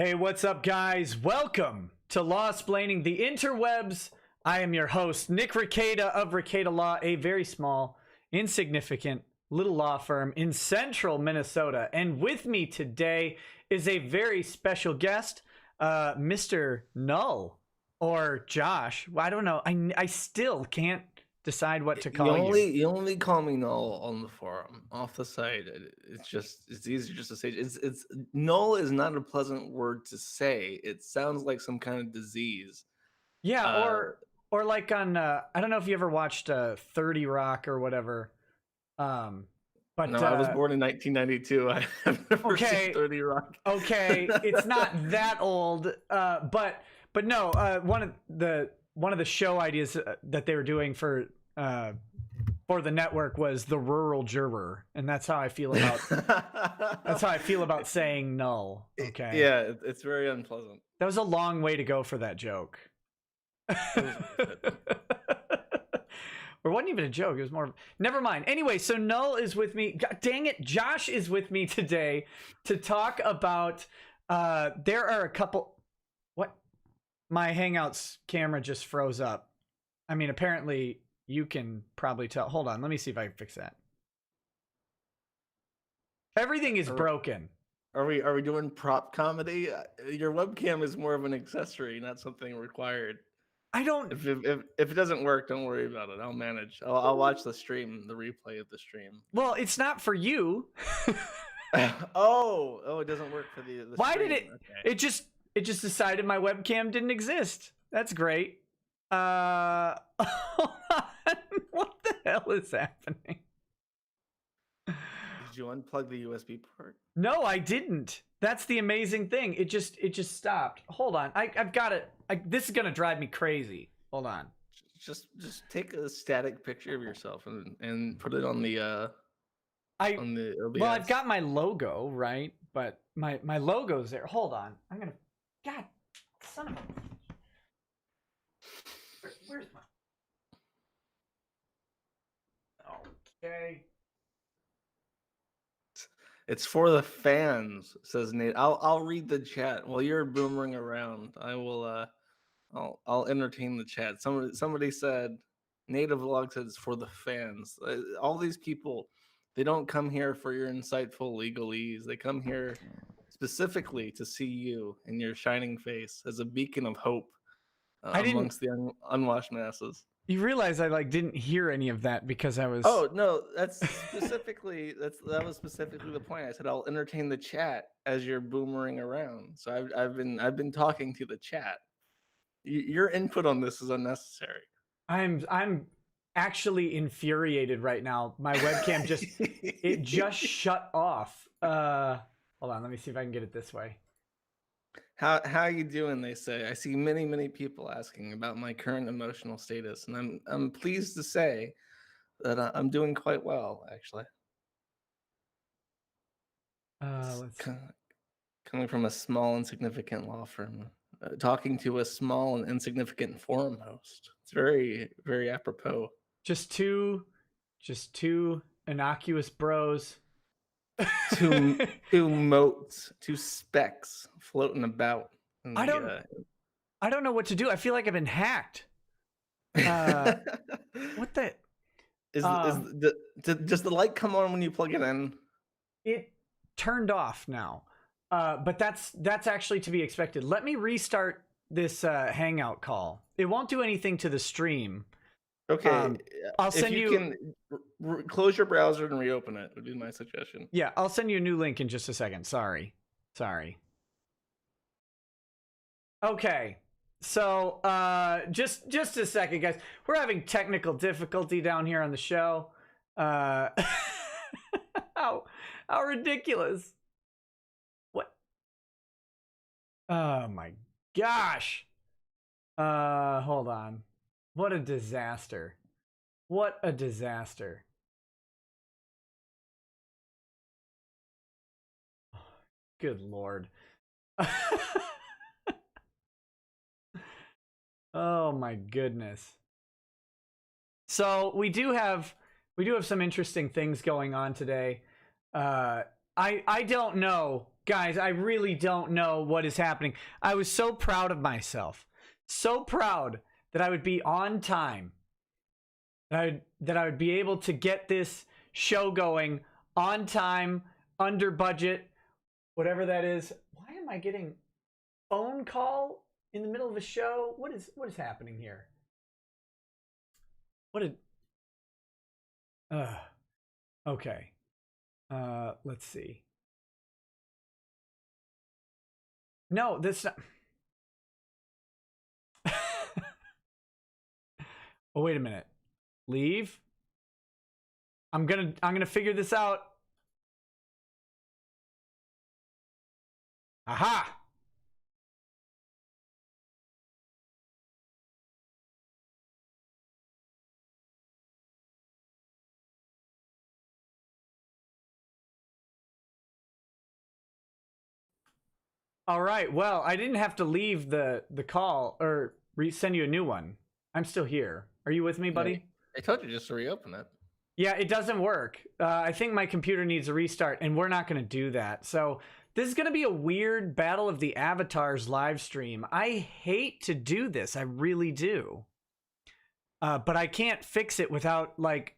Hey, what's up, guys? Welcome to Lawsplaining the Interwebs. I am your host, Nick Rekieta of Rekieta Law, a very small, insignificant little law firm in central Minnesota. And with me today is a very special guest, Mr. Null, or Josh. I don't know. I still can't decide what to call you. You only call me Null on the forum. Off the site, it's easier just to say it's Null is not a pleasant word to say. It sounds like some kind of disease. Yeah, Uh, or like on I don't know if you ever watched 30 Rock or whatever. But no, I was born in 1992. I have never seen 30 Rock. Okay, it's not that old. But no, one of the show ideas that they were doing for the network was the rural juror, and that's how I feel about saying null. Okay. Yeah, it's very unpleasant. That was a long way to go for that joke. Or wasn't even a joke. It was more. Never mind. Anyway, so Null is with me. God, dang it, Josh is with me today to talk about. There are a couple. What? My Hangouts camera just froze up. I mean, apparently you can probably tell. Hold on. Let me see if I can fix that. Everything is broken. Are we doing prop comedy? Your webcam is more of an accessory, not something required. I don't. If it doesn't work, don't worry about it. I'll manage. I'll watch the stream, the replay of the stream. Well, it's not for you. Oh, it doesn't work for the Why stream. did it? Okay. It just decided my webcam didn't exist. That's great. Hold on. What the hell is happening? Did you unplug the USB port? No, I didn't. That's the amazing thing. It just stopped. Hold on. I've got it. This is gonna drive me crazy. Hold on. Just take a static picture of yourself and put it on the on the OBS. Well, I've got my logo, right? But my logo's there. Hold on. I'm gonna. God, son of a. Where's my? Okay. It's for the fans, says Nate. I'll read the chat while you're boomering around. I will I'll entertain the chat. Somebody said Native Vlog said it's for the fans. All these people, they don't come here for your insightful legalese. They come here specifically to see you and your shining face as a beacon of hope amongst the unwashed masses. You realize I didn't hear any of that because I was. Oh no, that was specifically the point. I said I'll entertain the chat as you're boomering around. So I've been talking to the chat. Your input on this is unnecessary. I'm actually infuriated right now. My webcam just shut off. Hold on, let me see if I can get it this way. How you doing? They say. I see many people asking about my current emotional status, and I'm pleased to say that I'm doing quite well, actually. Coming from a small insignificant law firm, talking to a small and insignificant forum host. It's very apropos. Just two innocuous bros. two motes, two specks floating about. I don't know what to do. I feel like I've been hacked. What the? Does the light come on when you plug it in? It turned off now, but that's actually to be expected. Let me restart this Hangout call. It won't do anything to the stream. Okay, I'll send you. Close your browser and reopen it. Would be my suggestion. Yeah, I'll send you a new link in just a second. Sorry. Okay, so just a second, guys. We're having technical difficulty down here on the show. How ridiculous! What? Oh my gosh! Hold on. What a disaster! What a disaster! Good Lord. Oh my goodness. So we do have some interesting things going on today. I don't know Guys, I really don't know what is happening. I was so proud of myself. So proud that I would be on time. That I would be able to get this show going on time, under budget, whatever that is. Why am I getting phone call in the middle of a show? What is happening here? Okay. Let's see. No, this not... Oh, wait a minute. Leave. I'm gonna figure this out. Aha! All right. Well, I didn't have to leave the call or send you a new one. I'm still here. Are you with me, buddy? I told you just to reopen it. Yeah, it doesn't work. I think my computer needs a restart, and we're not going to do that. So this is going to be a weird Battle of the Avatars live stream. I hate to do this. I really do. But I can't fix it without, like,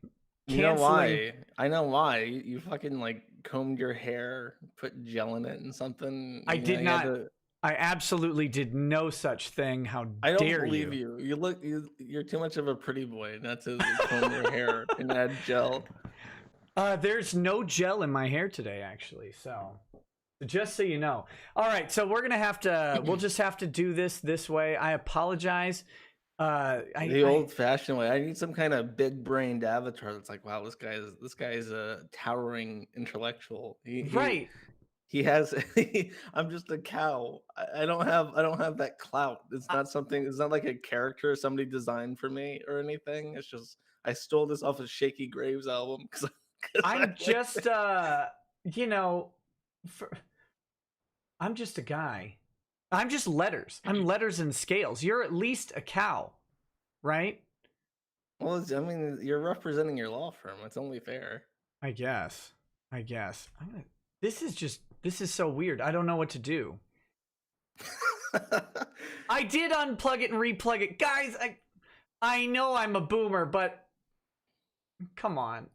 canceling. You know why? I know why. You fucking, like, combed your hair, put gel in it and something. I did not. I absolutely did no such thing. How I don't dare believe you. You're too much of a pretty boy not to comb your hair and add gel. There's no gel in my hair today, actually. So just so you know. All right, so we're gonna have to. We'll just have to do this way. I apologize. The old-fashioned way. I need some kind of big-brained avatar that's like, wow, this guy's a towering intellectual. Right. He has. I'm just a cow. I don't have that clout. It's not something. It's not like a character somebody designed for me or anything. It's just I stole this off of Shaky Graves album because I'm just you know, I'm just a guy. I'm just letters. I'm letters and scales. You're at least a cow, right? Well, I mean, you're representing your law firm. It's only fair. I guess. This is so weird. I don't know what to do. I did unplug it and replug it. Guys, I know I'm a boomer, but come on.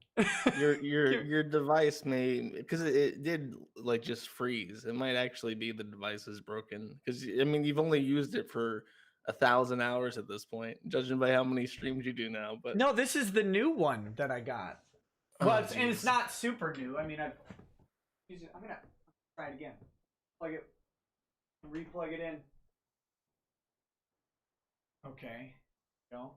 your device may, because it did like just freeze. It might actually be the device is broken, because I mean you've only used it for 1,000 hours at this point, judging by how many streams you do now. But no, this is the new one that I got. Well, and it's not super new. I mean, I'm gonna try it again. Plug it, replug it in. Okay, go.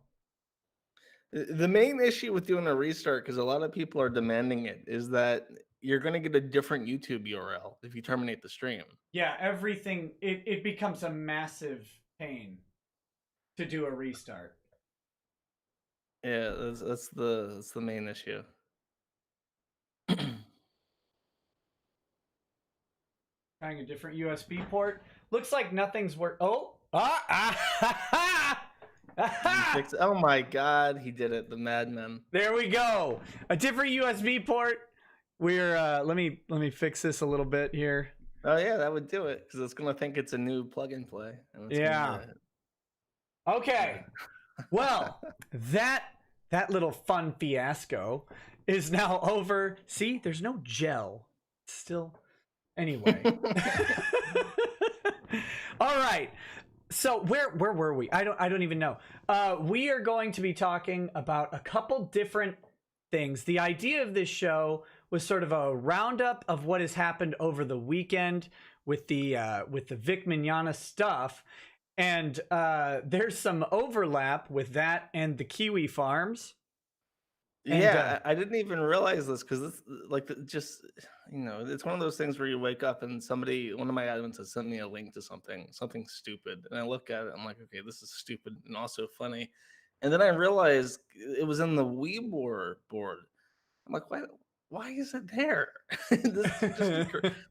The main issue with doing a restart, because a lot of people are demanding it, is that you're going to get a different YouTube URL if you terminate the stream. Yeah, everything, it becomes a massive pain to do a restart. Yeah, that's the main issue. Trying a different USB port. Looks like nothing's work. Oh, Oh my god, he did it, the madman. There we go. A different USB port. We're let me fix this a little bit here. Oh yeah, that would do it, because it's gonna think it's a new plug and play. Yeah. Okay. Well, that little fun fiasco is now over. See, there's no gel. Still. Anyway. All right. So where were we? I don't even know. We are going to be talking about a couple different things. The idea of this show was sort of a roundup of what has happened over the weekend with the Vic Mignogna stuff, and there's some overlap with that and the Kiwi Farms. And, yeah, I didn't even realize this, because it's like just, you know, it's one of those things where you wake up and one of my admins has sent me a link to something stupid, and I look at it, I'm like, okay, this is stupid and also funny, and then I realized it was in the Weebor board. I'm like, why is it there?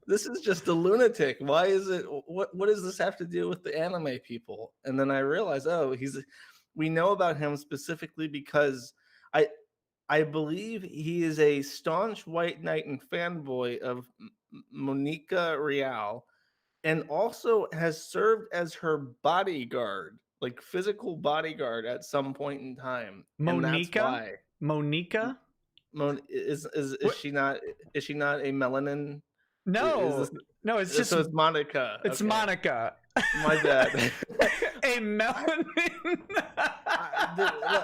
This is just a lunatic. Why is it? What does this have to do with the anime people? And then I realized, oh, we know about him specifically because I believe he is a staunch white knight and fanboy of Monica Real, and also has served as her bodyguard, like physical bodyguard at some point in time, and that's Monica? why. Monica? Is What? she not, is she not a melanin? Is No, this, no, it's just so it's Monica? it's Okay, Monica. my bad. A melanin.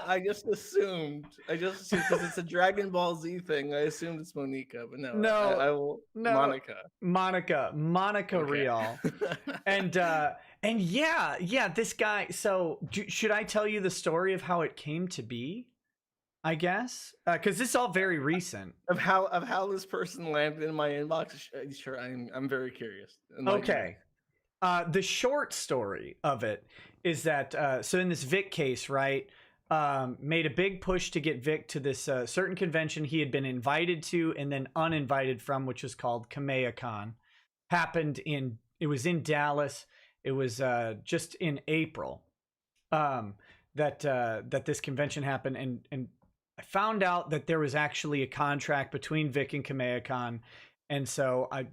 I just assumed. I just assumed because it's a Dragon Ball Z thing. I assumed it's Monica, but no, No, I will. no, Monica. Monica Okay. Real. And yeah, this guy. So should I tell you the story of how it came to be? I guess because this is all very recent. of how this person landed in my inbox. Sure, I'm very curious. Enlighten me. Okay. The short story of it is that so in this Vic case, right, made a big push to get Vic to this certain convention he had been invited to and then uninvited from, which was called KFA. It was in Dallas. It was just in April that this convention happened, and I found out that there was actually a contract between Vic and KFA, and so I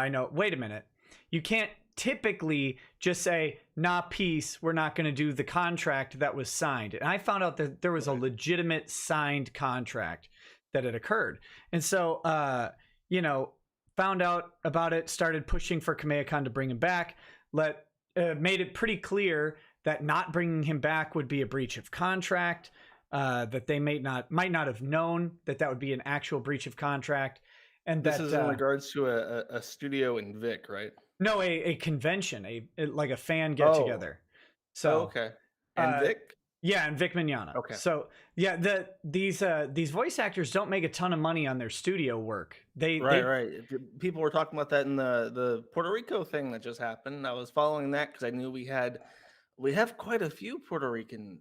know. Wait a minute, you can't typically just say, nah, peace, we're not going to do the contract that was signed. And I found out that there was a legitimate signed contract that had occurred. And so, found out about it, started pushing for KFA to bring him back, made it pretty clear that not bringing him back would be a breach of contract, that they might not have known that would be an actual breach of contract. And this is in regards to a studio in Vic, right? No, a convention, like a fan get together. So okay, and Vic, yeah, and Vic Mignogna. Okay, so yeah, these voice actors don't make a ton of money on their studio work. Right. People were talking about that in the Puerto Rico thing that just happened. I was following that because I knew we have quite a few Puerto Rican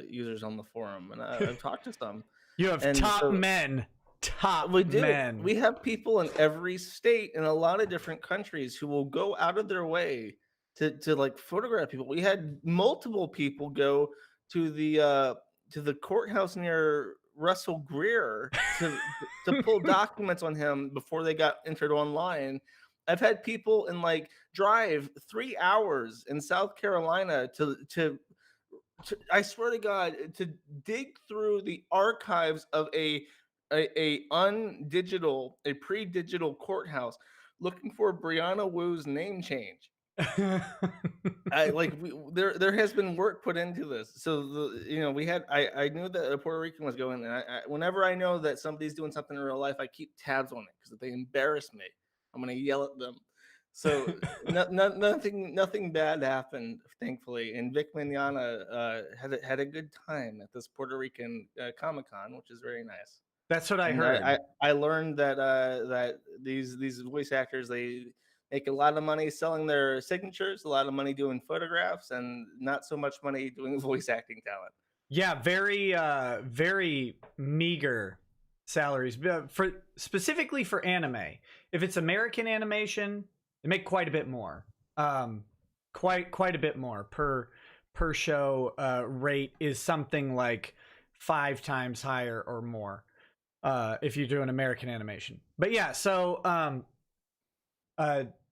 users on the forum, and I've talked to some. You have men. We have people in every state in a lot of different countries who will go out of their way to like photograph people. We had multiple people go to the courthouse near Russell Greer to pull documents on him before they got entered online. I've had people drive 3 hours in South Carolina to I swear to God, to dig through the archives of a pre-digital courthouse looking for Brianna Wu's name change. There has been work put into this. So I knew that a Puerto Rican was going, and whenever I know that somebody's doing something in real life, I keep tabs on it because if they embarrass me, I'm gonna yell at them. So nothing bad happened, thankfully. And Vic Mignogna had a good time at this Puerto Rican Comic-Con, which is very nice. That's what I heard. I learned that these voice actors, they make a lot of money selling their signatures, a lot of money doing photographs, and not so much money doing voice acting talent. Yeah, very meager salaries specifically for anime. If it's American animation, they make quite a bit more. Quite a bit more per show. Rate is something like 5 times higher or more if you do an American animation. But yeah, so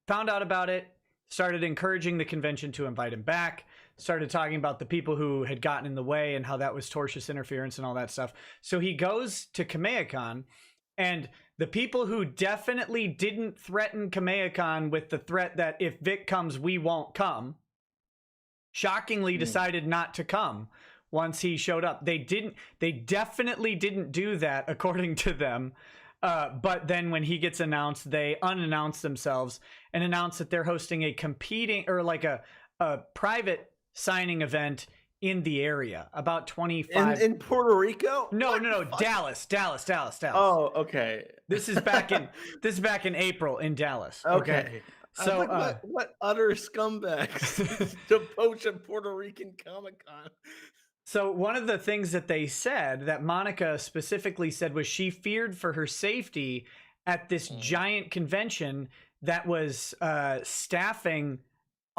found out about it, started encouraging the convention to invite him back, started talking about the people who had gotten in the way and how that was tortious interference and all that stuff. So he goes to KFA, and the people who definitely didn't threaten KFA with the threat that if Vic comes, we won't come, shockingly decided not to come once he showed up. They definitely didn't do that, according to them. But then when he gets announced, they unannounce themselves and announce that they're hosting a competing or like a private signing event in the area. About 25 in Puerto Rico. No, Dallas. Oh, okay. This is back in April in Dallas. Okay. So what utter scumbags to poach a Puerto Rican Comic-Con. So one of the things that they said, that Monica specifically said, was she feared for her safety at this giant convention that was staffing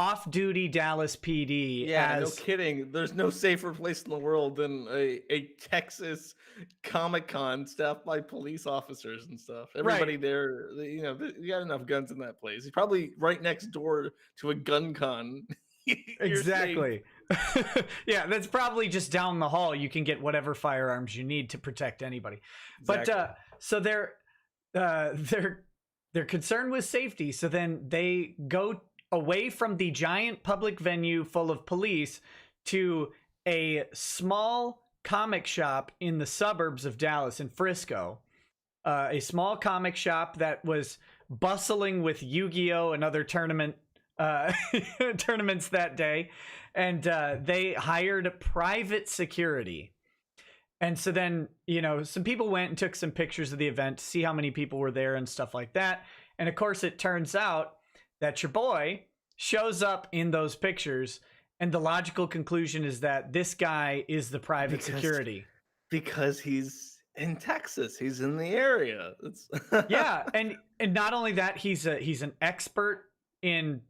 off-duty Dallas PD Yeah, no as kidding. There's no safer place in the world than a Texas Comic-Con staffed by police officers and stuff. Everybody right. there, you got enough guns in that place. You're probably right next door to a gun con. You're safe. Exactly. Yeah, that's probably just down the hall. You can get whatever firearms you need to protect anybody. But Exactly. so they're concerned with safety. So then they go away from the giant public venue full of police to a small comic shop in the suburbs of Dallas in Frisco. A small comic shop that was bustling with Yu-Gi-Oh and other tournaments that day, and they hired private security. And so then, some people went and took some pictures of the event to see how many people were there and stuff like that. And of course, it turns out that your boy shows up in those pictures, and the logical conclusion is that this guy is the private security. Because he's in Texas. He's in the area. Yeah, and not only that, he's an expert in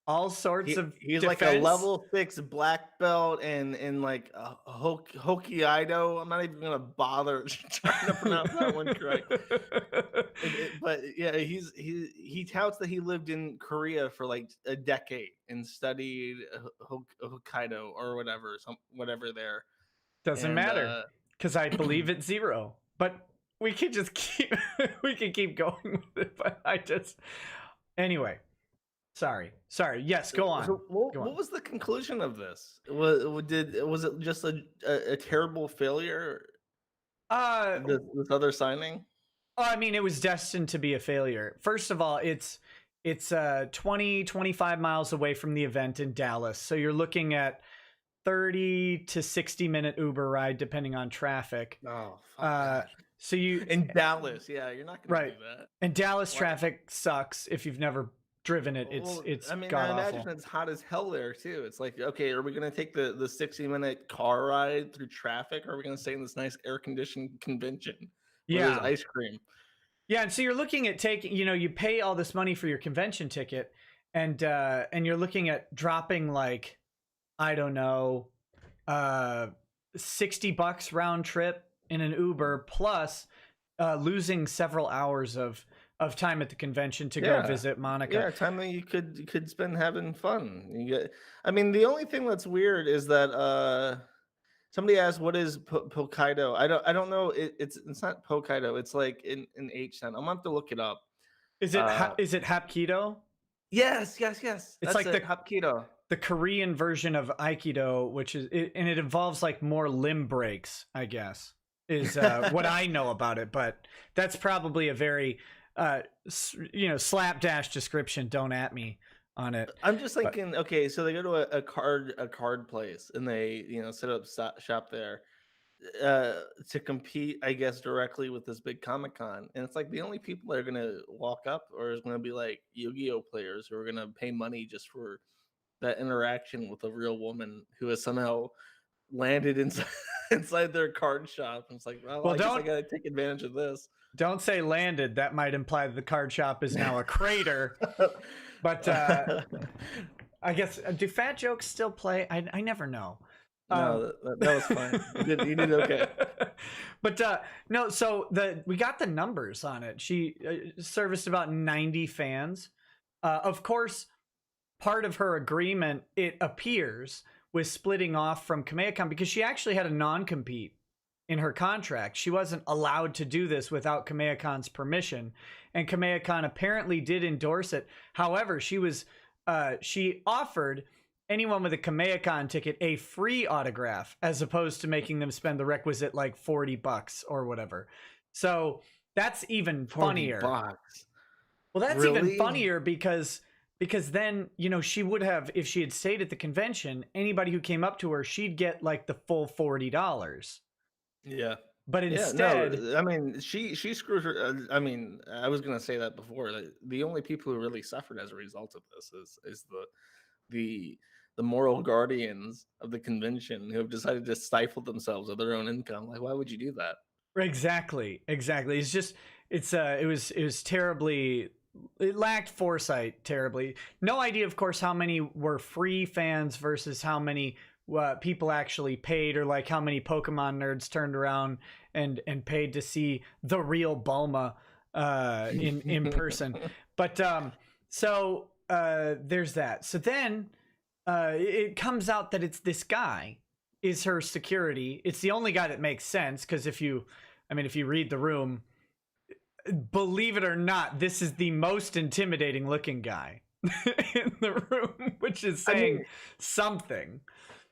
all sorts of he's defense. like a level 6 black belt and like a Hokkaido. I'm not even gonna bother trying to pronounce that one correct. But yeah, he touts that he lived in Korea for like a decade and studied Hokkaido or whatever there. Doesn't matter because I believe it's 0. But we can just keep going with it. But anyway. Sorry. Yes, go on. So what was the conclusion of this? Was it just a terrible failure? This other signing? Oh, I mean, it was destined to be a failure. First of all, it's 25 miles away from the event in Dallas. So you're looking at 30 to 60 minute Uber ride depending on traffic. Oh, fuck. So in Dallas, yeah, you're not going to do that. And Dallas traffic sucks if you've never driven it. It's I mean, god I imagine awful. it's hot as hell there too. It's like, okay, are we going to take the 60-minute car ride through traffic, or are we going to stay in this nice air conditioned convention where there's ice cream? Yeah, and so you're looking at taking, you pay all this money for your convention ticket, and you're looking at dropping like, I don't know, $60 round trip in an Uber, plus losing several hours of time at the convention to go visit Monica. Yeah, time that you could spend having fun. I mean, the only thing that's weird is that somebody asked, "What is Hokkaido?" I don't know. It's not Hokkaido. It's like in H sound. I'm gonna have to look it up. Is it Hapkido? Yes. It's that's like the Hapkido, the Korean version of Aikido, which is and it involves like more limb breaks, I guess, is what I know about it. But that's probably a very slapdash description. Don't at me on it. I'm just thinking, okay, so they go to a card place and they set up shop there to compete, I guess, directly with this big Comic-Con, and it's like the only people that are gonna walk up or is gonna be like Yu-Gi-Oh players who are gonna pay money just for that interaction with a real woman who has somehow landed inside their card shop. And it's like, well, I guess I gotta take advantage of this. Don't say landed. That might imply that the card shop is now a crater. But I guess, do fat jokes still play? I never know. No, that was fine. You did okay. But no, so we got the numbers on it. She serviced about 90 fans. Of course, part of her agreement, it appears, was splitting off from Kamehacon because she actually had a non-compete in her contract. She wasn't allowed to do this without Kamehakon's permission, and Kamehacon apparently did endorse it. However, she offered anyone with a Kamehacon ticket a free autograph as opposed to making them spend the requisite like $40 or whatever. So that's even funnier. $40. Well, that's even funnier because then, she would have, if she had stayed at the convention, anybody who came up to her, she'd get like the full $40. Yeah. But instead, I mean, she screwed her. I mean, I was gonna say that before. The only people who really suffered as a result of this is the moral guardians of the convention who have decided to stifle themselves of their own income. Like, why would you do that? Exactly. It's just it was terribly it lacked foresight terribly. No idea, of course, how many were free fans versus how many people actually paid, or like how many Pokemon nerds turned around and paid to see the real Bulma in person. But there's that. So then it comes out that it's this guy is her security. It's the only guy that makes sense, because if you read the room, believe it or not, this is the most intimidating looking guy in the room, which is I saying mean, something.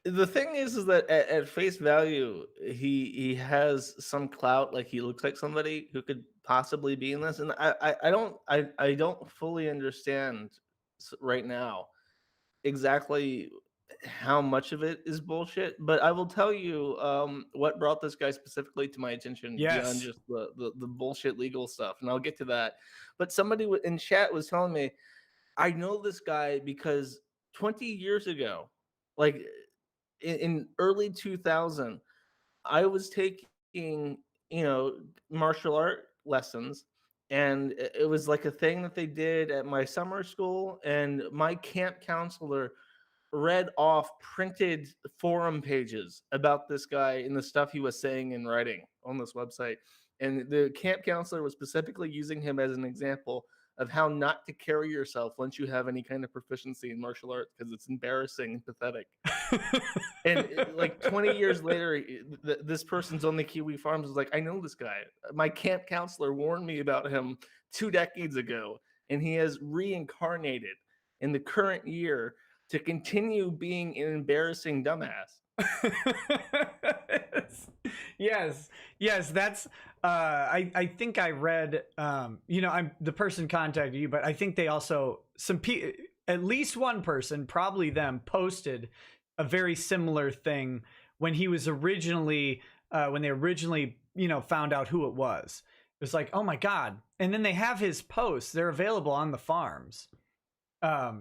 the thing is that at face value, he has some clout. Like, he looks like somebody who could possibly be in this, and I don't fully understand right now exactly how much of it is bullshit. But I will tell you what brought this guy specifically to my attention beyond Yes. just the bullshit legal stuff, and I'll get to that. But somebody in chat was telling me, I know this guy because 20 years ago, like in early 2000, I was taking, martial art lessons, and it was like a thing that they did at my summer school, and my camp counselor read off printed forum pages about this guy and the stuff he was saying and writing on this website. And the camp counselor was specifically using him as an example of how not to carry yourself once you have any kind of proficiency in martial arts, because it's embarrassing and pathetic. And like 20 years later, this person's on the Kiwi Farms is like, I know this guy. My camp counselor warned me about him 2 decades ago, and he has reincarnated in the current year to continue being an embarrassing dumbass. yes, that's I think I read I'm the person contacted you, but I think they also at least one person, probably them, posted a very similar thing when he was originally when they originally found out who it was. It was like, oh my god. And then they have his posts, they're available on the farms.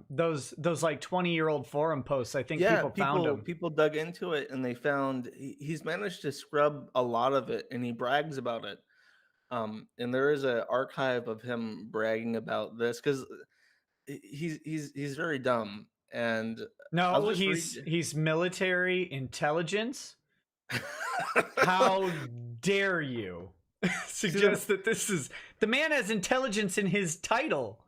Those like 20-year-old forum posts, I think Yeah, people found them. people dug into it, and they found he's managed to scrub a lot of it, and he brags about it. And there is an archive of him bragging about this, because he's very dumb. And I'll No, just read. he's military intelligence. How dare you See, the, suggest that this is the man has intelligence in his title,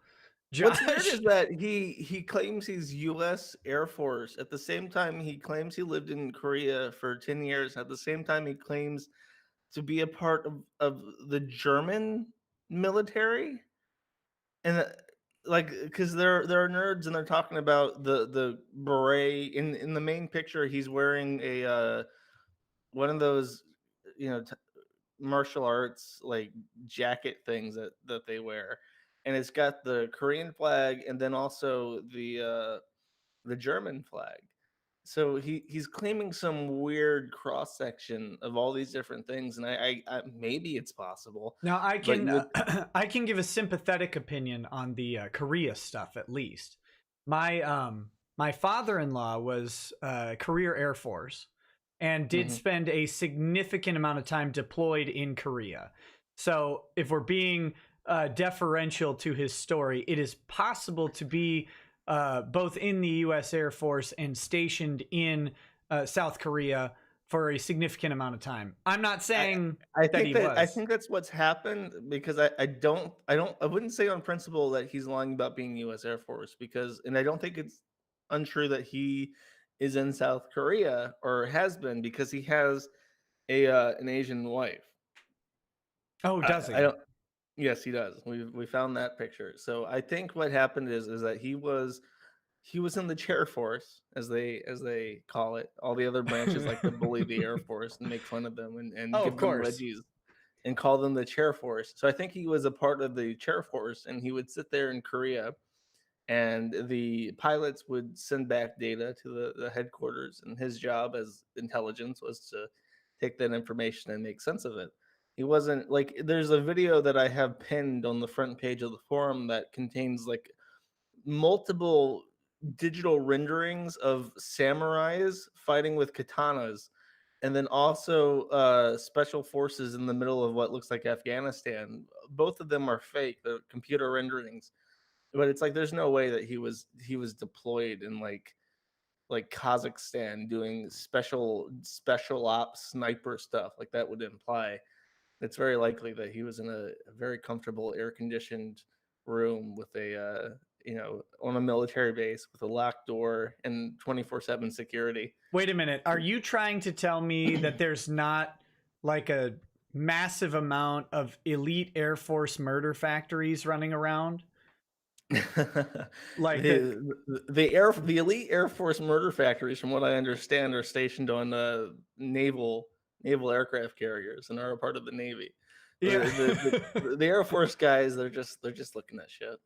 what's weird Josh? is that he claims he's U.S. Air Force. At the same time, he claims he lived in Korea for 10 years. At the same time, he claims to be a part of the German military. And like, because there are nerds, and they're talking about the beret in the main picture. He's wearing a one of those, you know, martial arts like jacket things that they wear, and it's got the Korean flag and then also the German flag. So he's claiming some weird cross section of all these different things, and I maybe it's possible, Now I but can you would. I can give a sympathetic opinion on the Korea stuff at least. My father-in-law was career Air Force and did Mhm. spend a significant amount of time deployed in Korea. So if we're being deferential to his story, it is possible to be both in the U.S. Air Force and stationed in South Korea for a significant amount of time. I'm not I saying I that think he that I was. think that's what's happened, because I wouldn't say on principle that he's lying about being U.S. Air Force, because, and I don't think it's untrue that he is in South Korea or has been, because he has a an Asian wife. Oh, does I he? don't. Yes, he does. We found that picture. So I think what happened is that he was in the chair force, as they call it. All the other branches like to bully the Air Force and make fun of them, and Oh, of give them course. wedgies and call them the chair force. So I think he was a part of the chair force, and he would sit there in Korea, and the pilots would send back data to the headquarters, and his job as intelligence was to take that information and make sense of it. He wasn't like, there's a video that I have pinned on the front page of the forum that contains like multiple digital renderings of samurais fighting with katanas, and then also special forces in the middle of what looks like Afghanistan. Both of them are fake. They're computer renderings, but it's like there's no way that he was deployed in like Kazakhstan doing special ops sniper stuff like that would imply. It's very likely that he was in a very comfortable air conditioned room with on a military base with a locked door and 24/7 security. Wait a minute. Are you trying to tell me that there's not like a massive amount of elite Air Force murder factories running around? Like that? The elite Air Force murder factories, from what I understand, are stationed on naval aircraft carriers and are a part of the Navy. Yeah. The Air Force guys, they're just looking at shit,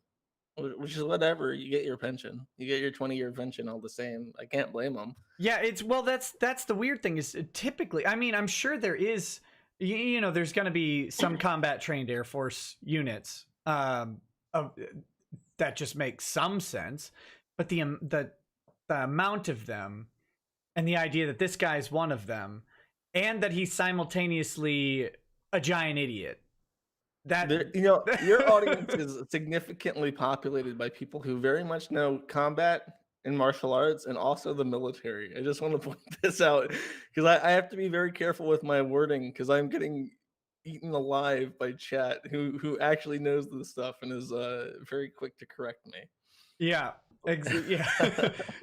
which is whatever. You get your pension, you get your 20-year pension, all the same. I can't blame them. Yeah, that's the weird thing is typically, I mean, I'm sure there is, there's going to be some combat trained Air Force units that just make some sense, but the amount of them and the idea that this guy's one of them and that he's simultaneously a giant idiot. Your audience is significantly populated by people who very much know combat and martial arts and also the military. I just want to point this out because I have to be very careful with my wording because I'm getting eaten alive by chat who actually knows this stuff and is very quick to correct me. Yeah. Yeah.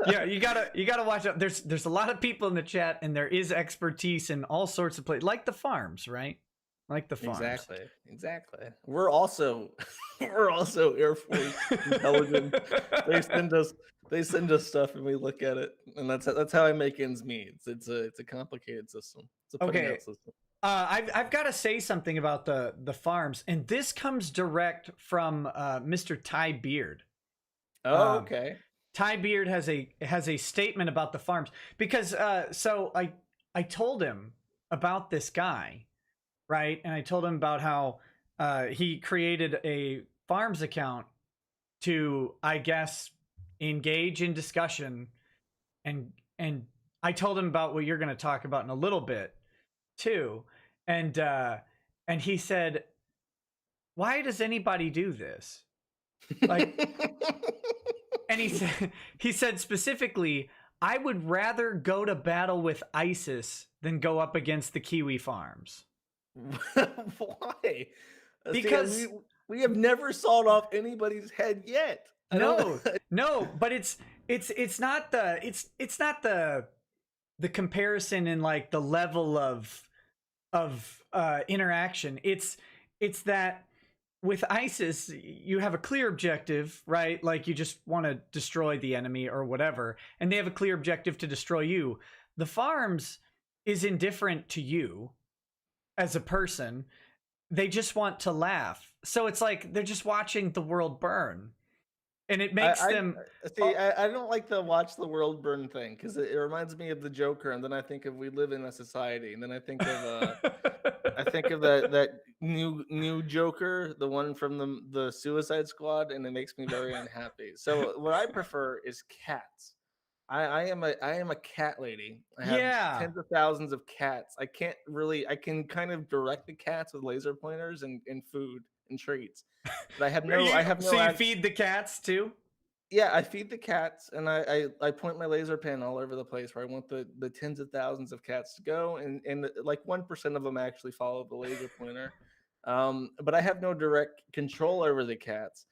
Yeah, you gotta watch out. There's a lot of people in the chat and there is expertise in all sorts of places, like the farms, right? Like the farms. Exactly. We're also Air Force intelligence. They send us stuff and we look at it, and that's how I make ends meet. It's a complicated system. It's a putting out system. I've got to say something about the farms, and this comes direct from Mr. Ty Beard. Oh, okay. Ty Beard has a statement about the farms because so I told him about this guy, right? And I told him about how he created a farms account to, I guess, engage in discussion, and I told him about what you're going to talk about in a little bit too, and he said, "Why does anybody do this?" Like. And he said specifically, I would rather go to battle with ISIS than go up against the Kiwi farms. Why? Because we have never sawed off anybody's head yet. No, but it's not the comparison in like the level of interaction. It's that with ISIS, you have a clear objective, right? Like you just want to destroy the enemy or whatever, and they have a clear objective to destroy you. The farms is indifferent to you as a person. They just want to laugh. So it's like they're just watching the world burn. And it makes them... I don't like the watch the world burn thing because it reminds me of the Joker, and then I think of we live in a society, and then I think of that new Joker, the one from the Suicide Squad, and it makes me very unhappy. So what I prefer is cats. I am a cat lady. I have tens of thousands of cats. I can kind of direct the cats with laser pointers and food and treats. But I have no So you feed the cats too? Yeah, I feed the cats, and I point my laser pen all over the place where I want the tens of thousands of cats to go, and like 1% of them actually follow the laser pointer. But I have no direct control over the cats.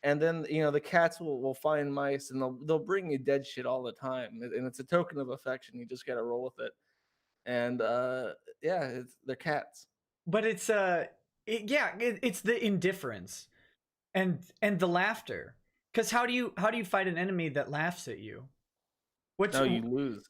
And then the cats will find mice, and they'll bring you dead shit all the time, and it's a token of affection. You just gotta roll with it. And they're cats. But it's it's the indifference and the laughter. Because how do you fight an enemy that laughs at you? You lose.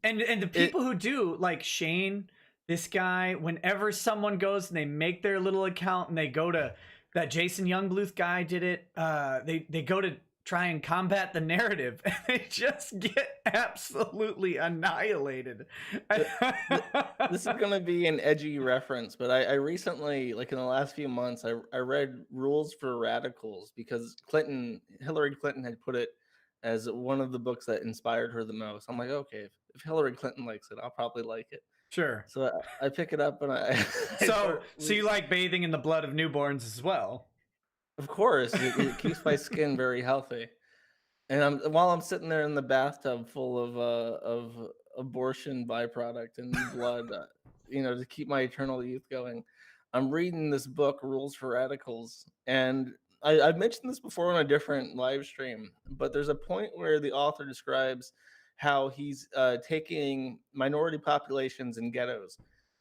And the people who do, like Shane, this guy, whenever someone goes and they make their little account and they go to that Jason Youngbluth guy did it, they go to try and combat the narrative and they just get absolutely annihilated. This is going to be an edgy reference, but I recently, like in the last few months, I read Rules for Radicals because Hillary Clinton had put it as one of the books that inspired her the most. I'm like, okay, if Hillary Clinton likes it, I'll probably like it. Sure. So I pick it up and I So you like bathing in the blood of newborns as well? Of course, it keeps my skin very healthy. And while I'm sitting there in the bathtub full of abortion byproduct and blood, to keep my eternal youth going, I'm reading this book, Rules for Radicals, and I've mentioned this before on a different live stream, but there's a point where the author describes how he's taking minority populations in ghettos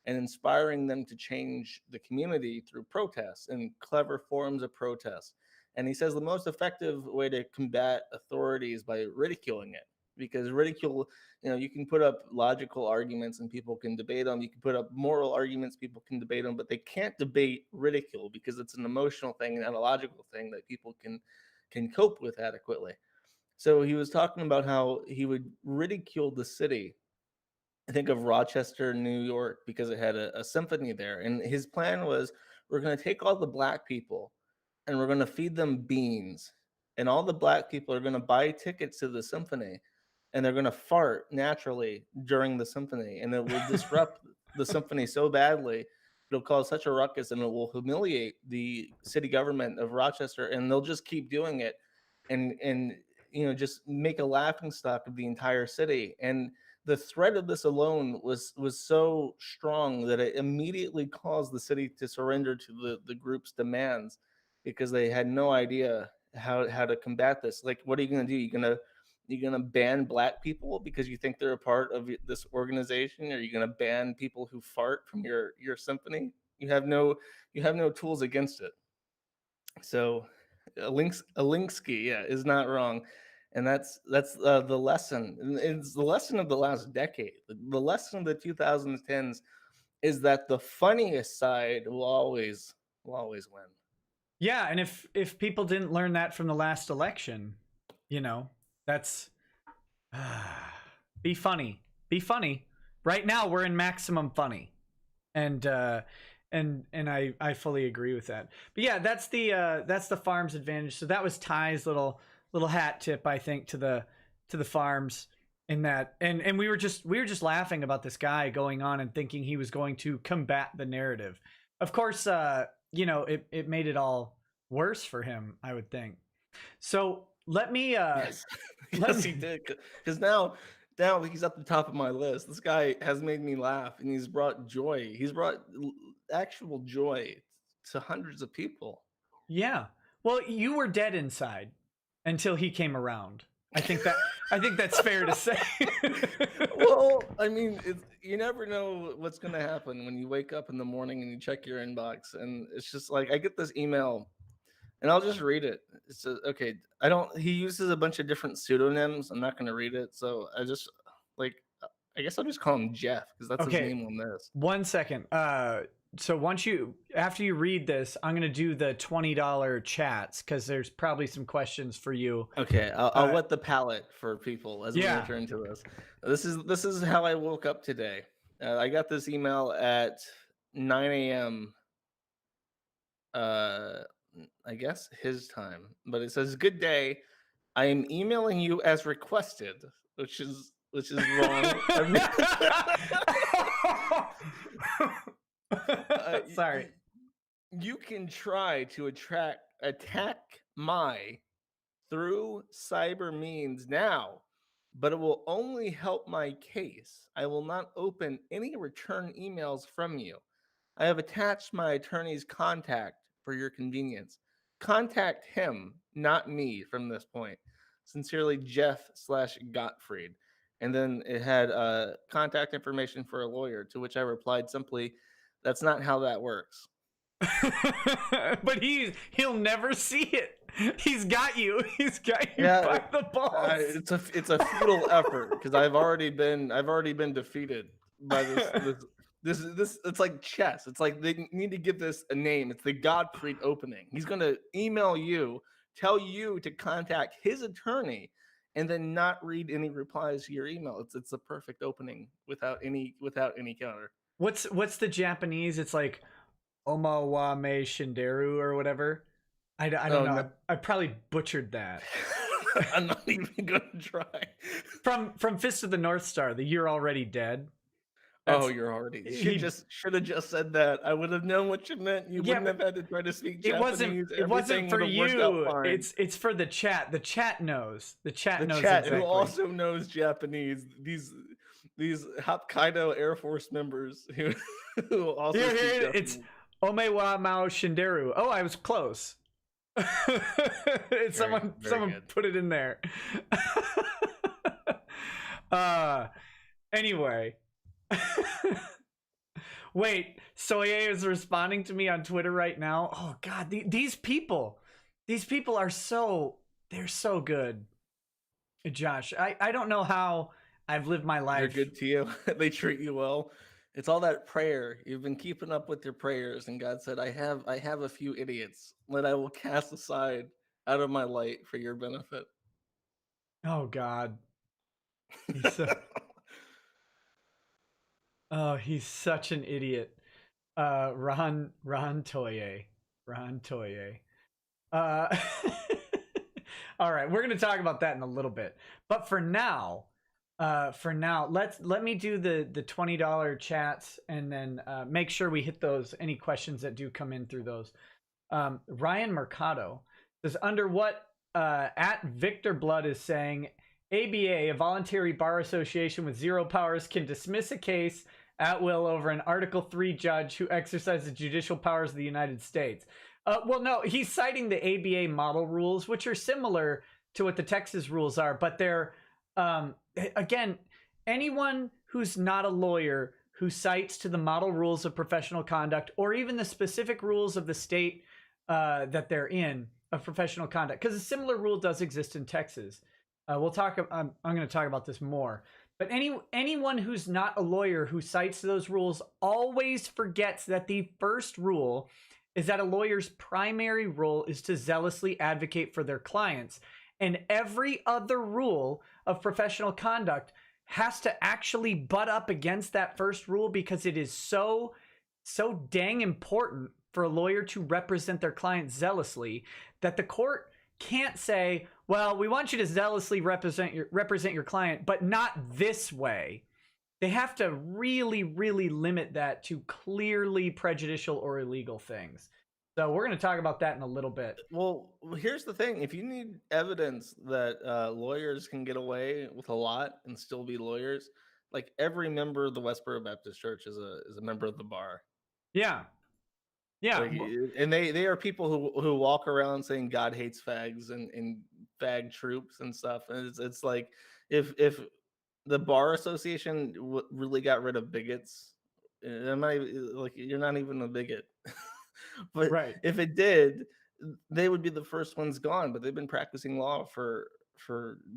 and inspiring them to change the community through protests and clever forms of protest. And he says the most effective way to combat authority is by ridiculing it, because ridicule, you can put up logical arguments and people can debate them. You can put up moral arguments, people can debate them, but they can't debate ridicule because it's an emotional thing and a logical thing that people can cope with adequately. So he was talking about how he would ridicule the city. I think of Rochester, New York, because it had a symphony there. And his plan was, we're going to take all the black people and we're going to feed them beans. And all the black people are going to buy tickets to the symphony and they're going to fart naturally during the symphony. And it will disrupt the symphony so badly, it'll cause such a ruckus and it will humiliate the city government of Rochester. And they'll just keep doing it and just make a laughing stock of the entire city. And the threat of this alone was so strong that it immediately caused the city to surrender to the group's demands, because they had no idea how to combat this. Like, what are you going to do? You're gonna ban black people because you think they're a part of this organization? Or are you going to ban people who fart from your symphony? You have no tools against it. So Alinsky, yeah, is not wrong. And that's the lesson. It's the lesson of the last decade. The lesson of the 2010s is that the funniest side will always win. Yeah, and if people didn't learn that from the last election, that's be funny. Be funny. Right now we're in maximum funny. And I fully agree with that. But yeah, that's the farm's advantage. So that was Ty's little hat tip, I think, to the farms in that. And we were just laughing about this guy going on and thinking he was going to combat the narrative. Of course, it made it all worse for him, I would think. So let me yes, he did, because now he's at the top of my list. This guy has made me laugh, and he's brought joy. He's brought actual joy to hundreds of people. Yeah. Well, you were dead inside until he came around. I think that's fair to say. Well, I mean, you never know what's going to happen when you wake up in the morning and you check your inbox, and it's just like, I get this email, and I'll just read it. It says, okay, he uses a bunch of different pseudonyms. I'm not going to read it. So I guess I'll just call him Jeff, because that's his name on this. 1 second. So after you read this, I'm going to do the $20 chats, because there's probably some questions for you. Okay. I'll wet the palate for people as we enter into this. This is how I woke up today. I got this email at 9 a.m. I guess his time, but it says, "Good day. I am emailing you as requested," which is wrong. Sorry. You can try to attack my through cyber means now, but it will only help my case. I will not open any return emails from you. I have attached my attorney's contact for your convenience. Contact him, not me, from this point. Sincerely, Jeff/Gottfried. And then it had contact information for a lawyer, to which I replied simply, "That's not how that works." But he'll never see it. He's got you. He's got you by the balls. It's a futile effort, because I've already been defeated by this. It's like chess. It's like they need to give this a name. It's the Gottfried opening. He's gonna email you, tell you to contact his attorney, and then not read any replies to your email. It's a perfect opening without any counter. What's the Japanese? It's like Oma wa me shinderu or whatever. I don't know. I probably butchered that. I'm not even gonna try. From Fist of the North Star, the "You're Already Dead." Oh, That's you're already. he. Should have just said that. I would have known what you meant. You Yeah, wouldn't but have had to try to speak it wasn't. Japanese. It wasn't Everything would for have worked out you. fine. It's for the chat. The chat knows. The chat The knows chat, exactly. who also knows Japanese, these Hokkaido Air Force members who also Here, speak here. It's Japanese. Omewa Mao Shinderu. Oh, I was close. Someone very good. put it in there. Anyway. Wait, Soye is responding to me on Twitter right now. Oh god, these people are they're so good. Josh, I don't know how I've lived my life. They're good to you. They treat you well. It's all that prayer. You've been keeping up with your prayers, and God said, I have a few idiots that I will cast aside out of my light for your benefit. Oh god. He's so, oh, he's such an idiot. Ron Toye. Ron Toye. All right, we're going to talk about that in a little bit. But for now, let me do the $20 chats and then make sure we hit those, any questions that do come in through those. Ryan Mercado says, under what at Victor Blood is saying, ABA, a voluntary bar association with zero powers, can dismiss a case at will over an Article 3 judge who exercises judicial powers of the United States. Well, no, he's citing the ABA model rules, which are similar to what the Texas rules are, but they're, again, anyone who's not a lawyer who cites to the model rules of professional conduct or even the specific rules of the state that they're in of professional conduct, because a similar rule does exist in Texas. We'll talk. I'm going to talk about this more. But anyone who's not a lawyer who cites those rules always forgets that the first rule is that a lawyer's primary role is to zealously advocate for their clients. And every other rule of professional conduct has to actually butt up against that first rule because it is so dang important for a lawyer to represent their client zealously that the court can't say, well, we want you to zealously represent your client, but not this way. They have to really, really limit that to clearly prejudicial or illegal things. So we're going to talk about that in a little bit. Well, here's the thing. If you need evidence that lawyers can get away with a lot and still be lawyers, like every member of the Westboro Baptist Church is a member of the bar. Yeah. Yeah. Like, and they are people who walk around saying God hates fags and fag troops and stuff. And it's like if the bar association really got rid of bigots, I'm not even, like, you're not even a bigot. But right. If it did, they would be the first ones gone. But they've been practicing law for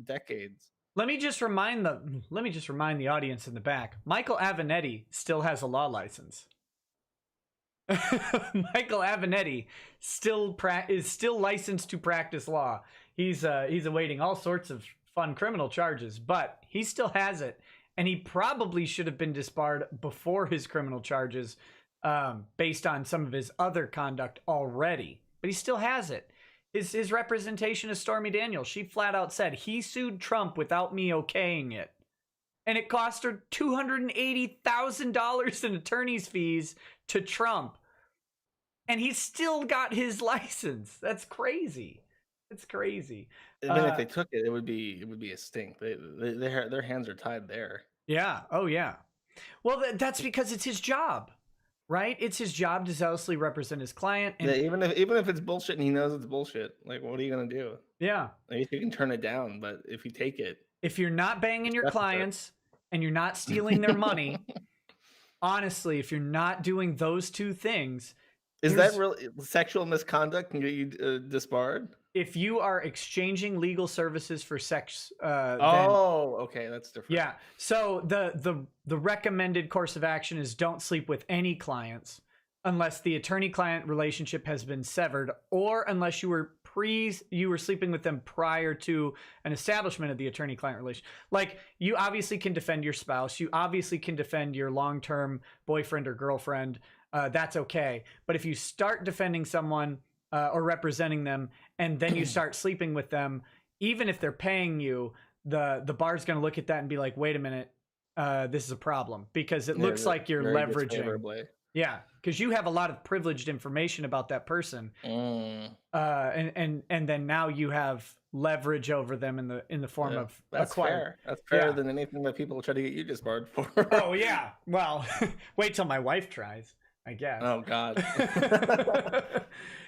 decades. Let me just remind the audience in the back. Michael Avenatti still has a law license. Michael Avenatti is still licensed to practice law. He's awaiting all sorts of fun criminal charges, but he still has it, and he probably should have been disbarred before his criminal charges, based on some of his other conduct already. But he still has it. His representation is Stormy Daniels. She flat out said he sued Trump without me okaying it. And it cost her $280,000 in attorney's fees to Trump. And he's still got his license. That's crazy. It's crazy. I mean, if they took it, it would be a stink. Their hands are tied there. Yeah. Oh, yeah. Well, that's because it's his job, right? It's his job to zealously represent his client. And yeah, even if it's bullshit and he knows it's bullshit, like, what are you gonna do? Yeah. I guess you can turn it down, but if you take it, if you're not banging your clients and you're not stealing their money, honestly, if you're not doing those two things, is that really sexual misconduct can get you disbarred? If you are exchanging legal services for sex, okay, that's different. Yeah. So the recommended course of action is don't sleep with any clients unless the attorney-client relationship has been severed, or unless you were sleeping with them prior to an establishment of the attorney-client relation. Like, you obviously can defend your spouse, you obviously can defend your long-term boyfriend or girlfriend. That's okay. But if you start defending someone or representing them, and then you start sleeping with them, even if they're paying you, the bar's going to look at that and be like, wait a minute, this is a problem, because it looks like you're very leveraging. disfavorably. Yeah, because you have a lot of privileged information about that person, and then now you have leverage over them in the form of that's acquired. fair. That's fairer than anything that people try to get you disbarred for. Oh yeah, well, wait till my wife tries, I guess. Oh God.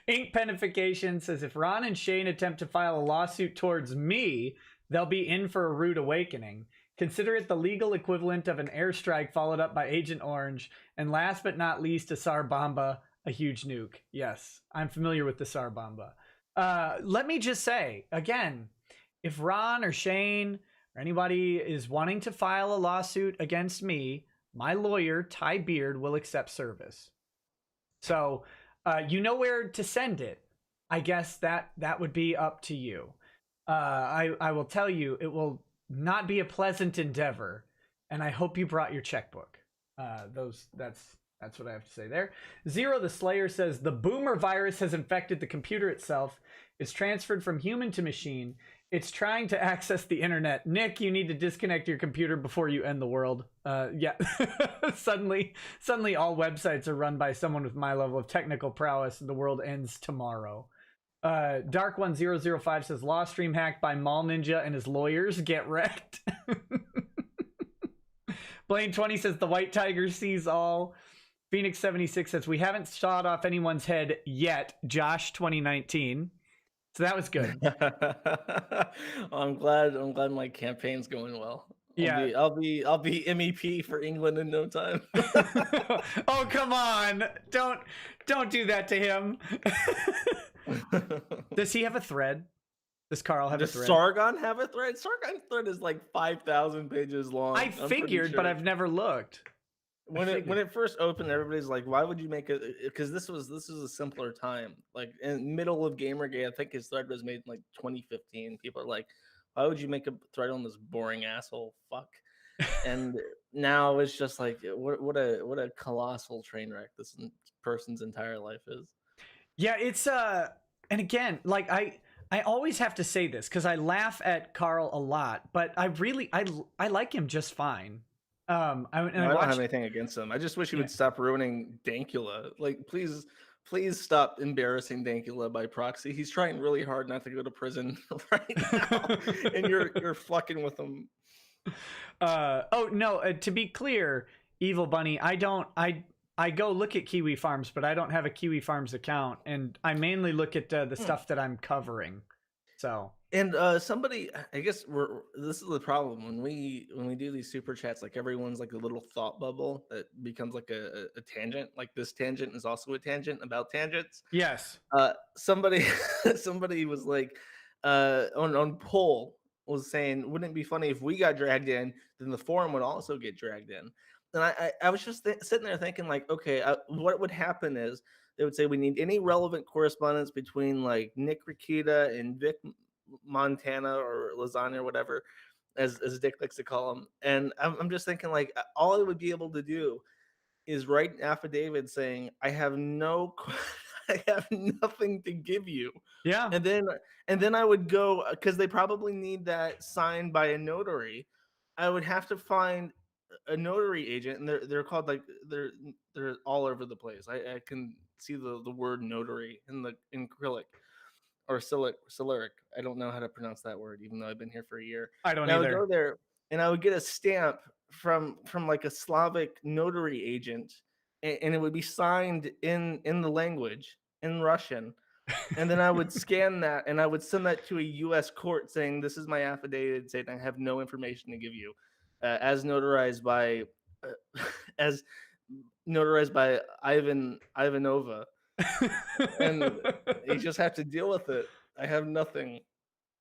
Ink Penification says, if Ron and Shane attempt to file a lawsuit towards me, they'll be in for a rude awakening. Consider it the legal equivalent of an airstrike followed up by Agent Orange. And last but not least, a Tsar Bomba, a huge nuke. Yes, I'm familiar with the Tsar Bomba. Let me just say, again, if Ron or Shane or anybody is wanting to file a lawsuit against me, my lawyer, Ty Beard, will accept service. So you know where to send it. I guess that would be up to you. I will tell you, it will not be a pleasant endeavor, and I hope you brought your checkbook. That's what I have to say there. Zero the Slayer says, the boomer virus has infected the computer itself. It's transferred from human to machine. It's trying to access the internet. Nick, you need to disconnect your computer before you end the world. Yeah. Suddenly all websites are run by someone with my level of technical prowess, and the world ends tomorrow. Dark1005 says, law stream hacked by Mall Ninja and his lawyers. Get wrecked. Blaine20 says, the white tiger sees all. Phoenix76 says, we haven't shot off anyone's head yet. Josh 2019. So that was good. I'm glad my campaign's going well. Yeah, I'll be MEP for England in no time. Oh, come on. Don't do that to him. Does he have a thread? Does Carl have a thread? Does Sargon have a thread? Sargon's thread is like 5,000 pages long. I figured, but I've never looked. When it first opened, everybody's like, "Why would you make it?" Because this was a simpler time. Like in middle of Gamergate, I think his thread was made in like 2015. People are like, "Why would you make a thread on this boring asshole fuck?" And now it's just like, what a colossal train wreck this person's entire life is. Yeah, it's and again, like I always have to say this because I laugh at Carl a lot, but I like him just fine. I don't have anything against him. I just wish he would stop ruining Dankula. Like, please stop embarrassing Dankula by proxy. He's trying really hard not to go to prison right now, and you're fucking with him. Oh no! To be clear, Evil Bunny, I go look at Kiwi Farms, but I don't have a Kiwi Farms account, and I mainly look at the stuff that I'm covering. So. And somebody, I guess this is the problem when we do these super chats, like everyone's like a little thought bubble that becomes like a tangent. Like this tangent is also a tangent about tangents. Yes. Somebody was like on poll was saying, wouldn't it be funny if we got dragged in, then the forum would also get dragged in. And I was just sitting there thinking like, okay, what would happen is they would say we need any relevant correspondence between like Nick Rikita and Vic Montana or Lasagna or whatever, as Dick likes to call him. And I'm just thinking like all I would be able to do is write an affidavit saying I have nothing to give you. Yeah. And then I would go, because they probably need that signed by a notary. I would have to find a notary agent, and they're called like they're all over the place. I can see the word notary in acrylic. Or Siluric. I don't know how to pronounce that word, even though I've been here for a year. I don't either. I would go there, and I would get a stamp from like a Slavic notary agent, and it would be signed in the language, in Russian. And then I would scan that, and I would send that to a U.S. court saying, this is my affidavit saying I have no information to give you, as notarized by Ivanova. And you just have to deal with it. I have nothing.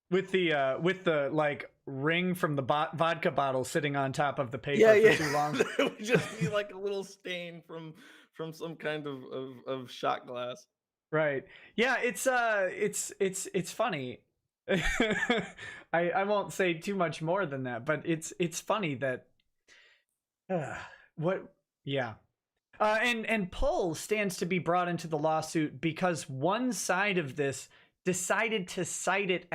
With the like ring from the vodka bottle sitting on top of the paper for too long. It would just be like a little stain from some kind of shot glass. Right. Yeah, it's funny. I won't say too much more than that, but it's funny that and Pull stands to be brought into the lawsuit because one side of this decided to cite a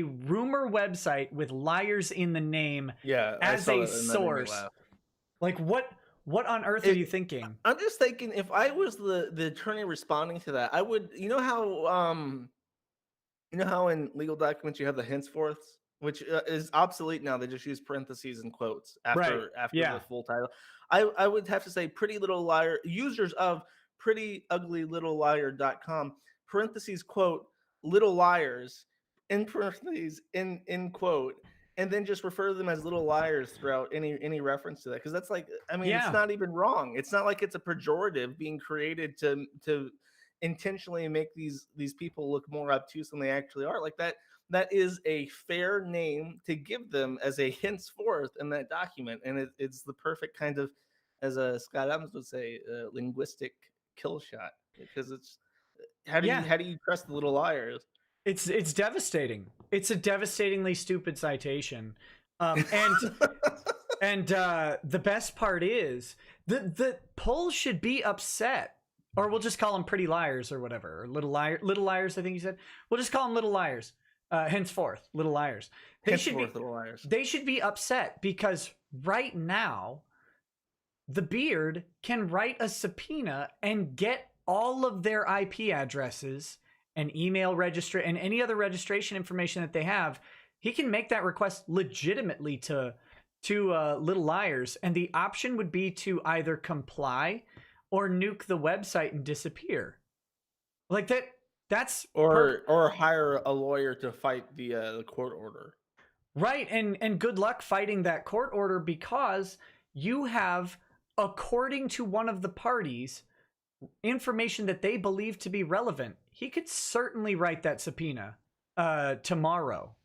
rumor website with liars in the name Yeah, I as saw a that and that made me source. laugh. Like what on earth are you thinking? I'm just thinking, if I was the attorney responding to that, I would, you know how in legal documents you have the henceforths, which is obsolete now. They just use parentheses and quotes Right. after Yeah. the full title. I would have to say Pretty Little Liar, users of prettyuglylittleliar.com, parentheses quote, little liars, in parentheses in quote, and then just refer to them as little liars throughout any reference to that. Because that's like, I mean, it's Yeah. not even wrong. It's not like it's a pejorative being created to intentionally make these people look more obtuse than they actually are. Like that is a fair name to give them as a henceforth in that document, and it's the perfect kind of, as Scott Adams would say, linguistic kill shot, because it's how do Yeah. you trust the little liars? It's devastating. It's a devastatingly stupid citation. And the best part is the poll should be upset, or we'll just call them pretty liars or whatever, or little liars. I think you said. We'll just call them little liars. Henceforth, little liars. Little liars. They should be upset because right now, the Beard can write a subpoena and get all of their IP addresses and email register and any other registration information that they have. He can make that request legitimately to little liars, and the option would be to either comply or nuke the website and disappear. Like that's or hire a lawyer to fight the court order. Right, and good luck fighting that court order, because you have, according to one of the parties, information that they believe to be relevant. He could certainly write that subpoena tomorrow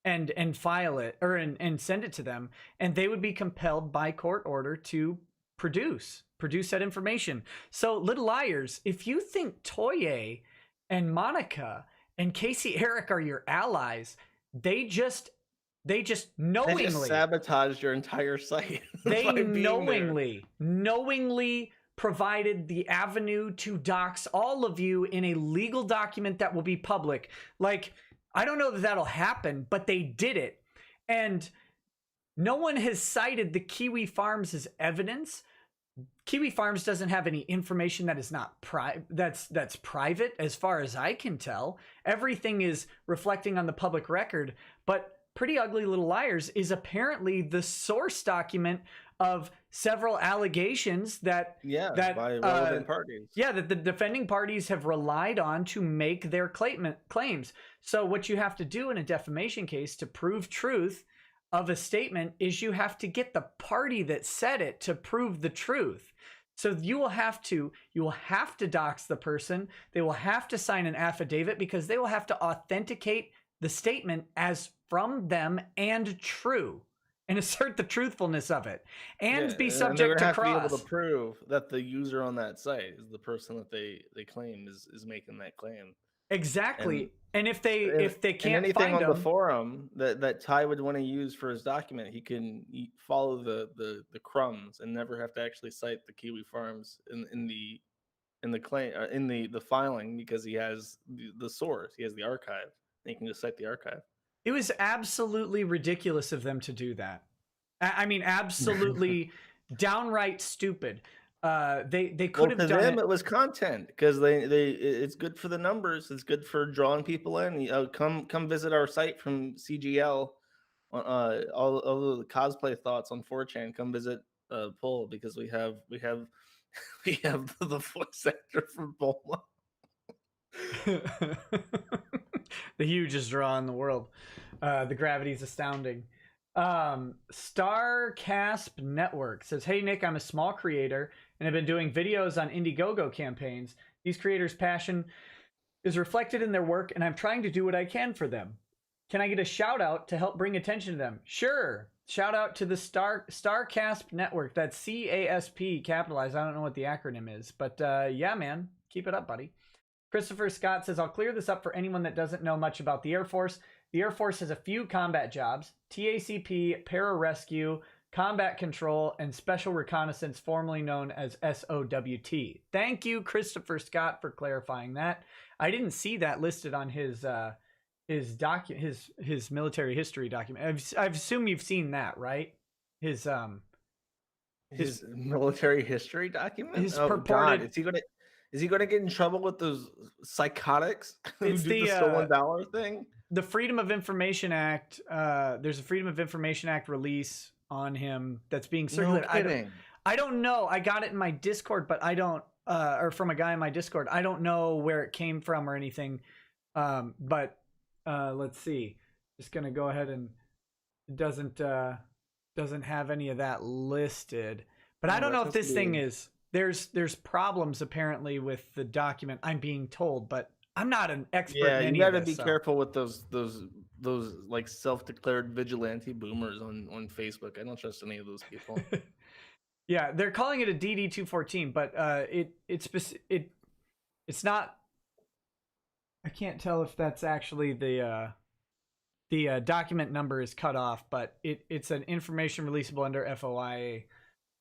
and file it, or and send it to them, and they would be compelled by court order to produce that information. So, little liars, if you think Soye and Monica and Casey Eric are your allies, they just knowingly sabotaged your entire site. They knowingly provided the avenue to dox all of you in a legal document that will be public. Like, I don't know that that'll happen, but they did it. And no one has cited the Kiwi Farms as evidence. Kiwi Farms doesn't have any information that is not that's private, as far as I can tell. Everything is reflecting on the public record, but Pretty Ugly Little Liars is apparently the source document of several allegations that by relevant parties. Yeah, that the defending parties have relied on to make their claims. So what you have to do in a defamation case to prove truth of a statement is you have to get the party that said it to prove the truth. So you will have to dox the person. They will have to sign an affidavit, because they will have to authenticate the statement as from them and true, and assert the truthfulness of it, and be subject to cross. Be able to prove that the user on that site is the person that they claim is making that claim. Exactly. And if they can't anything find on them, the forum that Ty would want to use for his document, he can follow the crumbs and never have to actually cite the Kiwi Farms in the claim, in the filing, because he has the source, he has the archive. And he can just cite the archive. It was absolutely ridiculous of them to do that. I mean, absolutely downright stupid. They could have done them, it was content, because it's good for the numbers. It's good for drawing people in. Come visit our site from CGL. All of the cosplay thoughts on 4chan. Come visit Pull, because we have the voice actor from Bulma. The hugest draw in the world. The gravity's astounding. Starcasp Network says, "Hey Nick, I'm a small creator and have been doing videos on Indiegogo campaigns. These creators' passion is reflected in their work, and I'm trying to do what I can for them. Can I get a shout out to help bring attention to them?" Sure. Shout out to the Starcasp Network. That's CASP capitalized. I don't know what the acronym is, but yeah, man, keep it up, buddy. Christopher Scott says, "I'll clear this up for anyone that doesn't know much about the Air Force. The Air Force has a few combat jobs: TACP, pararescue, Combat Control, and Special Reconnaissance, formerly known as SOWT. Thank you, Christopher Scott, for clarifying that. I didn't see that listed on his military history document. I assume you've seen that, right? His military history document. His Oh purported. God, is he gonna get in trouble with those psychotics who It's do the stolen valor thing? The Freedom of Information Act. There's a Freedom of Information Act release on him that's being circulated. No kidding. I don't know. I got it in my Discord, but I don't, or from a guy in my Discord. I don't know where it came from or anything. But let's see. Just gonna go ahead and it doesn't have any of that listed. But I don't know if this thing is. There's problems apparently with the document. I'm being told, but I'm not an expert. Yeah, in any you got to of this, be careful with those like self-declared vigilante boomers on Facebook. I don't trust any of those people. Yeah, they're calling it a DD-214, but it's not. I can't tell if that's actually the document number is cut off, but it's an information releasable under FOIA.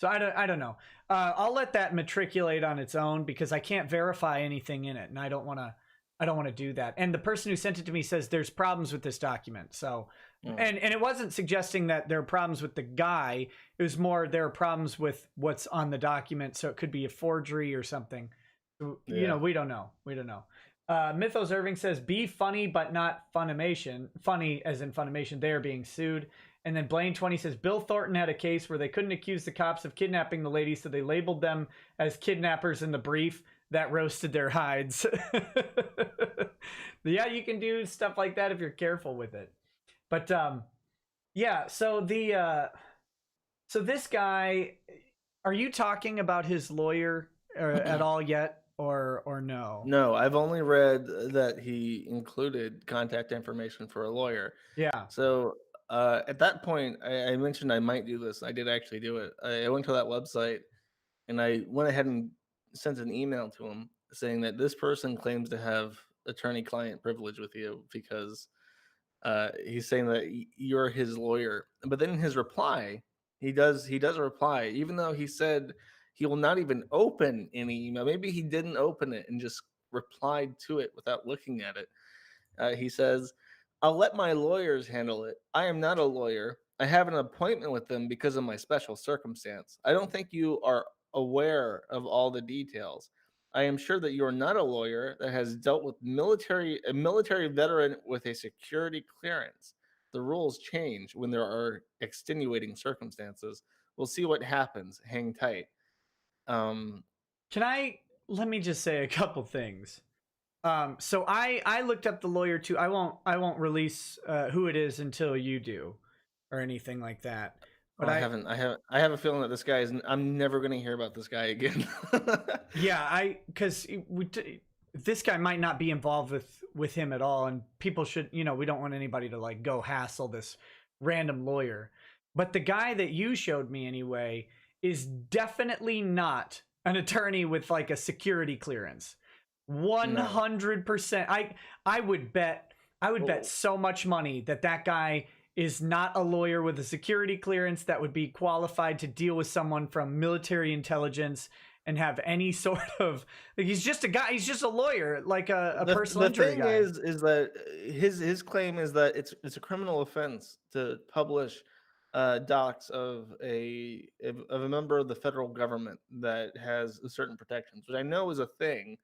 So I don't know. I'll let that matriculate on its own because I can't verify anything in it, and I don't want to do that. And the person who sent it to me says there's problems with this document. So, and it wasn't suggesting that there are problems with the guy. It was more there are problems with what's on the document. So it could be a forgery or something. You know, we don't know. Mythos Irving says, be funny, but not Funimation. Funny as in Funimation. They are being sued. And then Blaine 20 says, Bill Thornton had a case where they couldn't accuse the cops of kidnapping the lady, so they labeled them as kidnappers in the brief. That roasted their hides. Yeah, you can do stuff like that if you're careful with it. But yeah, so this guy, are you talking about his lawyer at all yet, or no? No, I've only read that he included contact information for a lawyer. Yeah. So at that point, I mentioned I might do this. I did actually do it. I went to that website and I went ahead and sent an email to him saying that this person claims to have attorney-client privilege with you because he's saying that you're his lawyer. But then in his reply, he does a reply, even though he said he will not even open any email. Maybe he didn't open it and just replied to it without looking at it. He says, I'll let my lawyers handle it. I am not a lawyer. I have an appointment with them because of my special circumstance. I don't think you are aware of all the details. I am sure that you are not a lawyer that has dealt with a military veteran with a security clearance. The rules change when there are extenuating circumstances. We'll see what happens. Hang tight. Let me just say a couple things. So I looked up the lawyer too. I won't release who it is until you do, or anything like that. But I have a feeling that this guy is. I'm never going to hear about this guy again. Yeah, because this guy might not be involved with him at all, and people should, we don't want anybody to like go hassle this random lawyer. But the guy that you showed me anyway is definitely not an attorney with like a security clearance. 100%. I would bet so much money that guy is not a lawyer with a security clearance that would be qualified to deal with someone from military intelligence and have any sort of like, he's just a guy. He's just a lawyer, like a personal injury guy. The thing is that his claim is that it's a criminal offense to publish docs of a member of the federal government that has certain protections, which I know is a thing.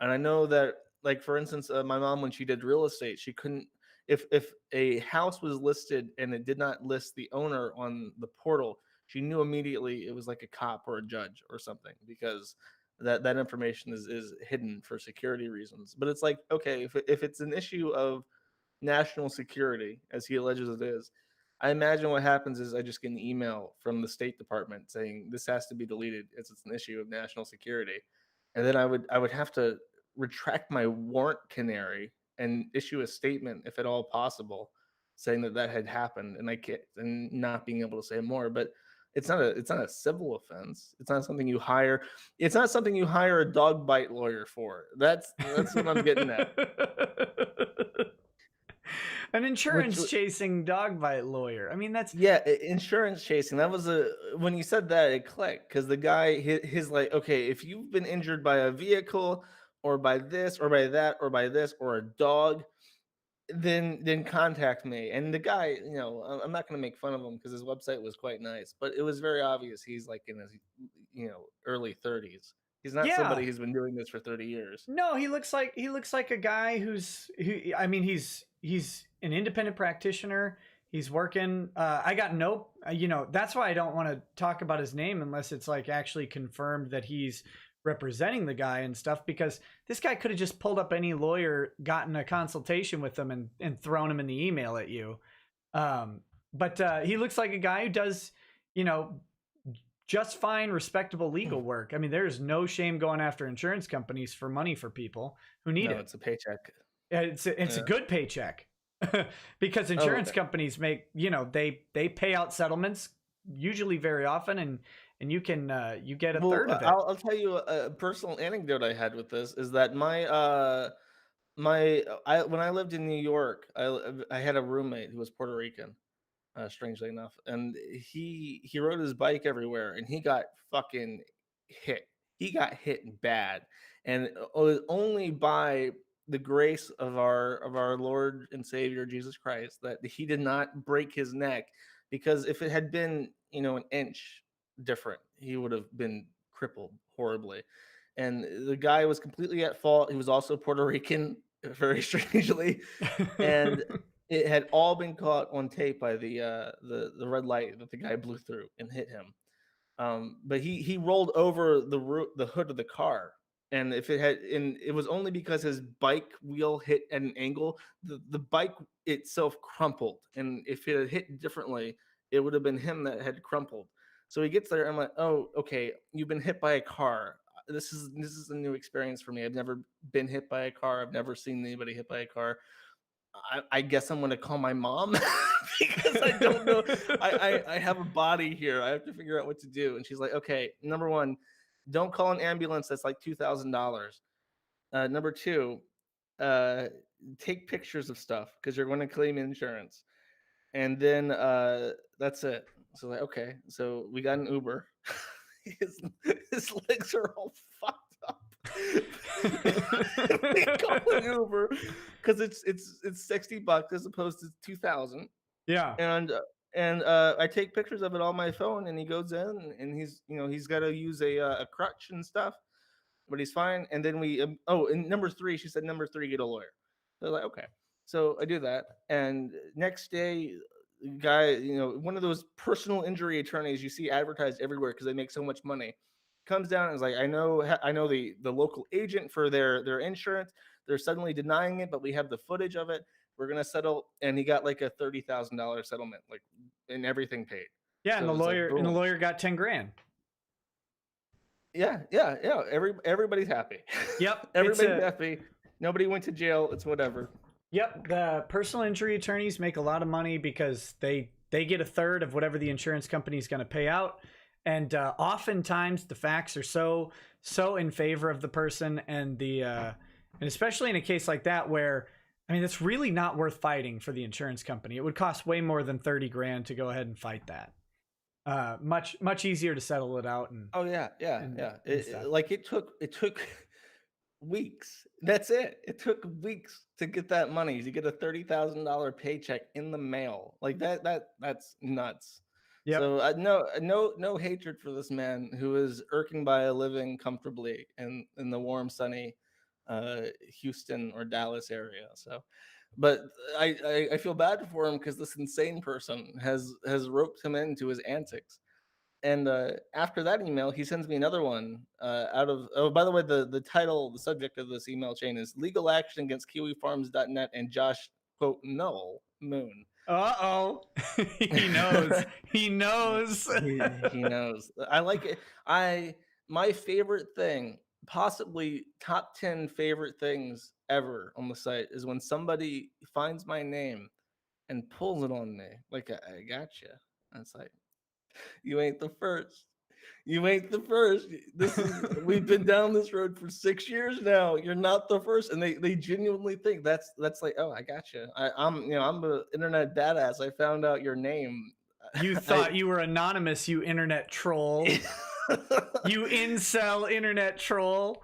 And I know that, like, for instance, my mom, when she did real estate, she couldn't, if a house was listed and it did not list the owner on the portal, she knew immediately it was like a cop or a judge or something, because that information is hidden for security reasons. But it's like, okay, if it's an issue of national security, as he alleges it is, I imagine what happens is I just get an email from the State Department saying this has to be deleted as it's an issue of national security. And then I would have to retract my warrant canary and issue a statement, if at all possible, saying that had happened, and not being able to say more. But it's not a civil offense. It's not something you hire. It's not something you hire a dog bite lawyer for. That's what I'm getting at. An which insurance chasing dog bite lawyer. I mean, that's yeah, insurance chasing. That was a when you said that it clicked because the guy his like, okay, if you've been injured by a vehicle or by this or by that or by this or a dog, then contact me. And the guy, I'm not going to make fun of him because his website was quite nice, but it was very obvious he's like in his early 30s. He's not somebody yeah. who's been doing this for 30 years. No, he looks like a guy I mean, he's an independent practitioner. He's working. I got no, that's why I don't want to talk about his name unless it's like actually confirmed that he's representing the guy and stuff. Because this guy could have just pulled up any lawyer, gotten a consultation with them, and thrown him in the email at you. But he looks like a guy who does, you know, just fine, respectable legal work. I mean, there's no shame going after insurance companies for money for people who need No, it. it's a paycheck. It's a Yeah. good paycheck because Oh, insurance companies make, they pay out settlements usually very often, and you get a well, third of it. I'll tell you a personal anecdote I had with this is that when I lived in New York, I had a roommate who was Puerto Rican, strangely enough, and he rode his bike everywhere, and he got fucking hit. He got hit bad, and it was only by the grace of our Lord and Savior Jesus Christ that he did not break his neck, because if it had been an inch different, he would have been crippled horribly. And the guy was completely at fault. He was also Puerto Rican, very strangely, and it had all been caught on tape by the red light that the guy blew through and hit him. But he rolled over the hood of the car, and it was only because his bike wheel hit at an angle. The bike itself crumpled, and if it had hit differently, it would have been him that had crumpled. So he gets there. I'm like, oh, okay, you've been hit by a car. This is a new experience for me. I've never been hit by a car. I've never seen anybody hit by a car. I guess I'm gonna call my mom because I don't know. I have a body here. I have to figure out what to do. And she's like, okay, number one, don't call an ambulance. That's like $2,000. Number two, uh, take pictures of stuff because you're going to claim insurance. And then that's it. So like, okay, so we got an Uber. his, his legs are all fucked up. We call an Uber because it's $60 as opposed to 2,000. Yeah. And I take pictures of it on my phone, and he goes in, and he's got to use a crutch and stuff, but he's fine. And then and number three, she said number three, get a lawyer. So I was like, okay. So I do that, and next day, guy, one of those personal injury attorneys you see advertised everywhere because they make so much money, comes down and is like, I know the local agent for their insurance. They're suddenly denying it, but we have the footage of it. We're gonna settle, and he got like a $30,000 settlement, like, and everything paid. Yeah, and So the it's like, lawyer and the boom. lawyer got 10 grand. Yeah, yeah, yeah. Everybody's happy. Yep, Everybody's happy. Nobody went to jail. It's whatever. yep, the personal injury attorneys make a lot of money because they get a third of whatever the insurance company is going to pay out. And oftentimes the facts are so in favor of the person, and and especially in a case like that where, I mean, it's really not worth fighting for the insurance company. It would cost way more than 30 grand to go ahead and fight that. Much easier to settle it out and Oh yeah, yeah, and, yeah. and stuff. Like it took weeks. That's it. It took weeks to get that money. To get a $30,000 paycheck in the mail, like that's nuts. Yep. So no hatred for this man who is irking by a living comfortably in the warm, sunny Houston or Dallas area. So, but I feel bad for him because this insane person has roped him into his antics. And after that email, he sends me another one out of. Oh, by the way, the title, the subject of this email chain is legal action against KiwiFarms.net and Josh quote Null Moon. Uh-oh. He knows. He knows. He knows. I like it. My favorite thing, possibly top 10 favorite things ever on the site, is when somebody finds my name and pulls it on me. Like I gotcha. And it's like, you ain't the first. You ain't the first. We've been down this road for 6 years now. You're not the first. And they genuinely think that's like, oh, I got you. I'm an internet badass. I found out your name. You I thought you were anonymous, you internet troll. You incel internet troll.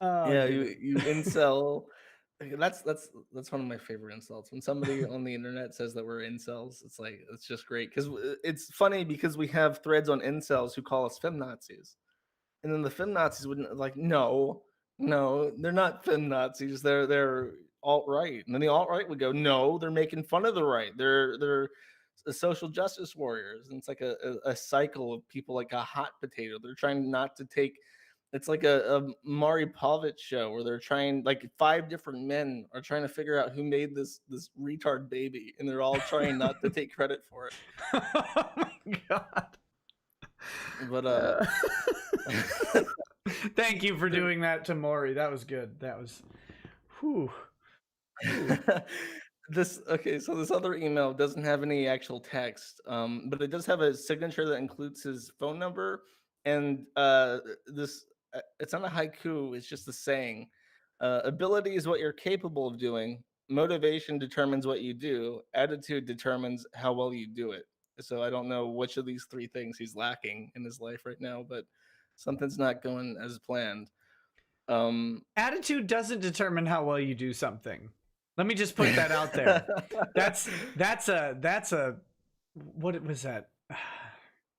Oh, Yeah, dude. you incel. That's one of my favorite insults. When somebody on the internet says that we're incels, it's like it's just great because it's funny because we have threads on incels who call us feminazis, and then the feminazis wouldn't like no, they're not feminazis. They're alt right, and then the alt right would go no, they're making fun of the right. They're social justice warriors, and it's like a cycle of people like a hot potato. They're trying not to take. It's like a Maury Povich show where they're trying, like 5 different men are trying to figure out who made this retard baby, and they're all trying not to take credit for it. Oh my god. But Thank you for doing that to Maury. That was good. That was whew. So this other email doesn't have any actual text, but it does have a signature that includes his phone number, and this it's not a haiku, it's just a saying. Ability is what you're capable of doing. Motivation determines what you do. Attitude determines how well you do it. So I don't know which of these 3 things he's lacking in his life right now, but something's not going as planned. Attitude doesn't determine how well you do something. Let me just put that out there. That's a what was that?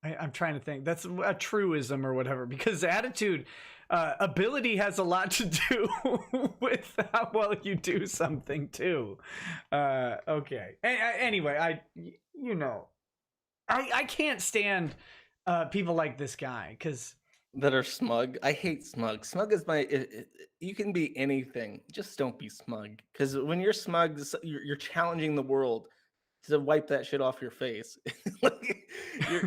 I'm trying to think. That's a truism or whatever, because attitude, ability has a lot to do with how well you do something too. Okay. Anyway, I can't stand people like this guy because that are smug. I hate smug. Smug is you can be anything. Just don't be smug. Because when you're smug, you're challenging the world to wipe that shit off your face. Like,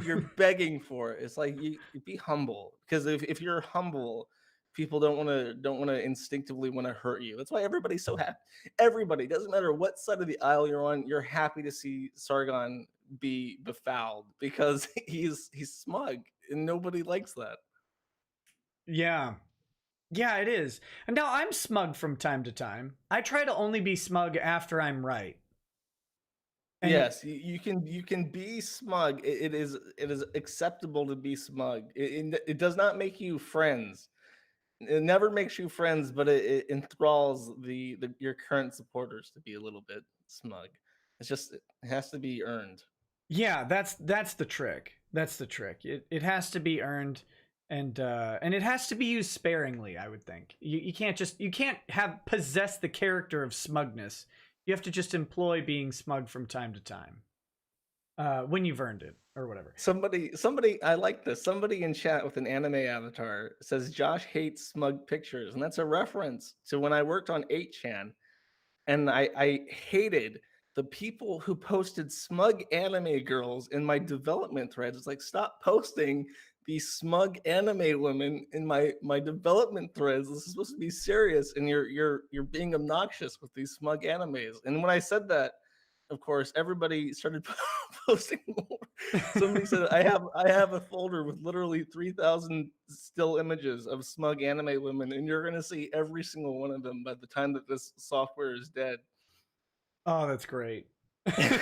you're begging for it. It's like you be humble. Because if you're humble, people don't want to instinctively want to hurt you. That's why everybody's so happy. Everybody, doesn't matter what side of the aisle you're on, you're happy to see Sargon be befouled because he's smug and nobody likes that. yeah. Yeah, it is. And now I'm smug from time to time. I try to only be smug after I'm right. And yes, you can be smug. It is acceptable to be smug. It does not make you friends. It never makes you friends, but it enthralls your current supporters to be a little bit smug. It's just it has to be earned. yeah, that's the trick. That's the trick. It has to be earned, and it has to be used sparingly. I would think you can't have possess the character of smugness. You have to just employ being smug from time to time when you've earned it or whatever. Somebody, I like this. Somebody in chat with an anime avatar says Josh hates smug pictures, and that's a reference to when I worked on 8chan, and I hated the people who posted smug anime girls in my development threads. It's like, stop posting these smug anime women in my development threads. This is supposed to be serious, and you're being obnoxious with these smug animes. And when I said that, of course, everybody started posting more. Somebody said I have a folder with literally 3,000 still images of smug anime women, and you're gonna see every single one of them by the time that this software is dead. Oh, that's great. Okay,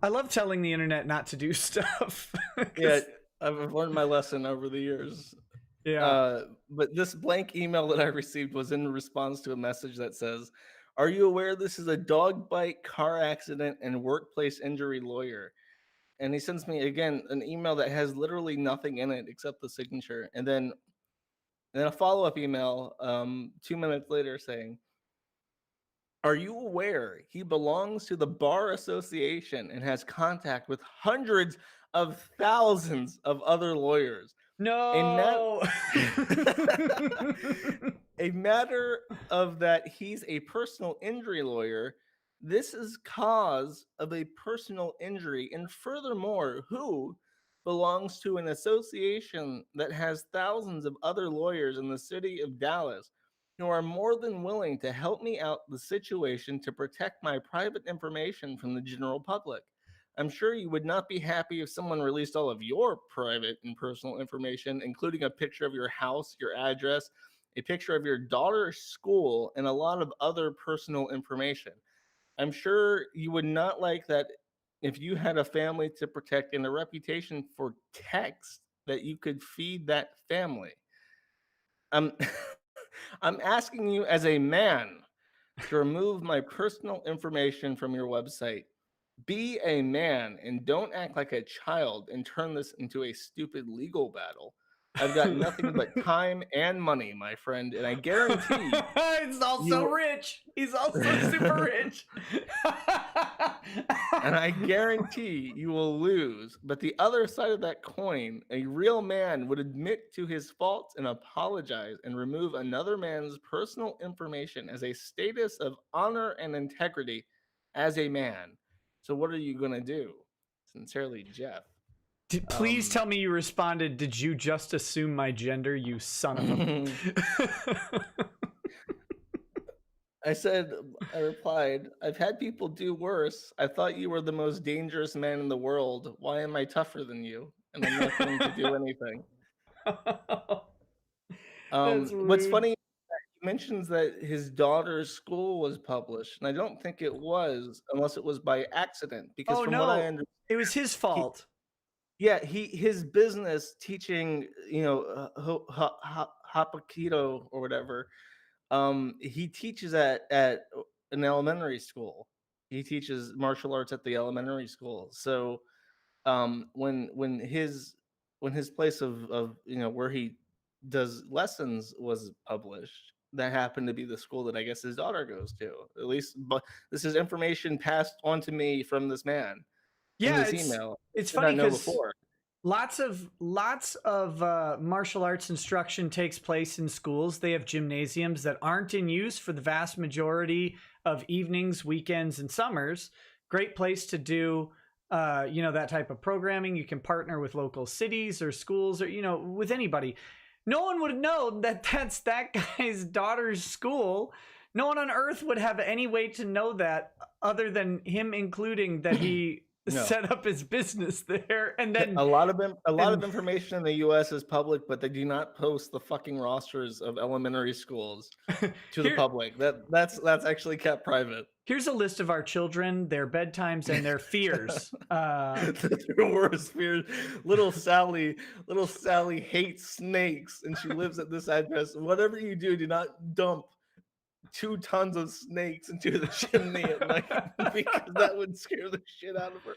I love telling the internet not to do stuff. yeah, I've learned my lesson over the years. Yeah. But this blank email that I received was in response to a message that says, "Are you aware this is a dog bite, car accident, and workplace injury lawyer?" And he sends me again an email that has literally nothing in it except the signature, and then a follow-up email 2 minutes later saying, "Are you aware he belongs to the Bar Association and has contact with hundreds of thousands of other lawyers? A matter, No. a matter of that he's a personal injury lawyer. This is cause of a personal injury, and furthermore, who belongs to an association that has thousands of other lawyers in the city of Dallas who are more than willing to help me out the situation to protect my private information from the general public. I'm sure you would not be happy if someone released all of your private and personal information, including a picture of your house, your address, a picture of your daughter's school, and a lot of other personal information. I'm sure you would not like that if you had a family to protect and a reputation for text that you could feed that family. I'm I'm asking you as a man to remove my personal information from your website. Be a man and don't act like a child and turn this into a stupid legal battle. I've got nothing but time and money, my friend, and I guarantee He's also you rich. He's also super rich. and I guarantee you will lose. But the other side of that coin, a real man would admit to his faults and apologize and remove another man's personal information as a status of honor and integrity as a man. So what are you going to do? Sincerely, Jeff. Please tell me you responded, "Did you just assume my gender, you son of a..." I replied, I've had people do worse. I thought you were the most dangerous man in the world. Why am I tougher than you? And I'm not going to do anything. That's rude. What's funny, he mentions that his daughter's school was published, and I don't think it was, unless it was by accident. Because Oh from what I no, understand, it was his fault. his business teaching, Hapkido or whatever. He teaches at an elementary school. He teaches martial arts at the elementary school. So when his place of where he does lessons was published, that happened to be the school that I guess his daughter goes to. At least, but this is information passed on to me from this man in Yeah, this email. it's I did funny not know because before. lots of martial arts instruction takes place in schools. They have gymnasiums that aren't in use for the vast majority of evenings, weekends, and summers. Great place to do that type of programming. You can partner with local cities or schools or with anybody. No one would know that that's that guy's daughter's school. No one on earth would have any way to know that other than him including that he No. set up his business there. And then A lot of information in the US is public, but they do not post the fucking rosters of elementary schools to the public. That's actually kept private. Here's a list of our children, their bedtimes, and their fears. Their worst fears. Little Sally hates snakes, and she lives at this address. Whatever you do not dump 2 tons of snakes into the chimney at night because that would scare the shit out of her.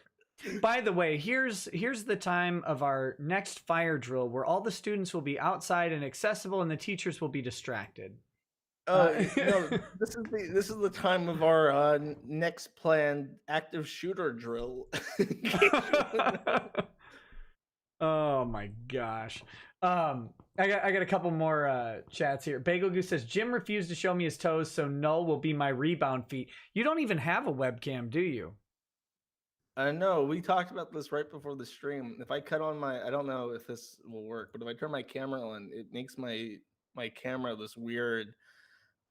By the way, here's the time of our next fire drill where all the students will be outside and accessible, and the teachers will be distracted. No, this is the time of our next planned active shooter drill. Oh my gosh. I got a couple more chats here. Bagel Goose says Jim refused to show me his toes, so Null will be my rebound feet. You don't even have a webcam, do you? No, we talked about this right before the stream. If I cut on I don't know if this will work, but if I turn my camera on, it makes my camera this weird,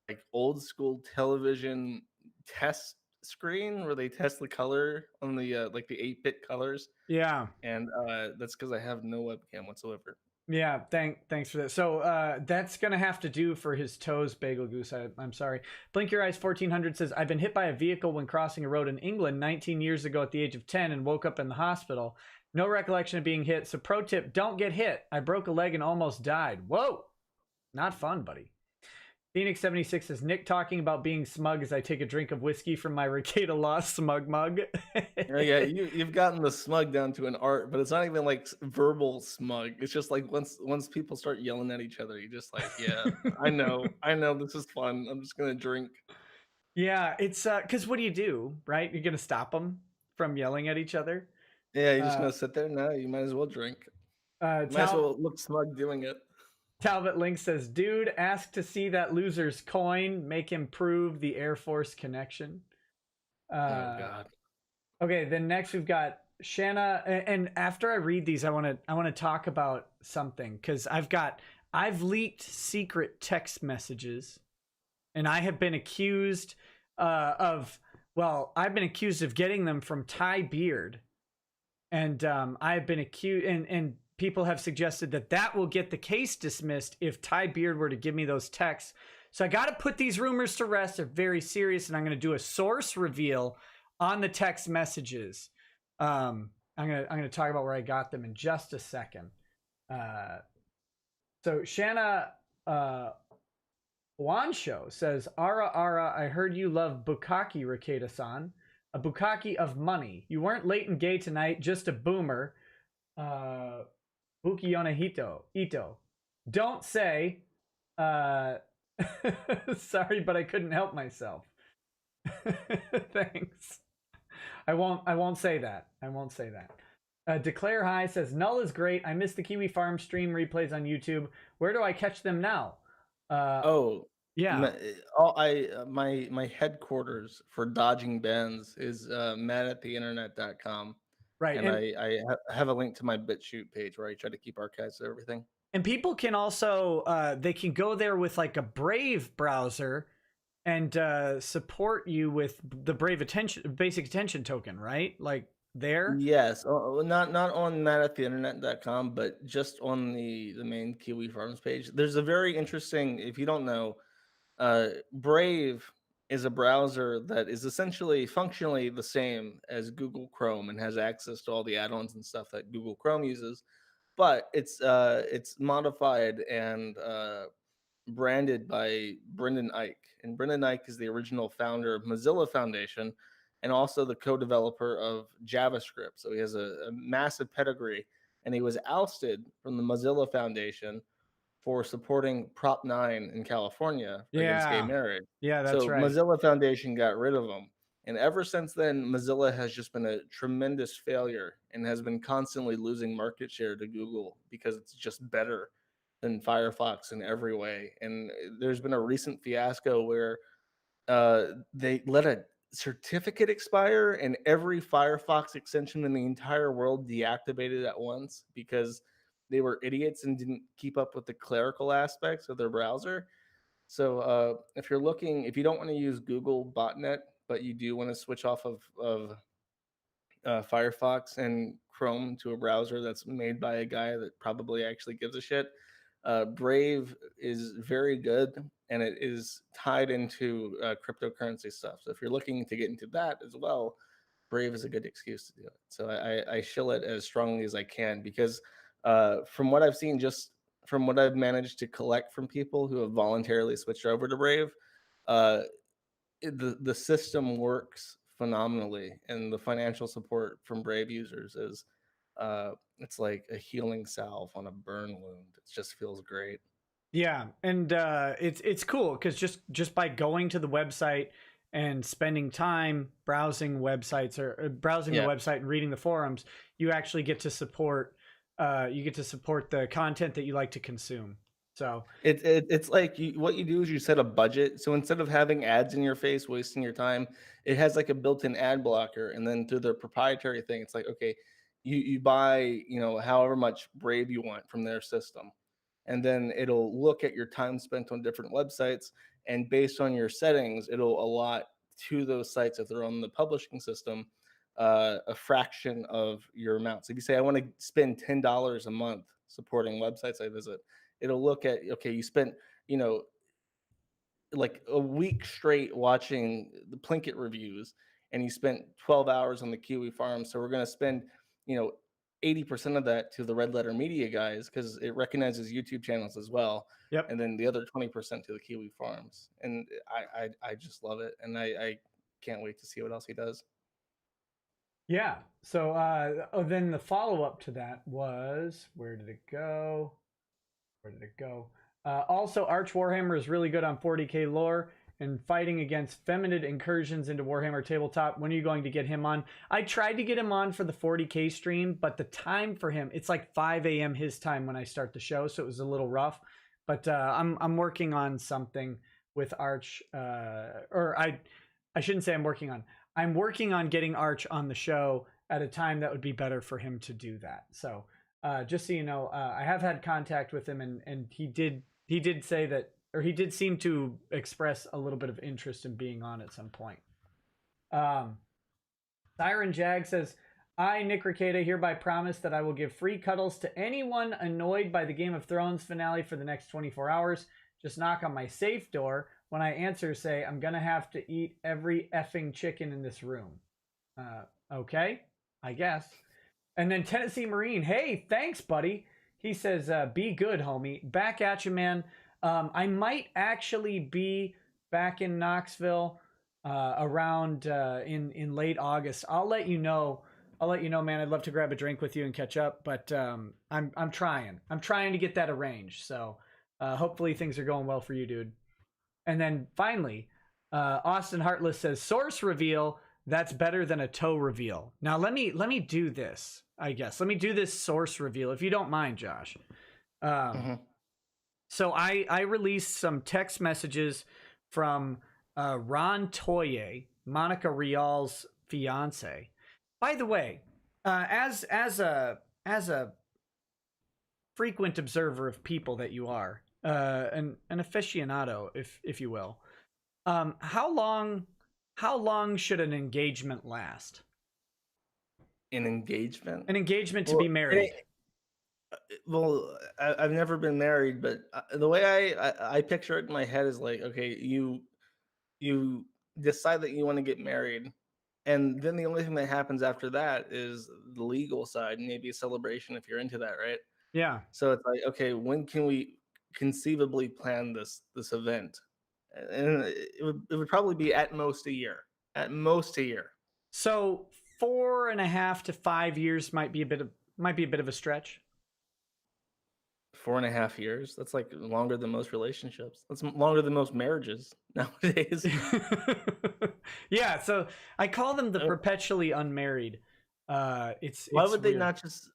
like old school television test screen where they test the color on the like the 8-bit colors. Yeah. And that's because I have no webcam whatsoever. Yeah, thanks for that. So that's gonna have to do for his toes, Bagel Goose. I'm sorry. Blink Your Eyes 1400 says I've been hit by a vehicle when crossing a road in England 19 years ago at the age of 10 and woke up in the hospital. No recollection of being hit. So pro tip: don't get hit. I broke a leg and almost died. Whoa, not fun, buddy. Phoenix 76 says Nick talking about being smug as I take a drink of whiskey from my Rekieta Law smug mug. Yeah, you've gotten the smug down to an art, but it's not even like verbal smug. It's just like once people start yelling at each other, you just like, yeah, I know, this is fun. I'm just gonna drink. Yeah, it's because what do, right? You're gonna stop them from yelling at each other. Yeah, you're just gonna sit there. No, you might as well drink. Might as well look smug doing it. Talbot Link says, dude, ask to see that loser's coin. Make him prove the Air Force connection. Oh, God. Okay, then next we've got Shanna. And after I read these, I want to talk about something because I've leaked secret text messages, and I have been accused of getting them from Ty Beard. And I've been accused, and people have suggested that that will get the case dismissed if Ty Beard were to give me those texts. So I got to put these rumors to rest. They're very serious, and I'm going to do a source reveal on the text messages. I'm gonna talk about where I got them in just a second. So Shanna Wansho says, Ara, I heard you love Bukaki, Rakeda-san. A Bukaki of money. You weren't late and gay tonight, just a boomer. Bukiyona Ito. Don't say, sorry, but I couldn't help myself. Thanks. I won't say that. I won't say that. Declare High says, Null is great. I missed the Kiwi Farm stream replays on YouTube. Where do I catch them now? Yeah. My headquarters for dodging bans is maddattheinternet.com. Right. And I have a link to my BitChute page where I try to keep archives of everything. And people can also, they can go there with like a Brave browser and support you with the Brave basic attention token, right? Like there? Yes. Not on maddattheinternet.com, but just on the main Kiwi Farms page. There's a very interesting, if you don't know, Brave is a browser that is essentially functionally the same as Google Chrome and has access to all the add-ons and stuff that Google Chrome uses, but it's modified and branded by Brendan Eich. And Brendan Eich is the original founder of Mozilla Foundation and also the co-developer of JavaScript. So he has a massive pedigree, and he was ousted from the Mozilla Foundation for supporting Prop 9 in California against gay marriage. Yeah, that's right. Mozilla Foundation got rid of him. And ever since then, Mozilla has just been a tremendous failure and has been constantly losing market share to Google because it's just better than Firefox in every way. And there's been a recent fiasco where they let a certificate expire and every Firefox extension in the entire world deactivated at once because they were idiots and didn't keep up with the clerical aspects of their browser. So if you don't want to use Google botnet, but you do want to switch off of Firefox and Chrome to a browser that's made by a guy that probably actually gives a shit, Brave is very good, and it is tied into cryptocurrency stuff. So if you're looking to get into that as well, Brave is a good excuse to do it. So I shill it as strongly as I can because from what I've seen, just from what I've managed to collect from people who have voluntarily switched over to Brave, the system works phenomenally, and the financial support from Brave users is it's like a healing salve on a burn wound. It just feels great. Yeah, and it's cool because just by going to the website and spending time browsing websites or browsing the website and reading the forums, you actually get to support the content that you like to consume. So it's like what you do is you set a budget. So instead of having ads in your face, wasting your time, it has like a built-in ad blocker. And then through their proprietary thing, it's like, okay, you buy, however much Brave you want from their system. And then it'll look at your time spent on different websites. And based on your settings, it'll allot to those sites, if they're on the publishing system, a fraction of your amount. So if you say, I want to spend $10 a month supporting websites I visit, it'll look at, okay, you spent, like a week straight watching the Plinkett reviews, and you spent 12 hours on the Kiwi Farm. So we're going to spend, 80% of that to the Red Letter Media guys because it recognizes YouTube channels as well. Yep. And then the other 20% to the Kiwi Farms. And I just love it. And I can't wait to see what else he does. Yeah. So then the follow-up to that was, where did it go? Also, Arch Warhammer is really good on 40k lore and fighting against feminine incursions into Warhammer tabletop. When are you going to get him on? I tried to get him on for the 40k stream, but the time for him, it's like 5 a.m. his time when I start the show, so it was a little rough. But I'm working on something with Arch, or I shouldn't say I'm working on getting Arch on the show at a time that would be better for him to do that. So just so you know, I have had contact with him, and he did say that, or he did seem to express a little bit of interest in being on at some point. Siren Jag says, I, Nick Ricada, hereby promise that I will give free cuddles to anyone annoyed by the Game of Thrones finale for the next 24 hours. Just knock on my safe door. When I answer, say, I'm going to have to eat every effing chicken in this room. Okay, I guess. And then Tennessee Marine, hey, thanks, buddy. He says, be good, homie. Back at you, man. I might actually be back in Knoxville around in late August. I'll let you know. I'll let you know, man. I'd love to grab a drink with you and catch up, but I'm trying. I'm trying to get that arranged. So hopefully things are going well for you, dude. And then finally, Austin Heartless says, source reveal. That's better than a toe reveal. Now let me do this. I guess let me do this source reveal if you don't mind, Josh. So I released some text messages from Ron Toye, Monica Rial's fiance. By the way, as a frequent observer of people that you are, an aficionado, if you will, how long should an engagement last? An engagement? An engagement to be married. Well, I've never been married, but the way I picture it in my head is like, okay, you decide that you want to get married, and then the only thing that happens after that is the legal side, maybe a celebration if you're into that, right? Yeah. So it's like, okay, when can we conceivably plan this event? And it would probably be at most a year. At most a year. So 4.5 to 5 years might be a bit of a stretch. 4.5 years. That's like longer than most relationships. That's longer than most marriages nowadays. Yeah, so I call them the perpetually unmarried. Why would they not just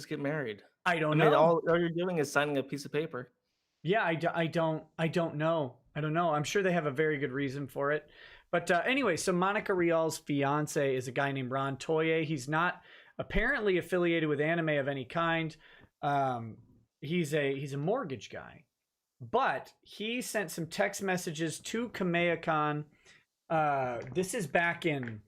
get married? I don't know. All you're doing is signing a piece of paper. Yeah, I don't know. I'm sure they have a very good reason for it. But anyway, so Monica Rial's fiance is a guy named Ron Toye. He's not apparently affiliated with anime of any kind. He's a mortgage guy. But he sent some text messages to Kamea-con. This is back in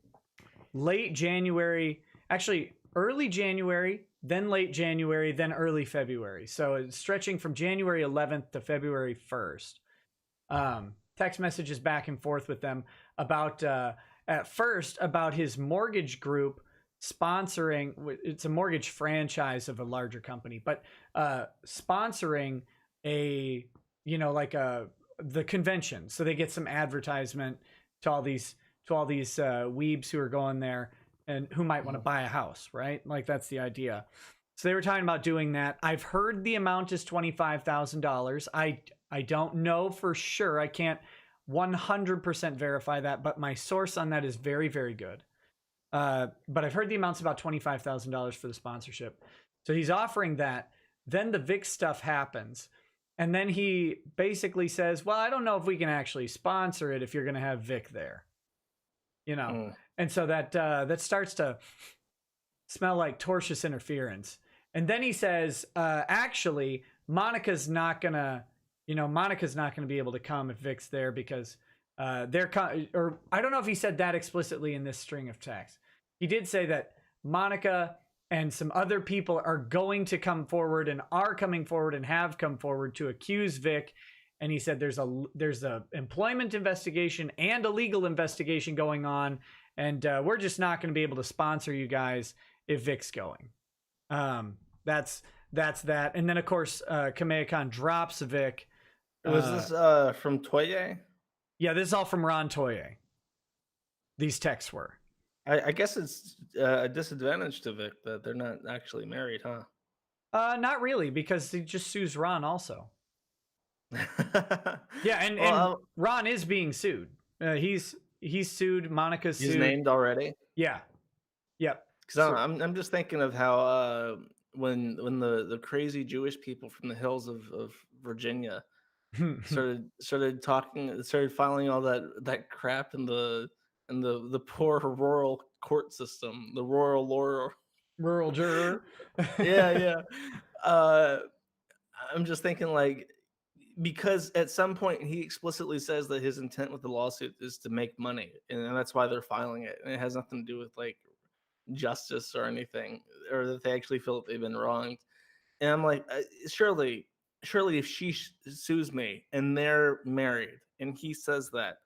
late January, actually early January, then late January, then early February. So it's stretching from January 11th to February 1st. Text messages back and forth with them about, at first, about his mortgage group sponsoring, it's a mortgage franchise of a larger company, but sponsoring the convention. So they get some advertisement to all these weebs who are going there and who might want to buy a house, right? Like that's the idea. So they were talking about doing that. I've heard the amount is $25,000. I don't know for sure. I can't 100% verify that, but my source on that is very, very good. But I've heard the amount's about $25,000 for the sponsorship. So he's offering that. Then the Vic stuff happens. And then he basically says, well, I don't know if we can actually sponsor it if you're going to have Vic there. And so that starts to smell like tortious interference. And then he says, actually, Monica's not going to be able to come if Vic's there because or I don't know if he said that explicitly in this string of text. He did say that Monica and some other people are going to come forward and are coming forward and have come forward to accuse Vic. And he said there's a employment investigation and a legal investigation going on, and we're just not going to be able to sponsor you guys if Vic's going. That's that. And then of course Kamea-con drops Vic. Was this from Toye? Yeah, this is all from Ron Toye. These texts were. I guess it's a disadvantage to Vic that they're not actually married, huh? Not really, because he just sues Ron also. Yeah, and Ron is being sued. He's sued. Monica's sued. He's named already? Yeah. Yep. Because I'm just thinking of how when the crazy Jewish people from the hills of Virginia started filing all that crap in the poor rural court system, the rural juror. yeah. I'm just thinking like, because at some point he explicitly says that his intent with the lawsuit is to make money, and that's why they're filing it, and it has nothing to do with like justice or anything, or that they actually feel that they've been wronged. And I'm like, surely if she sues me and they're married and he says that,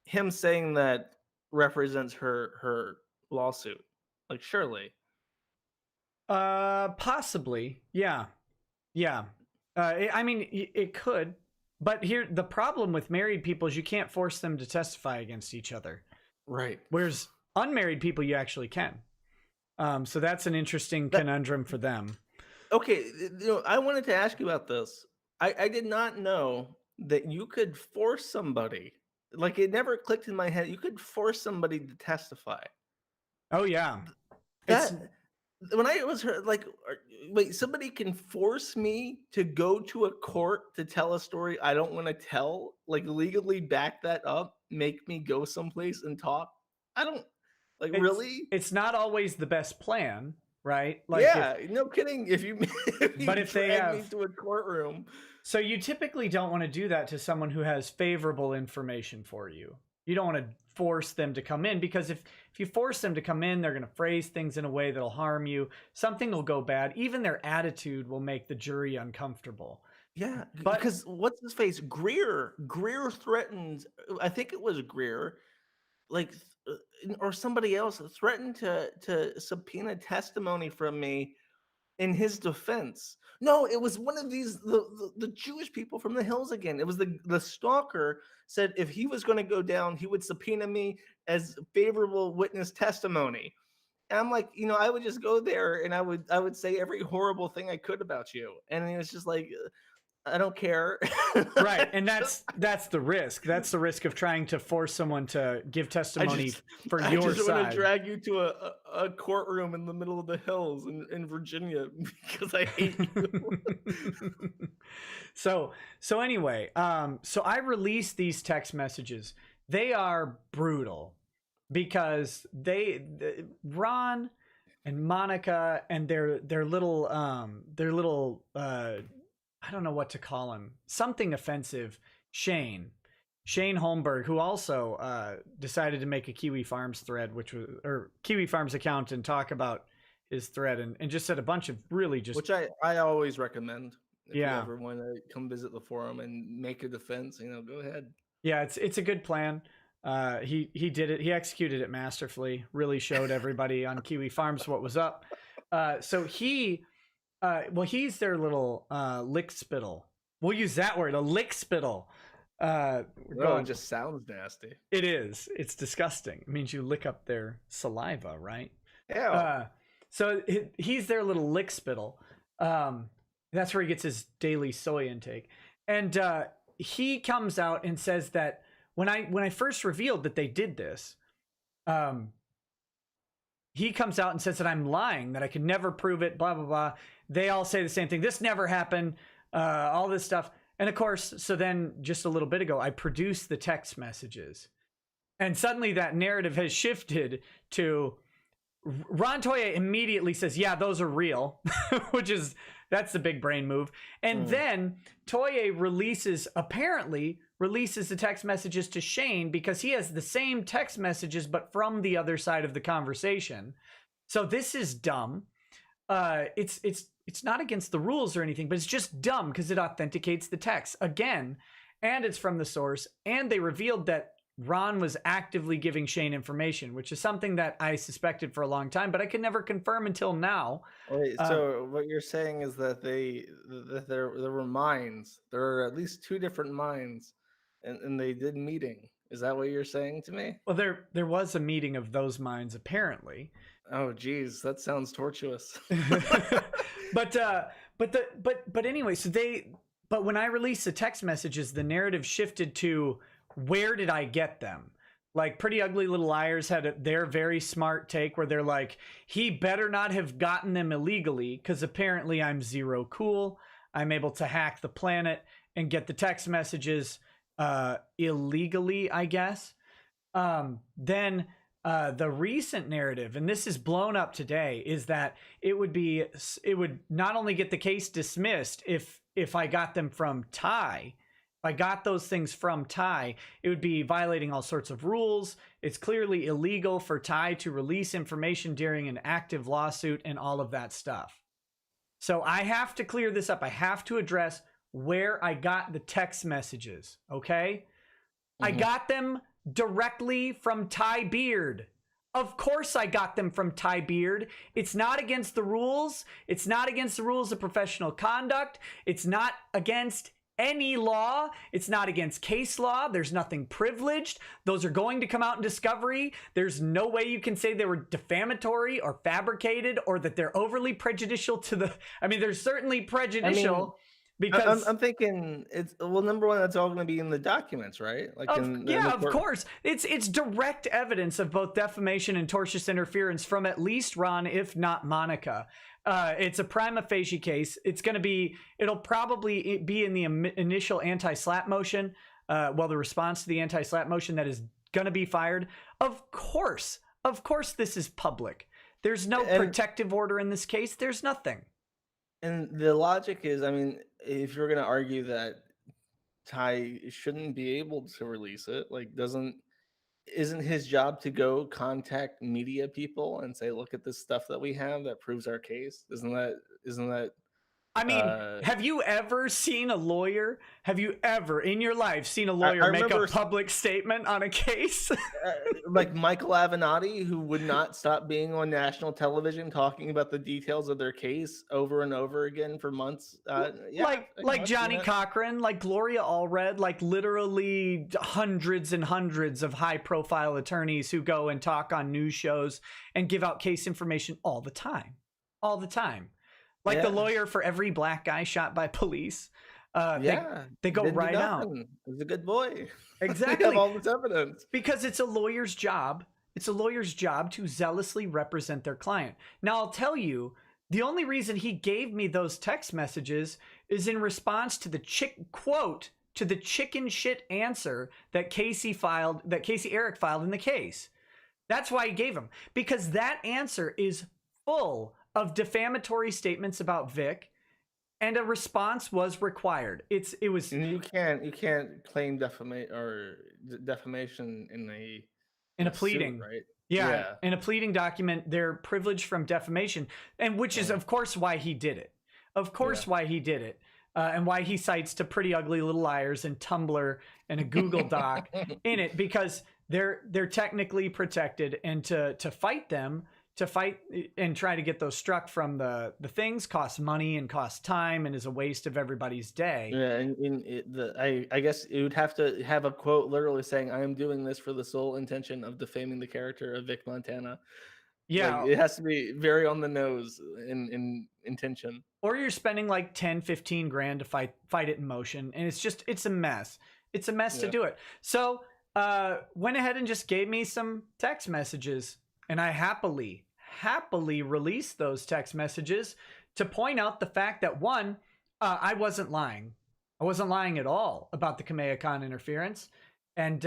him saying that represents her lawsuit. Like, surely. Possibly. Yeah. Yeah. I mean, it could. But here, the problem with married people is you can't force them to testify against each other. Right. Whereas unmarried people, you actually can. So that's an interesting conundrum for them. Okay, I wanted to ask you about this. I did not know that you could force somebody. Like, it never clicked in my head. You could force somebody to testify. Oh yeah. That when I was heard, like, wait, somebody can force me to go to a court to tell a story I don't want to tell, like legally back that up, make me go someplace and talk. I don't like really. It's not always the best plan, right? Like, yeah, no kidding. If you, if they have me to a courtroom, so you typically don't want to do that to someone who has favorable information for you. You don't want to force them to come in, because if you force them to come in, they're going to phrase things in a way that'll harm you. Something will go bad. Even their attitude will make the jury uncomfortable. Yeah, because what's his face? Greer threatened. I think it was Greer, like, or somebody else threatened to subpoena testimony from me in his defense. No, it was one of these the Jewish people from the hills again. It was the stalker said if he was going to go down, he would subpoena me as favorable witness testimony. And I'm like, I would just go there and I would say every horrible thing I could about you. And it was just like, I don't care. Right. And that's the risk. That's the risk of trying to force someone to give testimony for your side. I just want to drag you to a courtroom in the middle of the hills in Virginia because I hate you. So anyway, so I released these text messages. They are brutal because Ron and Monica and their little I don't know what to call him. Something offensive. Shane Holmberg, who also decided to make a Kiwi Farms thread, or Kiwi Farms account, and talk about his thread, and just said a bunch of really just... Which I always recommend. If you ever want to come visit the forum and make a defense, go ahead. Yeah, it's a good plan. He did it. He executed it masterfully. Really showed everybody on Kiwi Farms what was up. So he's their little lick spittle. We'll use that word, a lick spittle. It just sounds nasty. It is. It's disgusting. It means you lick up their saliva, right? Yeah. So he's their little lick spittle. That's where he gets his daily soy intake. And he comes out and says that when I first revealed that they did this, he comes out and says that I'm lying, that I could never prove it, blah, blah, blah. They all say the same thing. This never happened, all this stuff. And of course, so then just a little bit ago, I produced the text messages. And suddenly that narrative has shifted to Ron Toye immediately says, yeah, those are real, that's the big brain move. And then Toye apparently releases the text messages to Shane because he has the same text messages, but from the other side of the conversation. So this is dumb. It's not against the rules or anything, but it's just dumb because it authenticates the text again, and it's from the source. And they revealed that Ron was actively giving Shane information, which is something that I suspected for a long time, but I could never confirm until now. Wait, so what you're saying is that there were minds. There are at least two different minds, and they did meeting. Is that what you're saying to me? Well, there was a meeting of those minds, apparently. Oh, geez, that sounds tortuous. But anyway, but when I released the text messages, the narrative shifted to, where did I get them? Like, Pretty Ugly Little Liars had their very smart take where they're like, he better not have gotten them illegally because apparently I'm zero cool. I'm able to hack the planet and get the text messages illegally, I guess. Then the recent narrative, and this is blown up today, is that it would not only get the case dismissed if I got them from Ty I got those things from Ty, it would be violating all sorts of rules. It's clearly illegal for Ty to release information during an active lawsuit and all of that stuff. So I have to clear this up. I have to address where I got the text messages, okay? I got them directly from Ty Beard. Of course I got them from Ty Beard. It's not against the rules. It's not against the rules of professional conduct. It's not against any law. It's not against case law. There's nothing privileged. Those are going to come out in discovery. There's no way you can say they were defamatory or fabricated or that they're overly prejudicial to the... I mean, they're certainly prejudicial. Because I'm thinking it's, well, number one, that's all going to be in the documents, right? Like of course. It's direct evidence of both defamation and tortious interference from at least Ron, if not Monica. It's a prima facie case. It'll probably be in the initial anti-slap motion. The response to the anti-slap motion that is going to be fired. Of course, this is public. There's no protective order in this case. There's nothing. And the logic is, I mean, if you're going to argue that Ty shouldn't be able to release it, like, isn't his job to go contact media people and say, look at this stuff that we have that proves our case? Isn't that I mean, have you ever seen a lawyer? Have you ever in your life seen a lawyer make a public statement on a case? Like Michael Avenatti, who would not stop being on national television talking about the details of their case over and over again for months. Like Johnny Cochran, like Gloria Allred, like literally hundreds and hundreds of high-profile attorneys who go and talk on news shows and give out case information all the time. All the time. Like the lawyer for every black guy shot by police. They go right out. He's a good boy. Exactly. They have all this evidence. Because it's a lawyer's job. It's a lawyer's job to zealously represent their client. Now, I'll tell you, the only reason he gave me those text messages is in response to the chicken shit answer that Casey Eric filed in the case. That's why he gave them. Because that answer is full of defamatory statements about Vic, and a response was required. And you can't claim defamation in a pleading, suit, right? Yeah, in a pleading document, they're privileged from defamation, and which is of course why he did it. Why he did it, and why he cites to Pretty Ugly Little Liars and Tumblr and a Google Doc in it, because they're technically protected, and to fight them. To fight and try to get those struck from the things costs money and costs time and is a waste of everybody's day. Yeah, I guess it would have to have a quote literally saying, "I am doing this for the sole intention of defaming the character of Vic Montana." Yeah, like, it has to be very on the nose in intention. Or you're spending like 10, 15 grand to fight it in motion, and it's a mess. It's a mess to do it. So went ahead and just gave me some text messages, and I happily release those text messages to point out the fact that, one, I wasn't lying. I wasn't lying at all about the Kamea Khan interference. And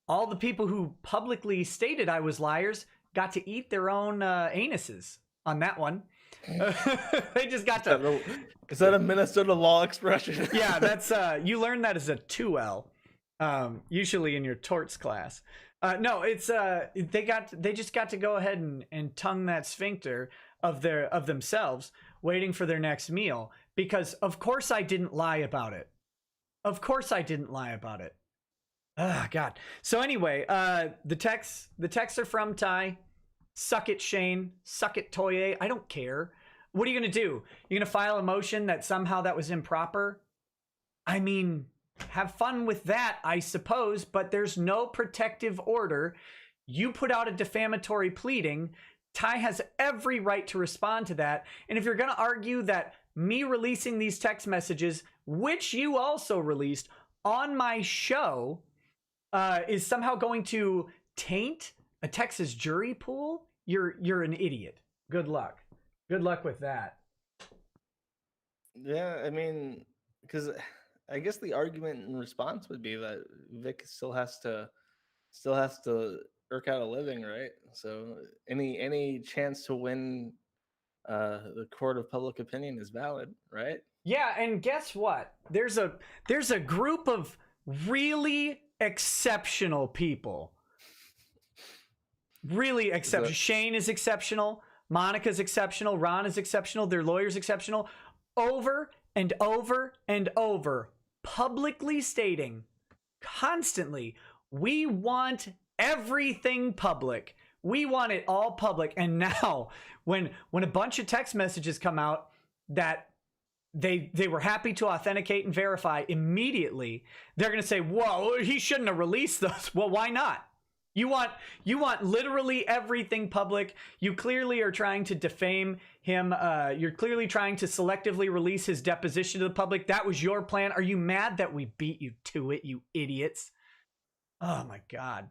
all the people who publicly stated I was liars got to eat their own anuses on that one. They just got to... Is that a Minnesota law expression? Yeah, that's you learn that as a 2L, usually in your torts class. No, it's they just got to go ahead and tongue that sphincter of themselves, waiting for their next meal, because of course I didn't lie about it. Ah, God. So anyway, the texts are from Ty. Suck it, Shane. Suck it, Soye. I don't care. What are you gonna do? You're gonna file a motion that somehow that was improper? I mean, have fun with that, I suppose, but there's no protective order. You put out a defamatory pleading. Ty has every right to respond to that. And if you're going to argue that me releasing these text messages, which you also released on my show, is somehow going to taint a Texas jury pool, you're an idiot. Good luck. Good luck with that. Yeah, I mean, because I guess the argument in response would be that Vic still has to eke out a living, right? So any chance to win the court of public opinion is valid, right? Yeah, and guess what? There's a group of really exceptional people. Really exceptional. Shane is exceptional. Monica's exceptional. Ron is exceptional. Their lawyer's exceptional. Over and over and over, publicly stating constantly, we want everything public. We want it all public. And now when a bunch of text messages come out that they were happy to authenticate and verify immediately, they're going to say, whoa, he shouldn't have released those. Well, why not? You want literally everything public. You clearly are trying to defame him. You're clearly trying to selectively release his deposition to the public. That was your plan. Are you mad that we beat you to it, you idiots? Oh my God.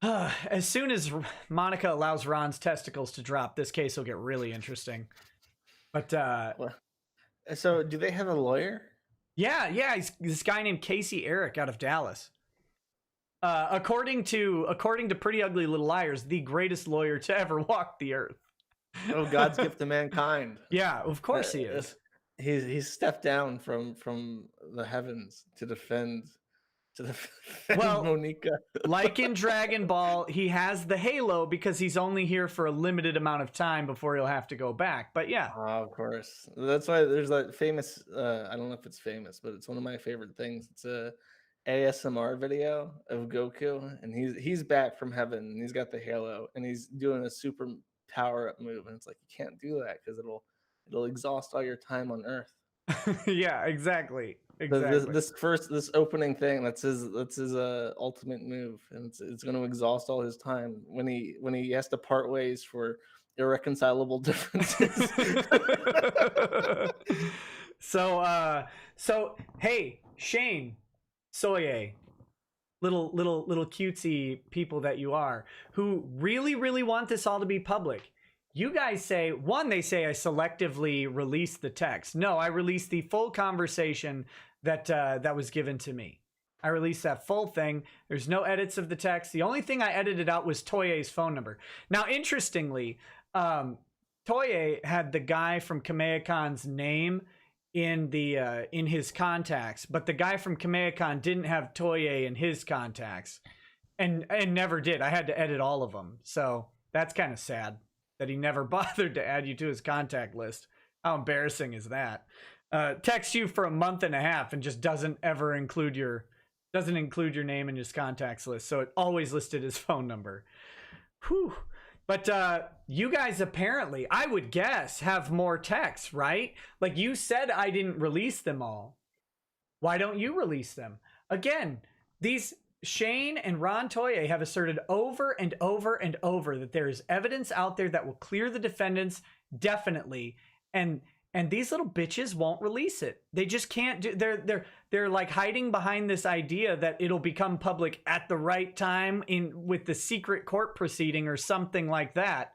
As soon as Monica allows Ron's testicles to drop, this case will get really interesting. But so do they have a lawyer? Yeah, he's this guy named Casey Eric out of Dallas. According to Pretty Ugly Little Liars, the greatest lawyer to ever walk the earth. Oh, God's gift to mankind. Yeah, of course he is. He's stepped down from the heavens to defend Monica. Like in Dragon Ball, he has the halo because he's only here for a limited amount of time before he'll have to go back. But yeah. Oh, of course. That's why there's that famous, I don't know if it's famous, but it's one of my favorite things. It's a ASMR video of Goku, and he's back from heaven, and he's got the halo, and he's doing a super power-up move, and it's like, you can't do that because it'll exhaust all your time on Earth. Yeah, exactly. This opening thing, that's his ultimate move, and it's going to exhaust all his time when he has to part ways for irreconcilable differences. So hey, Shane, Soye, little cutesy people that you are, who really want this all to be public. You guys say, they say I selectively released the text. No, I released the full conversation that was given to me. I released that full thing. There's no edits of the text. The only thing I edited out was Toye's phone number. Now, interestingly, Soye had the guy from Kamehachan's name in his contacts, but the guy from Kamehachan didn't have Soye in his contacts, and never did. I had to edit all of them, so that's kind of sad that he never bothered to add you to his contact list. How embarrassing is that? Texts you for a month and a half and just doesn't include your name in his contacts list, so it always listed his phone number. Whew. But you guys apparently, I would guess, have more texts, right? Like you said, I didn't release them all. Why don't you release them? Again, these Shane and Ron Soye have asserted over and over and over that there is evidence out there that will clear the defendants, definitely. And these little bitches won't release it. They just can't do. They're like hiding behind this idea that it'll become public at the right time with the secret court proceeding or something like that.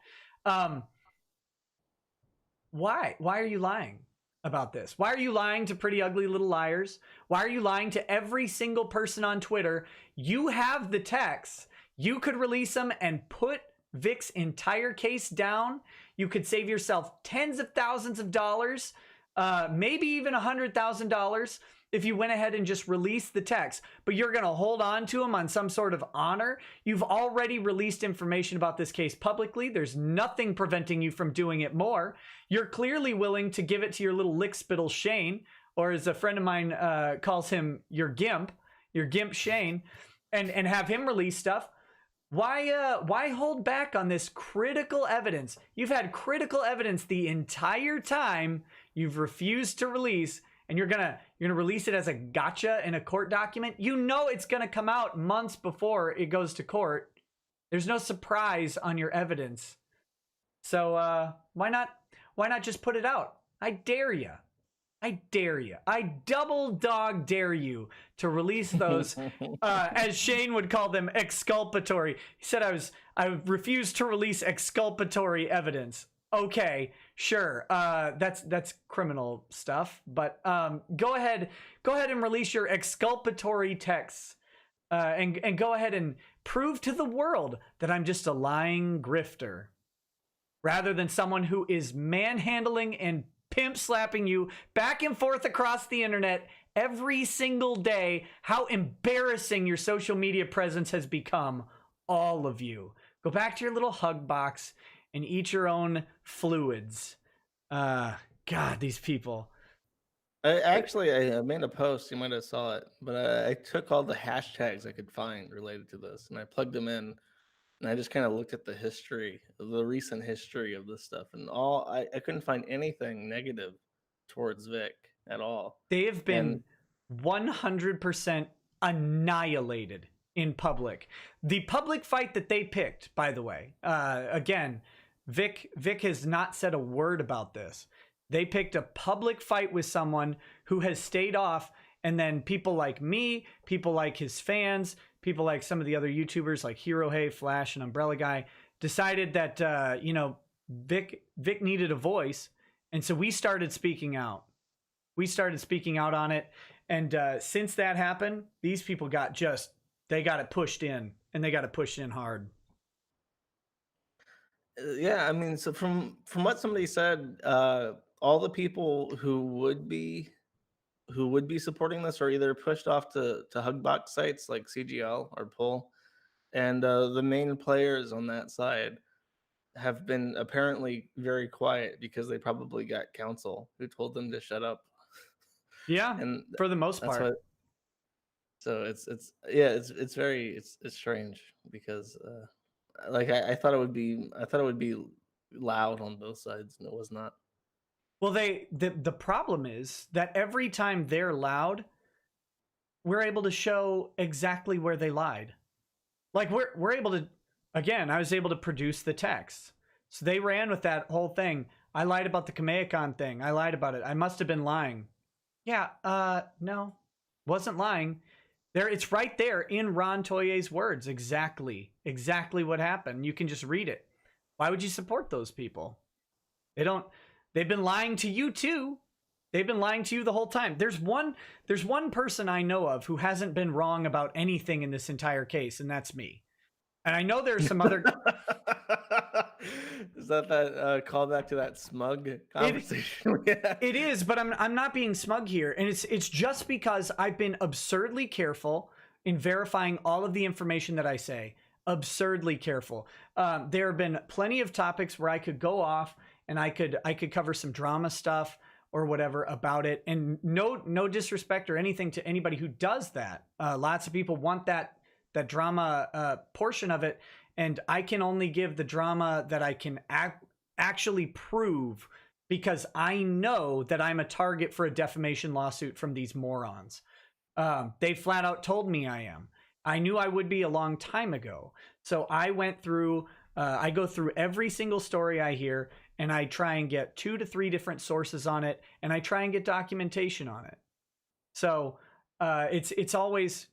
Why are you lying about this? Why are you lying to Pretty Ugly Little Liars? Why are you lying to every single person on Twitter? You have the texts. You could release them and put Vic's entire case down. You could save yourself tens of thousands of dollars, maybe even $100,000 if you went ahead and just released the text, but you're going to hold on to them on some sort of honor. You've already released information about this case publicly. There's nothing preventing you from doing it more. You're clearly willing to give it to your little lickspittle Shane, or as a friend of mine calls him, your gimp Shane, and have him release stuff. Why hold back on this critical evidence? You've had critical evidence the entire time. You've refused to release, and you're gonna release it as a gotcha in a court document. You know it's gonna come out months before it goes to court. There's no surprise on your evidence. So why not just put it out? I dare you. I dare you. I double dog dare you to release those, as Shane would call them, exculpatory. He said I refused to release exculpatory evidence. Okay, sure. That's criminal stuff. But go ahead and release your exculpatory texts, and go ahead and prove to the world that I'm just a lying grifter. rather than someone who is manhandling and pimp slapping you back and forth across the internet every single day. How embarrassing your social media presence has become, all of you. Go back to your little hug box and eat your own fluids. God, these people. I made a post. You might have saw it, but I took all the hashtags I could find related to this, and I plugged them in, and I just kind of looked at the history, the recent history of this stuff, and I couldn't find anything negative towards Vic at all. They have been And 100% annihilated in public. The public fight that they picked, by the way, again, Vic has not said a word about this. They picked a public fight with someone who has stayed off, and then people like me, people like his fans, people like some of the other YouTubers like Hero Hey, Flash, and Umbrella Guy decided that Vic needed a voice, and so we started speaking out. We started speaking out on it, and since that happened, these people got they got it pushed in, and they got it pushed in hard. yeah, I mean, so from what somebody said, all the people who would be supporting this are either pushed off to hugbox sites like CGL or Pull, and the main players on that side have been apparently very quiet because they probably got counsel who told them to shut up. Yeah, And for the most that's part. what. So it's very strange because like I thought it would be loud on both sides, and it was not. Well, the problem is that every time they're loud, we're able to show exactly where they lied. Like we're able to, again, I was able to produce the text. So they ran with that whole thing. I lied about the Kamehacon thing. I lied about it. I must have been lying. Yeah, no, wasn't lying. There, it's right there in Ron Toye's words. Exactly what happened. You can just read it. Why would you support those people? They've been lying to you too. They've been lying to you the whole time. There's one person I know of who hasn't been wrong about anything in this entire case, and that's me. And I know there's some other. Is that callback to that smug conversation? It is, but I'm not being smug here, and it's just because I've been absurdly careful in verifying all of the information that I say. Absurdly careful. There have been plenty of topics where I could go off and I could cover some drama stuff or whatever about it, and no disrespect or anything to anybody who does that. Lots of people want that drama portion of it, and I can only give the drama that I can actually prove, because I know that I'm a target for a defamation lawsuit from these morons. They flat out told me I am. I knew I would be a long time ago. So I went through, I go through every single story I hear, and I try and get 2 to 3 different sources on it, and I try and get documentation on it. So it's always,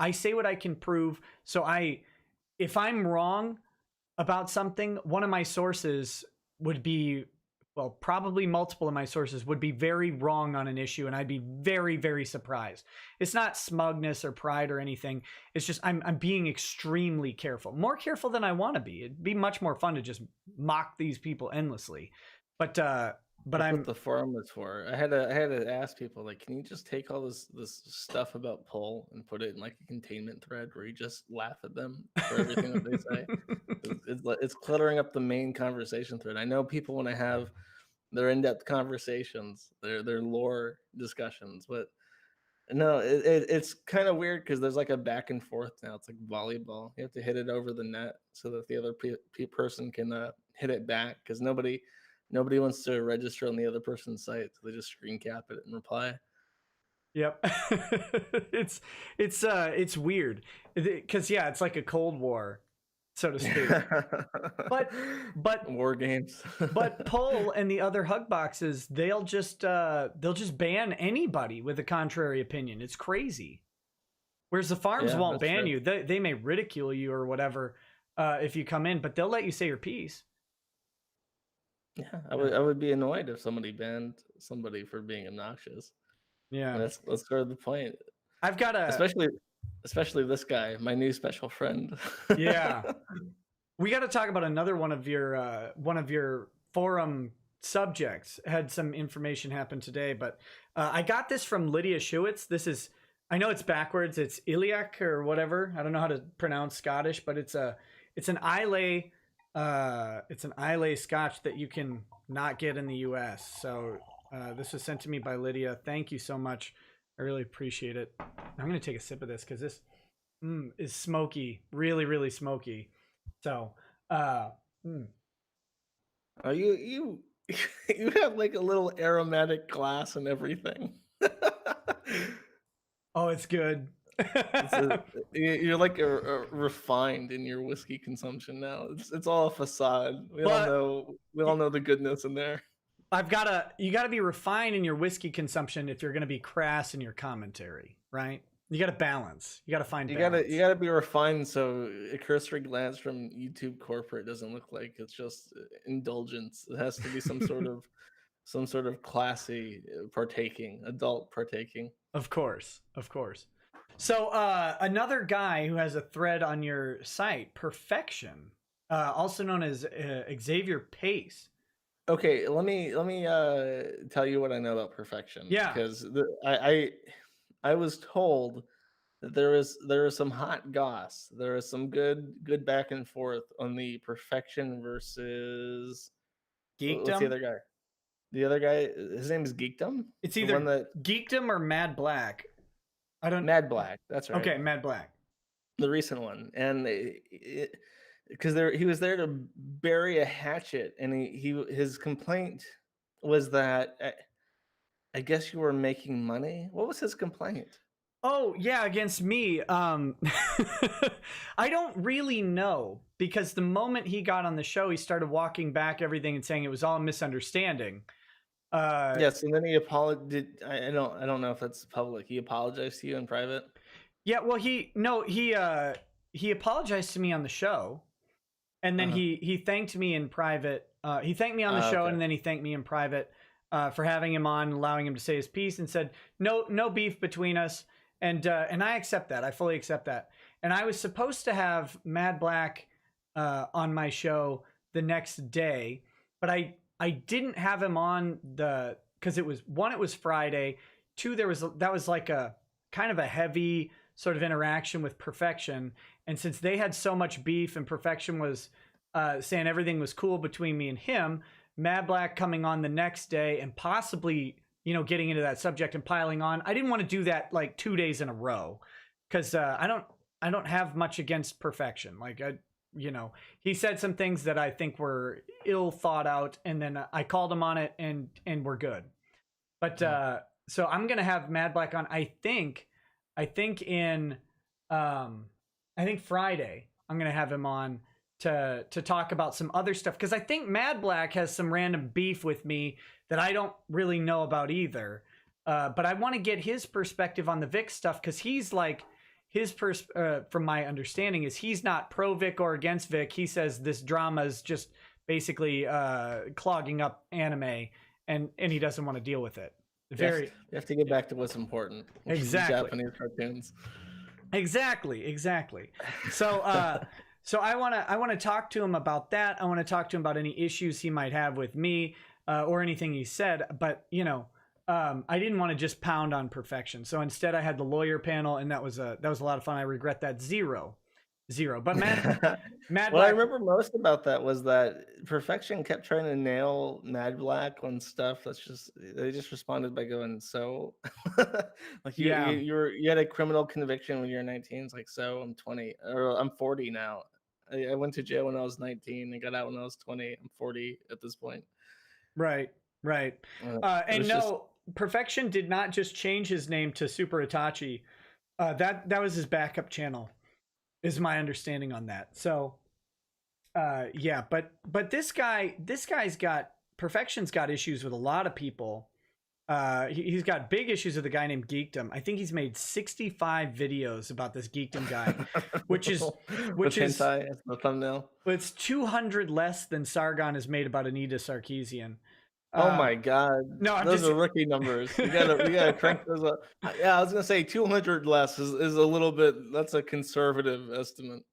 I say what I can prove. So if I'm wrong about something, one of my sources would be, well, probably multiple of my sources would be very wrong on an issue, and I'd be very, very surprised. It's not smugness or pride or anything. It's just I'm being extremely careful, more careful than I want to be. It'd be much more fun to just mock these people endlessly, but That's what the forum is for. I had to ask people, like, can you just take all this stuff about Pull and put it in like a containment thread where you just laugh at them for everything that they say? It's cluttering up the main conversation thread. I know people want to have their in-depth conversations, their lore discussions, but no, it's kind of weird because there's like a back and forth now. It's like volleyball. You have to hit it over the net so that the other person can hit it back, because nobody wants to register on the other person's site, so they just screen cap it and reply. Yep. It's weird because it's like a Cold War, so to speak. but war games. But Pull and the other hug boxes, they'll just ban anybody with a contrary opinion. It's crazy. Whereas the farms won't ban you. They may ridicule you or whatever if you come in, but they'll let you say your piece. Yeah, I would be annoyed if somebody banned somebody for being obnoxious. Yeah, that's sort of the point. I've got especially this guy, my new special friend. Yeah. We got to talk about another one of your forum subjects. Had some information happen today, but I got this from Lydia Schewitz. This is, I know it's backwards. It's Iliac or whatever. I don't know how to pronounce Scottish, but it's an Islay Scotch that you can not get in the U.S. So this was sent to me by Lydia. Thank you so much. I really appreciate it. I'm gonna take a sip of this because this is smoky, really, really smoky. So, Are you you have like a little aromatic glass and everything. oh, it's good. You're like a refined in your whiskey consumption now. It's all a facade. We But- all know the goodness in there. you gotta be refined in your whiskey consumption if you're gonna be crass in your commentary, right? You gotta balance. You gotta find balance. You gotta be refined so a cursory glance from YouTube corporate doesn't look like it's just indulgence. It has to be some sort of classy partaking, adult partaking. Of course. So another guy who has a thread on your site, Perfection, also known as Xavier Pace. Okay, let me tell you what I know about Perfection. Yeah. Because I was told that there is some hot goss. There is some good back and forth on the Perfection versus what's the Geekdom. other guy? The other guy, his name is Geekdom. It's The either one that Geekdom or Mad Black. I don't. Mad Black. That's right. Okay, Mad Black. The recent one, and because he was there to bury a hatchet, and his complaint was that I guess you were making money. What was his complaint? Oh yeah, against me. I don't really know because the moment he got on the show, he started walking back everything and saying it was all a misunderstanding. Yes, and then he apologized. I don't know if that's public. He apologized to you in private. Yeah, well, he apologized to me on the show, and then he thanked me in private. He thanked me on the show, okay. and then he thanked me in private for having him on, allowing him to say his piece, and said no beef between us. And I accept that. I fully accept that. And I was supposed to have Mad Black on my show the next day, but I didn't have him on because it was Friday. Two, that was like a kind of a heavy sort of interaction with Perfection. And since they had so much beef and Perfection was saying everything was cool between me and him, Mad Black coming on the next day and possibly, getting into that subject and piling on. I didn't want to do that like 2 days in a row because I don't have much against Perfection. Like he said some things that I think were ill thought out, and then I called him on it, and we're good. But so I'm gonna have Mad Black on. I think Friday I'm gonna have him on to talk about some other stuff because I think Mad Black has some random beef with me that I don't really know about either. But I want to get his perspective on the Vic stuff because he's like from my understanding is he's not pro Vic or against Vic. He says this drama is just basically clogging up anime, and he doesn't want to deal with it. You have to get back to what's important. Which Exactly. is Japanese cartoons. Exactly. So so I want to talk to him about that. I want to talk to him about any issues he might have with me or anything he said. But I didn't want to just pound on Perfection. So instead, I had the lawyer panel, and that was a lot of fun. I regret that zero. But Mad What Black, I remember most about that was that Perfection kept trying to nail Mad Black on stuff. They just responded by going so. Like you had a criminal conviction when you were 19. It's like so I'm 20 or I'm 40 now. I went to jail when I was 19 and got out when I was 20. I'm 40 at this point. Right. And no, Perfection did not just change his name to Super Itachi. That was his backup channel, is my understanding on that. So, yeah, but this guy's got Perfection's got issues with a lot of people. He's got big issues with a guy named Geekdom. I think he's made 65 videos about this Geekdom guy, which is hentai as the thumbnail. It's 200 less than Sargon has made about Anita Sarkeesian. Oh my God! No, those are rookie numbers. We gotta crank those up. Yeah, I was gonna say 200 less is a little bit. That's a conservative estimate.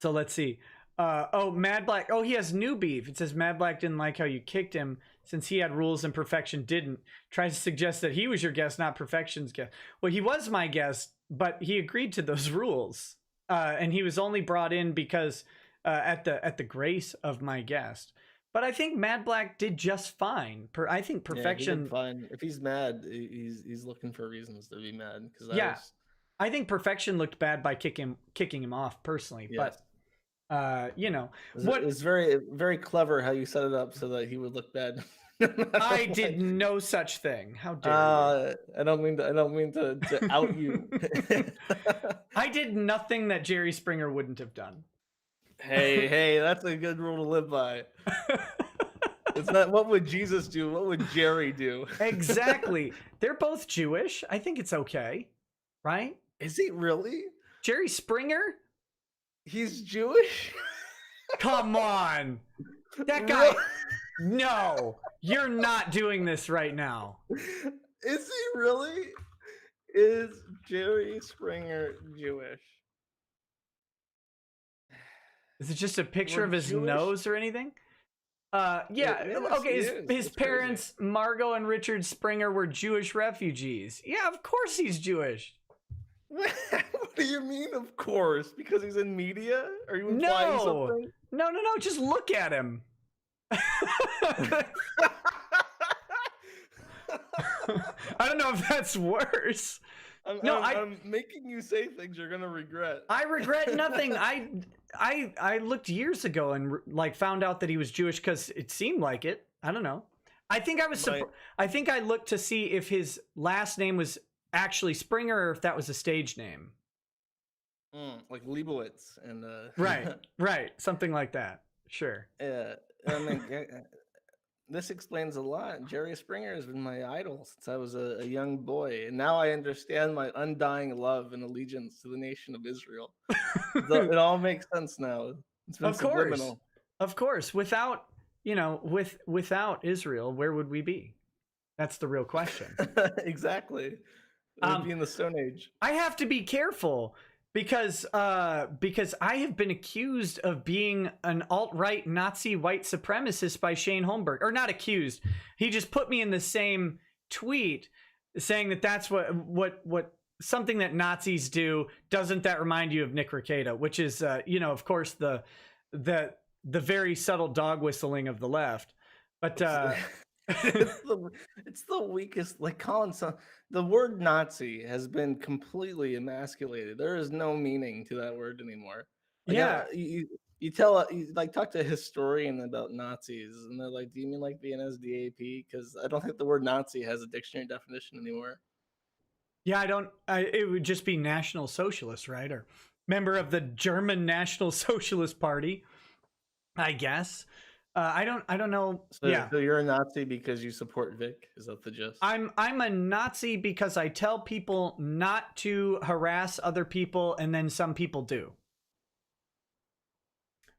So let's see. Oh, Mad Black. Oh, he has new beef. It says Mad Black didn't like how you kicked him since he had rules and Perfection didn't. Tries to suggest that he was your guest, not Perfection's guest. Well, he was my guest, but he agreed to those rules, and he was only brought in because at the grace of my guest. But I think Mad Black did just fine. I think Perfection. Yeah, he did fine. If he's mad, he's looking for reasons to be mad. I think Perfection looked bad by kicking him off personally. Yes. But it's very, very clever how you set it up so that he would look bad. I did no such thing. How dare you? I don't mean to out you. I did nothing that Jerry Springer wouldn't have done. Hey, that's a good rule to live by. It's not what would Jesus do, what would Jerry do? Exactly. They're both Jewish. I think it's okay. Right? Is he really? Jerry Springer? He's Jewish? Come on. That guy. No, you're not doing this right now. Is he really? Is Jerry Springer Jewish? Is it just a picture of his nose or anything? Okay, his parents, crazy. Margot and Richard Springer, were Jewish refugees. Yeah, of course he's Jewish. What do you mean, of course? Because he's in media? Are you implying something? No, just look at him. I don't know if that's worse. I'm making you say things you're gonna regret. I regret nothing. I looked years ago and found out that he was Jewish because it seemed like it. I don't know. I think I think I looked to see if his last name was actually Springer or if that was a stage name. Like Leibowitz and right, something like that. Sure. Yeah, I mean, this explains a lot. Jerry Springer has been my idol since I was a young boy, and now I understand my undying love and allegiance to the nation of Israel. It all makes sense now. It's been subliminal. Of course. Without Israel, where would we be? That's the real question. Exactly. We'd be in the Stone Age. I have to be careful because I have been accused of being an alt-right Nazi white supremacist by Shane Holmberg. Or not accused. He just put me in the same tweet saying that that's what something that Nazis do. Doesn't that remind you of Nick Rekieta? Which is, of course, the very subtle dog whistling of the left. But it's the weakest. Like Colin, the word Nazi has been completely emasculated. There is no meaning to that word anymore. You talk to a historian about Nazis, and they're like, "Do you mean like the NSDAP?" Because I don't think the word Nazi has a dictionary definition anymore. Yeah, it would just be National Socialist, right? Or member of the German National Socialist Party, I guess. I don't know. So you're a Nazi because you support Vic? Is that the gist? I'm a Nazi because I tell people not to harass other people, and then some people do.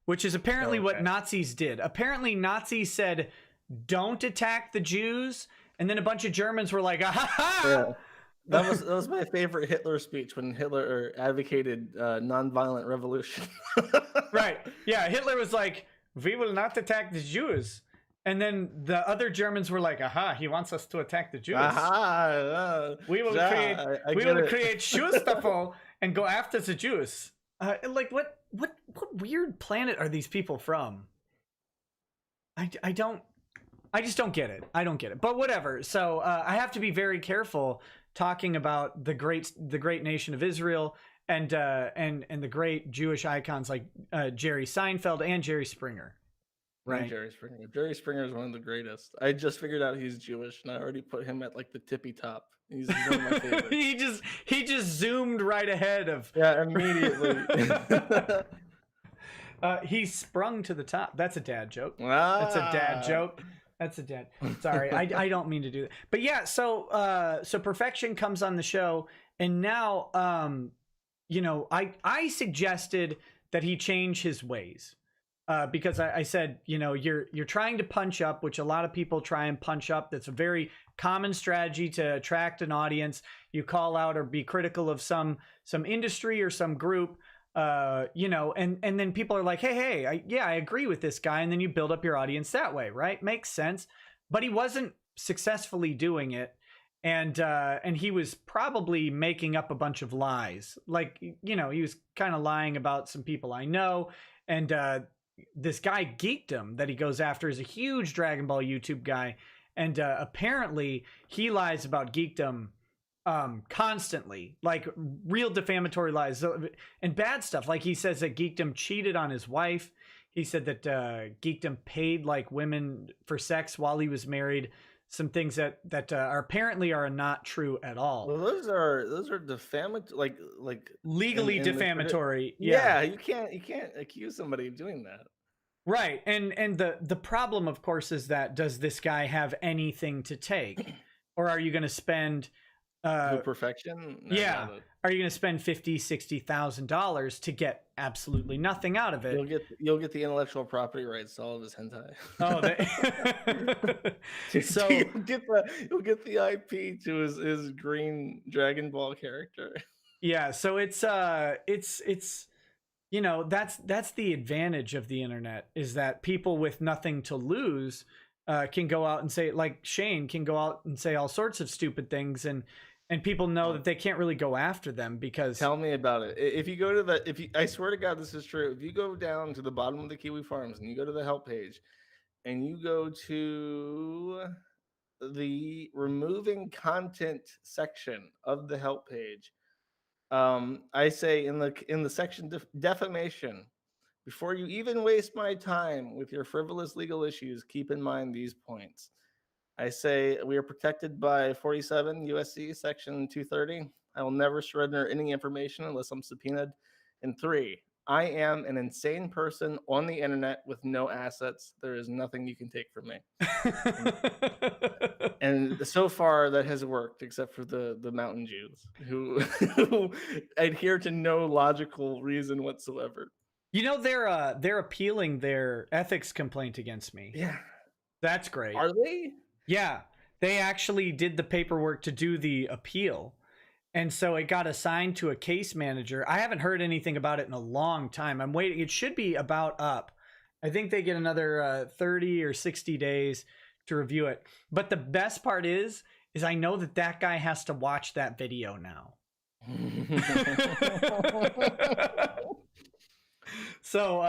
Which is apparently what Nazis did. Apparently Nazis said, "Don't attack the Jews," and then a bunch of Germans were like, "Ah ha!" Yeah. That was my favorite Hitler speech when Hitler advocated nonviolent revolution. Right. Yeah, Hitler was like, "We will not attack the Jews." And then the other Germans were like, "Aha, he wants us to attack the Jews. We will create Schusterful and go after the Jews." What weird planet are these people from? I just don't get it. I don't get it. But whatever. So I have to be very careful talking about the great nation of Israel and the great Jewish icons like Jerry Seinfeld and Jerry Springer. Right. Jerry Springer is one of the greatest. I just figured out he's Jewish, and I already put him at like the tippy top. He's one of my favorites. he just zoomed right ahead of. Yeah, immediately. He sprung to the top. That's a dad joke. That's a dad joke. That's a dad. Sorry, I don't mean to do that. But yeah, so Perfection comes on the show, and now I suggested that he change his ways. Because I said, you're trying to punch up, which a lot of people try and punch up. That's a very common strategy to attract an audience. You call out or be critical of some industry or some group, you know, and then people are like, hey, I agree with this guy, and then you build up your audience that way, right? Makes sense. But he wasn't successfully doing it, and he was probably making up a bunch of lies. Like, you know, he was kind of lying about some people I know, and this guy Geekdom that he goes after is a huge Dragon Ball YouTube guy, and apparently he lies about Geekdom constantly, like real defamatory lies and bad stuff. Like he says that Geekdom cheated on his wife. He said that Geekdom paid like women for sex while he was married. Some things that are apparently are not true at all. Well, those are defamatory, like Legally in defamatory. yeah, you can't accuse somebody of doing that. Right. And the problem, of course, is that does this guy have anything to take, or are you going to spend To perfection? No, yeah, no, are you going to spend $50,000-$60,000 to get absolutely nothing out of it? you'll get the intellectual property rights to all of his hentai. Oh, so you'll get the IP to his green Dragon Ball character. yeah, so it's you know, that's the advantage of the internet, is that people with nothing to lose can go out and say, like Shane can go out and say all sorts of stupid things, and people know that they can't really go after them because Tell me about it. If you go to I swear to God, this is true. If you go down to the bottom of the Kiwi Farms and you go to the help page and you go to the removing content section of the help page, I say in the section defamation, before you even waste my time with your frivolous legal issues, keep in mind these points. I say we are protected by 47 USC section 230. I will never surrender any information unless I'm subpoenaed. And 3, I am an insane person on the internet with no assets. There is nothing you can take from me. And so far that has worked, except for the mountain Jews who adhere to no logical reason whatsoever. you know, they're appealing their ethics complaint against me. Yeah. That's great. Are they? Yeah, they actually did the paperwork to do the appeal. And so it got assigned to a case manager. I haven't heard anything about it in a long time. I'm waiting. It should be about up. I think they get another 30 or 60 days to review it. But the best part is I know that guy has to watch that video now. So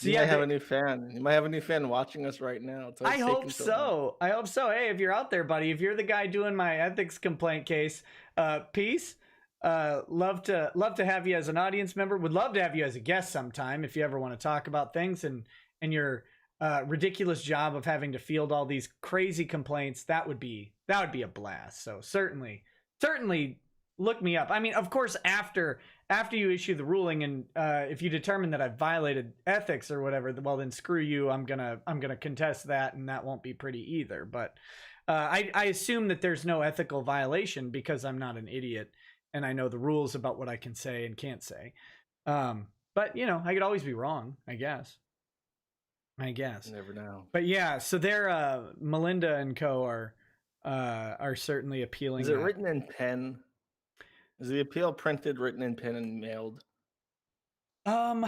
you yeah, might have a new fan. You might have a new fan watching us right now. I hope so. I hope so. Hey, if you're out there, buddy, if you're the guy doing my ethics complaint case, peace. Love to have you as an audience member. Would love to have you as a guest sometime if you ever want to talk about things and your ridiculous job of having to field all these crazy complaints. That would be a blast. So certainly look me up. I mean, of course, after you issue the ruling, and if you determine that I've violated ethics or whatever, well then screw you. I'm gonna contest that, and that won't be pretty either. But I assume that there's no ethical violation because I'm not an idiot and I know the rules about what I can say and can't say. But you know, I could always be wrong, I guess. Never know. But yeah, so they're Melinda and co are certainly appealing. Is it written in pen? Is the appeal printed, written in pen, and mailed? I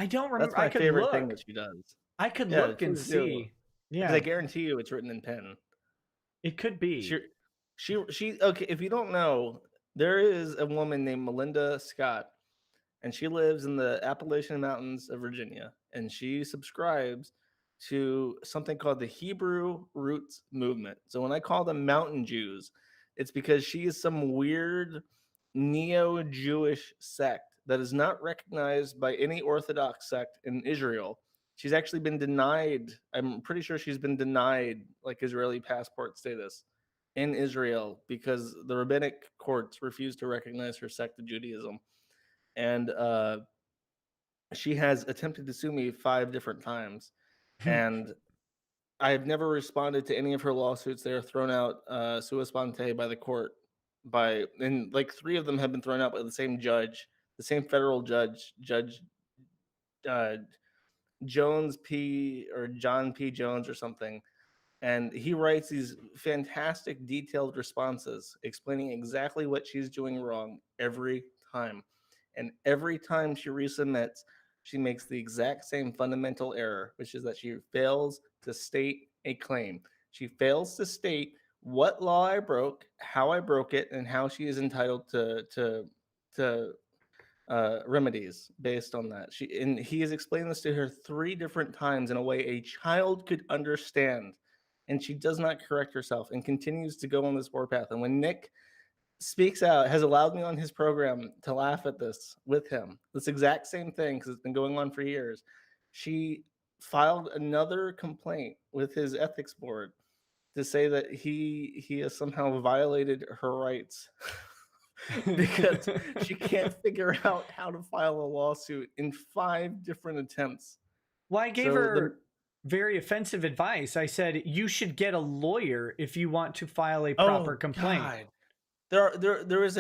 don't remember. That's my favorite thing that she does. I could look and see. Yeah, I guarantee you, it's written in pen. It could be. She. Okay, if you don't know, there is a woman named Melinda Scott, and she lives in the Appalachian Mountains of Virginia, and she subscribes to something called the Hebrew Roots Movement. So when I call them Mountain Jews, it's because she is some weird neo-Jewish sect that is not recognized by any Orthodox sect in Israel. She's actually been denied, I'm pretty sure she's been denied like Israeli passport status in Israel because the rabbinic courts refused to recognize her sect of Judaism. And she has attempted to sue me 5 different times. And I have never responded to any of her lawsuits. They are thrown out sua sponte by the court. And like 3 of them have been thrown out by the same judge, the same federal judge, Judge Jones P. or John P. Jones or something. And he writes these fantastic detailed responses explaining exactly what she's doing wrong every time. And every time she resubmits, she makes the exact same fundamental error, which is that she fails to state a claim. She fails to state what law I broke, how I broke it, and how she is entitled to remedies based on that. He has explained this to her 3 different times in a way a child could understand, and she does not correct herself and continues to go on this warpath. And when Nick speaks out, has allowed me on his program to laugh at this with him, this exact same thing, because it's been going on for years. She filed another complaint with his ethics board to say that he has somehow violated her rights because she can't figure out how to file a lawsuit in 5 different attempts. Well, I gave her very offensive advice. I said, you should get a lawyer if you want to file a proper complaint. God. There was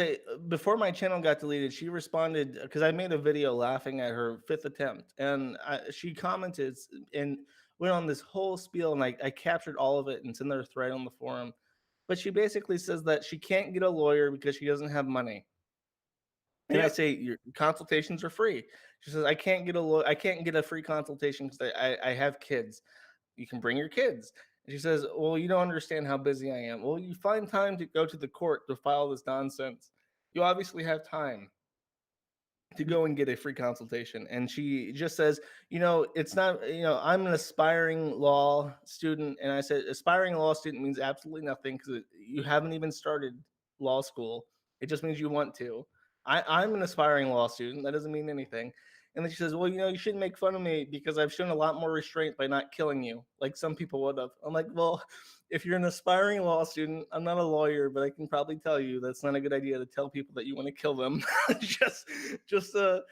before my channel got deleted, she responded because I made a video laughing at her 5th attempt, and she commented and went on this whole spiel, and I captured all of it and it's in their thread on the forum. But she basically says that she can't get a lawyer because she doesn't have money. And I say, your consultations are free. She says, I can't get a free consultation because I have kids. You can bring your kids. And she says, well, you don't understand how busy I am. Well, you find time to go to the court to file this nonsense. You obviously have time to go and get a free consultation. And she just says, it's not, I'm an aspiring law student. And I said, aspiring law student means absolutely nothing because you haven't even started law school. It just means you want to. I'm an aspiring law student. That doesn't mean anything. And then she says, well, you shouldn't make fun of me because I've shown a lot more restraint by not killing you, like some people would have. I'm like, well, if you're an aspiring law student, I'm not a lawyer, but I can probably tell you that's not a good idea to tell people that you want to kill them. just a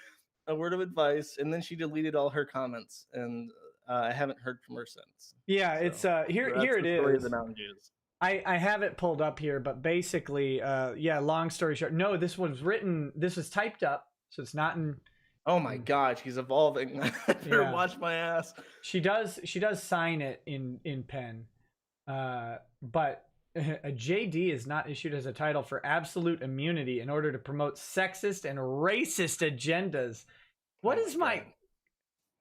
word of advice. And then she deleted all her comments, and I haven't heard from her since. Yeah, so, it's here it is. The Mountain Jews. I have it pulled up here, but basically, long story short, no, this was typed up, so it's not in. Oh my God, she's evolving. I better watch my ass. She does sign it in pen, but a JD is not issued as a title for absolute immunity in order to promote sexist and racist agendas. What is my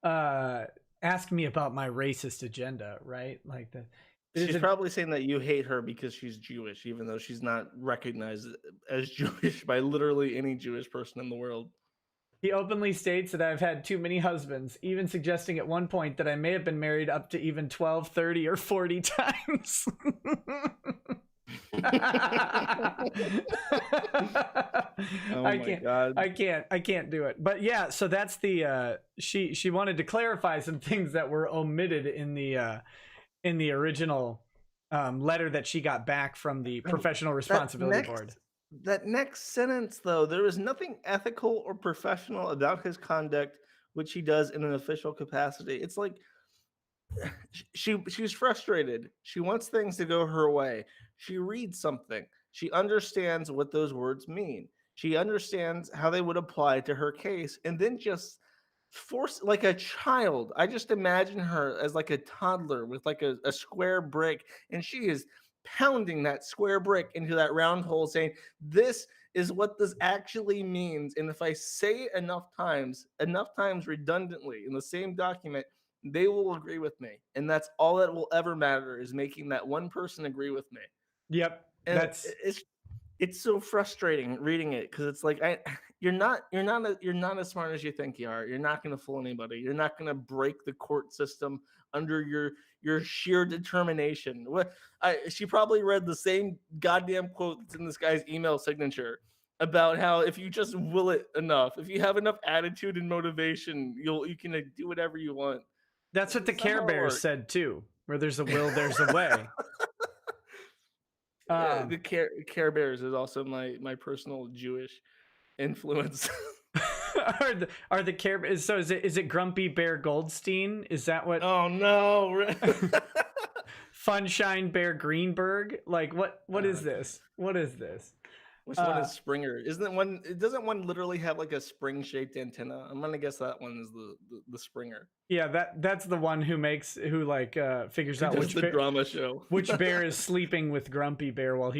ask me about my racist agenda, right? Like the. She's probably saying that you hate her because she's Jewish, even though she's not recognized as Jewish by literally any Jewish person in the world. He openly states that I've had too many husbands, even suggesting at one point that I may have been married up to even 12, 30, or 40 times. I can't do it. But yeah, so that's the she wanted to clarify some things that were omitted in the original letter that she got back from the Professional Responsibility Board. That next sentence, though, there is nothing ethical or professional about his conduct, which he does in an official capacity. It's like she's frustrated. She wants things to go her way. She reads something. She understands what those words mean. She understands how they would apply to her case, and then just force like a child. I just imagine her as like a toddler with like a square brick, and she is pounding that square brick into that round hole saying, this is what this actually means. And if I say it enough times redundantly in the same document, they will agree with me. And that's all that will ever matter, is making that one person agree with me. Yep. And it's so frustrating reading it, because it's like you're not as smart as you think you are. You're not going to fool anybody. You're not going to break the court system under your sheer determination. She probably read the same goddamn quote that's in this guy's email signature about how if you just will it enough, if you have enough attitude and motivation, you can do whatever you want. That's what the Care Bears said too. Where there's a will, there's a way. The Care Bears is also my personal Jewish influence. are the Care Bears? So is it Grumpy Bear Goldstein? Is that what? Oh no! Funshine Bear Greenberg? Like what is this? What is this? Which one is Springer? Doesn't one literally have like a spring-shaped antenna? I'm gonna guess that one is the Springer. Yeah, that's the one who figures out which drama show. Which bear is sleeping with Grumpy Bear while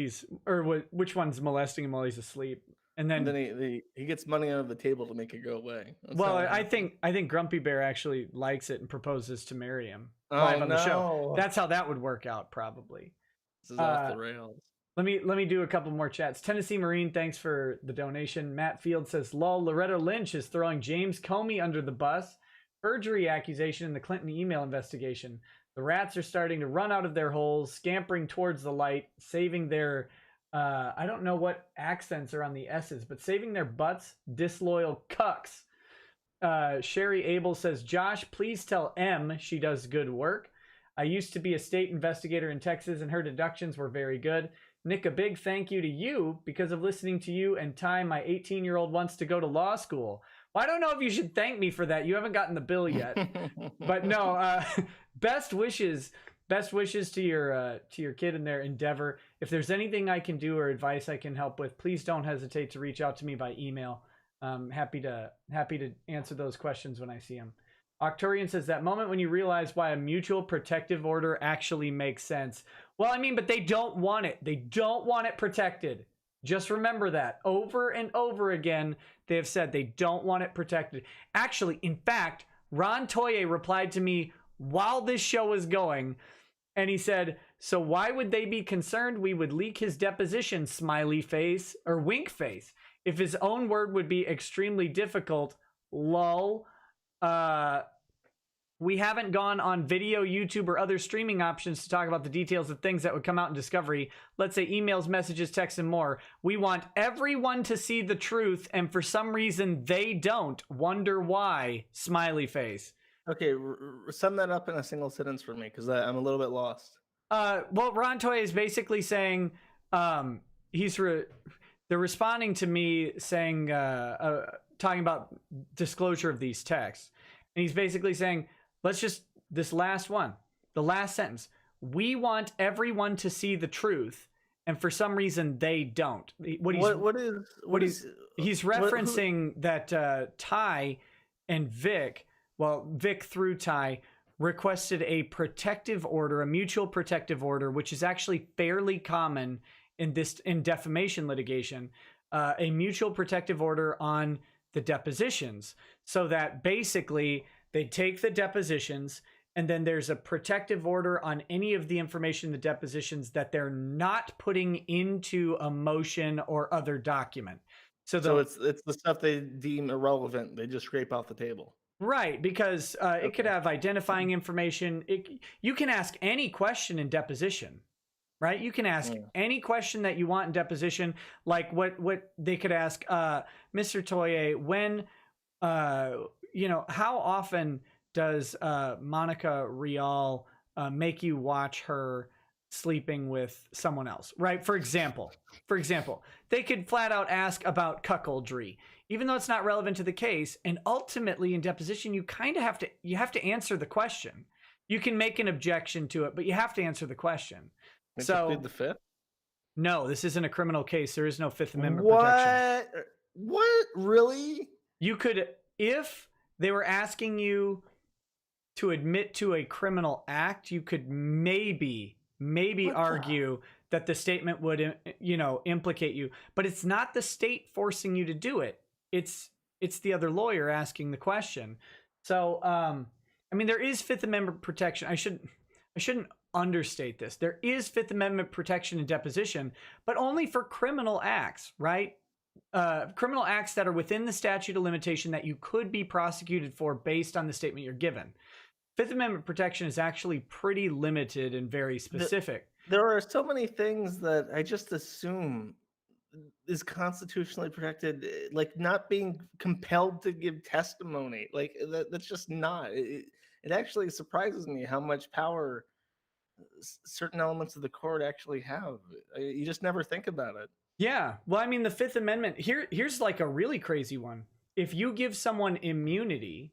which one's molesting him while he's asleep. And And then, then he gets money under the table to make it go away. That's well, how it I happens. think Grumpy Bear actually likes it and proposes to marry him Oh live on the show. no, That's how that would work out, probably. this is off Uh, the rails. let me do a couple more chats. Tennessee Marine, thanks for the donation. Matt Field says, "Lol, Loretta Lynch is throwing James Comey under the bus. Perjury accusation in the Clinton email investigation. The rats are starting to run out of their holes, scampering towards the light, saving their I don't know what accents are on the S's, but saving their butts, disloyal cucks." Sherry Abel says, "Josh, please tell M she does good work. I used to be a state investigator in Texas, and her deductions were very good. Nick, a big thank you to you because of listening to you and Ty. My 18-year-old wants to go to law school." Well, I don't know if you should thank me for that. You haven't gotten the bill yet. But no, best wishes to your kid in their endeavor. If there's anything I can do or advice I can help with, please don't hesitate to reach out to me by email. Happy to answer those questions when I see them. Octorian says, "That moment when you realize why a mutual protective order actually makes sense." Well, I mean, but they don't want it. They don't want it protected. Just remember that. Over and over again, they have said they don't want it protected. Actually, in fact, Ron Toye replied to me while this show was going, and he said, "So why would they be concerned we would leak his deposition, smiley face, or wink face? If his own word would be extremely difficult, lol. We haven't gone on video, YouTube, or other streaming options to talk about the details of things that would come out in discovery. Let's say emails, messages, texts, and more. We want everyone to see the truth, and for some reason they don't. Wonder why? Smiley face." Okay, sum that up in a single sentence for me, because I'm a little bit lost. Well, Ron Toye is basically saying they're responding to me saying talking about disclosure of these texts, and he's basically saying, let's just this last one, the last sentence. We want everyone to see the truth, and for some reason they don't. He's referencing that Ty and Vic, well, Vic through Ty, requested a protective order, a mutual protective order, which is actually fairly common in defamation litigation, a mutual protective order on the depositions, so that basically they take the depositions and then there's a protective order on any of the information in the depositions that they're not putting into a motion or other document. So it's the stuff they deem irrelevant. They just scrape off the table. Right, because it could have identifying information. You can ask any question in deposition, right? You can ask any question that you want in deposition, like what they could ask, Mr. Toye, when, how often does Monica Rial make you watch her sleeping with someone else, right? For example, they could flat out ask about cuckoldry, even though it's not relevant to the case. And ultimately in deposition, you kind of have to answer the question. You can make an objection to it, but you have to answer the question. So plead the fifth? No, this isn't a criminal case. There is no Fifth Amendment protection. What? Really? You could, if they were asking you to admit to a criminal act, you could maybe argue that the statement would, implicate you. But it's not the state forcing you to do it. It's the other lawyer asking the question. So, there is Fifth Amendment protection. I shouldn't understate this. There is Fifth Amendment protection in deposition, but only for criminal acts, right? Criminal acts that are within the statute of limitation that you could be prosecuted for based on the statement you're given. Fifth Amendment protection is actually pretty limited and very specific. There are so many things that I just assume is constitutionally protected, like not being compelled to give testimony. Like that's just not. It actually surprises me how much power certain elements of the court actually have. You just never think about it. Yeah. Well, the Fifth Amendment, here's like a really crazy one. If you give someone immunity,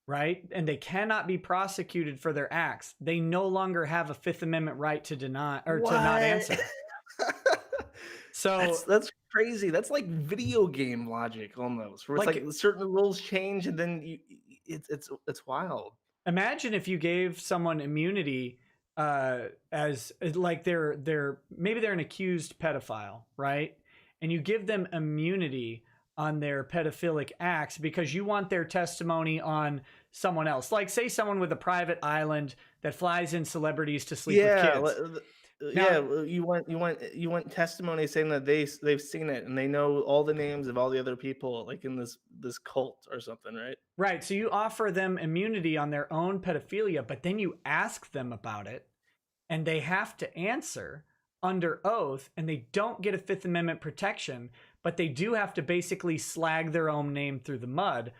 right, and they cannot be prosecuted for their acts, they no longer have a Fifth Amendment right to deny or to not answer. So that's crazy. That's like video game logic almost, where it's like certain rules change and then it's wild. Imagine if you gave someone immunity as like they're maybe they're an accused pedophile, right? and you give them immunity on their pedophilic acts because you want their testimony on someone else. Like, say someone with a private island that flies in celebrities to sleep with kids. Now, you want testimony saying that they've seen it and they know all the names of all the other people, like in this cult or something, right? right. So you offer them immunity on their own pedophilia, but then you ask them about it and they have to answer under oath, and they don't get a Fifth Amendment protection, but they do have to basically slag their own name through the mud,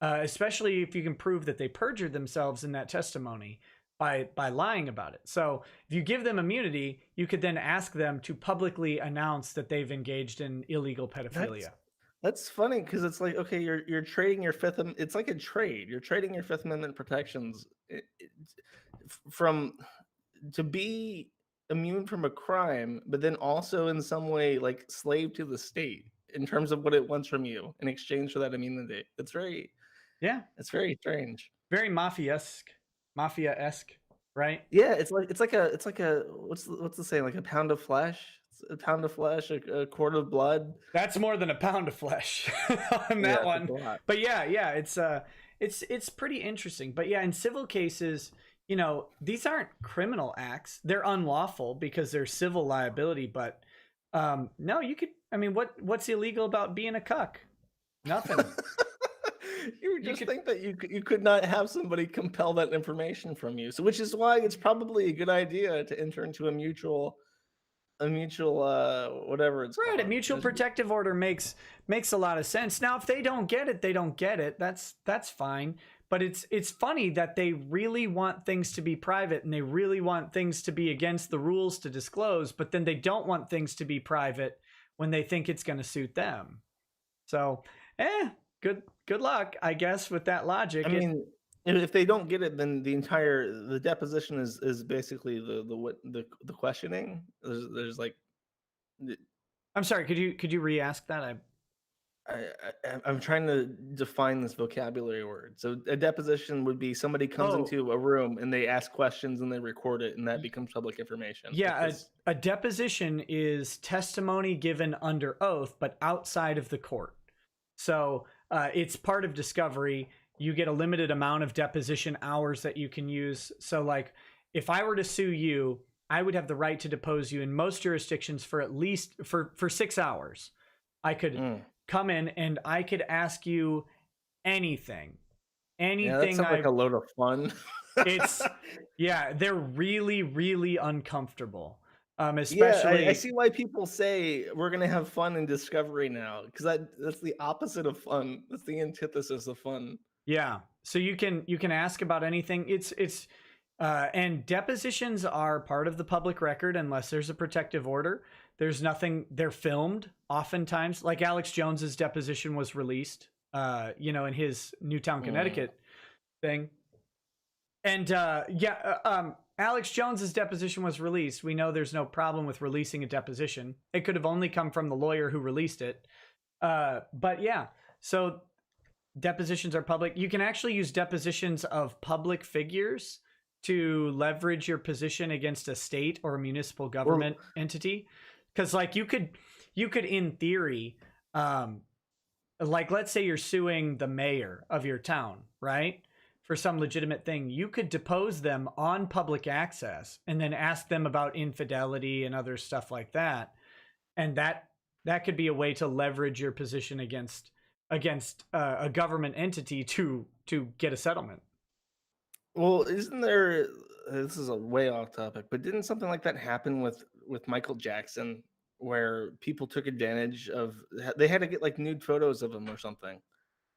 especially if you can prove that they perjured themselves in that testimony by lying about it. So if you give them immunity, you could then ask them to publicly announce that they've engaged in illegal pedophilia. That's funny because it's like, okay, you're trading your it's like a trade. You're trading your Fifth Amendment protections from to be immune from a crime, but then also in some way like slave to the state in terms of what it wants from you in exchange for that immunity. It's very strange. Very mafia-esque, right? Yeah, it's like a what's the saying, like a pound of flesh? A pound of flesh, a quart of blood. That's more than a pound of flesh on that one. But yeah, it's pretty interesting. But yeah, in civil cases, you know, these aren't criminal acts. They're unlawful because they're civil liability. But no, you could. I mean, what's illegal about being a cuck? Nothing. You would just think that you could not have somebody compel that information from you. So, which is why it's probably a good idea to enter into a mutual whatever it's right. called. A mutual protective order makes a lot of sense. Now, if they don't get it, they don't get it. That's fine. But it's funny that they really want things to be private and they really want things to be against the rules to disclose, but then they don't want things to be private when they think it's going to suit them. So, good luck, I guess, with that logic. I mean, if they don't get it, then the deposition is basically the questioning. There's like, I'm sorry, could you re-ask that? I'm trying to define this vocabulary word. So a deposition would be somebody comes into a room and they ask questions and they record it and that becomes public information. Yeah, a deposition is testimony given under oath, but outside of the court. So it's part of discovery. You get a limited amount of deposition hours that you can use. So like if I were to sue you, I would have the right to depose you in most jurisdictions for at least for 6 hours. I could come in and I could ask you anything. Yeah, that sounds like a load of fun. They're really, really uncomfortable. Especially, I see why people say we're gonna have fun in discovery now, because that's the opposite of fun. That's the antithesis of fun. Yeah, so you can ask about anything. And depositions are part of the public record unless there's a protective order. There's nothing. They're filmed oftentimes. Like Alex Jones's deposition was released, in his Newtown, Connecticut thing. And Alex Jones's deposition was released. We know there's no problem with releasing a deposition. It could have only come from the lawyer who released it. But yeah, so depositions are public. You can actually use depositions of public figures to leverage your position against a state or a municipal government entity. Because like you could in theory, like let's say you're suing the mayor of your town, right? For some legitimate thing, you could depose them on public access and then ask them about infidelity and other stuff like that. And that could be a way to leverage your position against a government entity to get a settlement. Well, isn't there? This is a way off topic, but didn't something like that happen with Michael Jackson, where people took advantage of? They had to get like nude photos of him or something.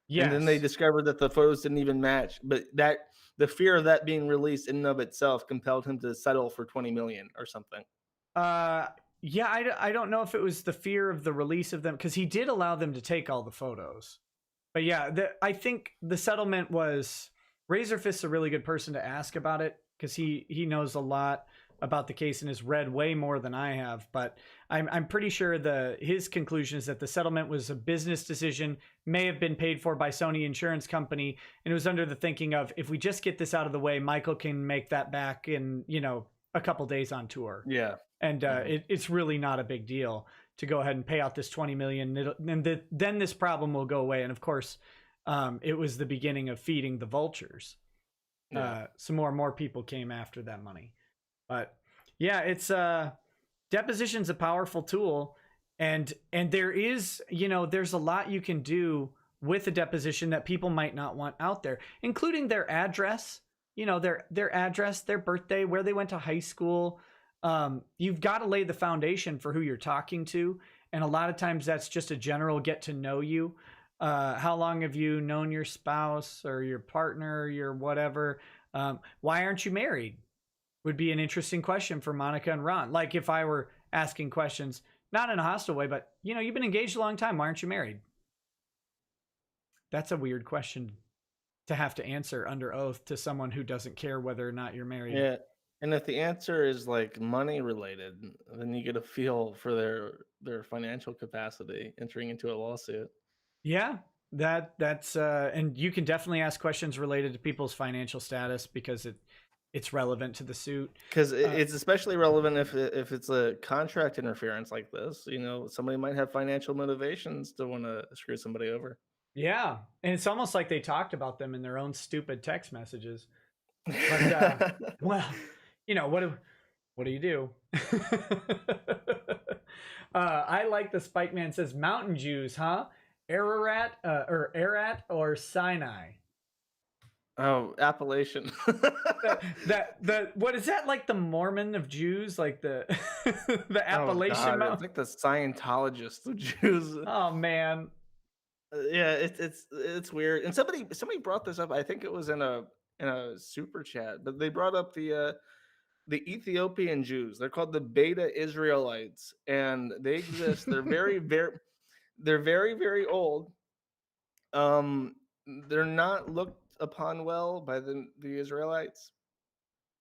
Yes. And then they discovered that the photos didn't even match, but that the fear of that being released in and of itself compelled him to settle for $20 million or something. Yeah, I don't know if it was the fear of the release of them, because he did allow them to take all the photos. But yeah, I think the settlement was Razorfist's a really good person to ask about it, because he knows a lot about the case and has read way more than I have. But I'm pretty sure his conclusion is that the settlement was a business decision, may have been paid for by Sony Insurance Company, and it was under the thinking of, if we just get this out of the way, Michael can make that back in a couple days on tour. Yeah. And it's really not a big deal. to go ahead and pay out this 20 million, and then this problem will go away. And of course, it was the beginning of feeding the vultures. So more people came after that money. But yeah, it's deposition's a powerful tool, and there is, there's a lot you can do with a deposition that people might not want out there, including their address, their address, their birthday, where they went to high school. You've got to lay the foundation for who you're talking to. And a lot of times that's just a general get to know you. How long have you known your spouse or your partner, your whatever? Why aren't you married? Would be an interesting question for Monica and Ron. Like if I were asking questions, not in a hostile way, but you've been engaged a long time. Why aren't you married? That's a weird question to have to answer under oath to someone who doesn't care whether or not you're married. Yeah. And if the answer is like money related, then you get a feel for their financial capacity entering into a lawsuit. Yeah, that's and you can definitely ask questions related to people's financial status because it's relevant to the suit. Because it's especially relevant if it's a contract interference like this. Somebody might have financial motivations to want to screw somebody over. Yeah, and it's almost like they talked about them in their own stupid text messages. But well, what do you do? I like the Spike Man says Mountain Jews, huh? Ararat or Sinai? Oh, Appalachian. that what is that, like the Mormon of Jews, like the the Appalachian Mountain? It's like the Scientologist of Jews. Oh man. Yeah, it's weird. And somebody brought this up. I think it was in a super chat, but they brought up the Ethiopian Jews. They're called the Beta Israelites, and they exist. They're very very old. They're not looked upon well by the Israelites.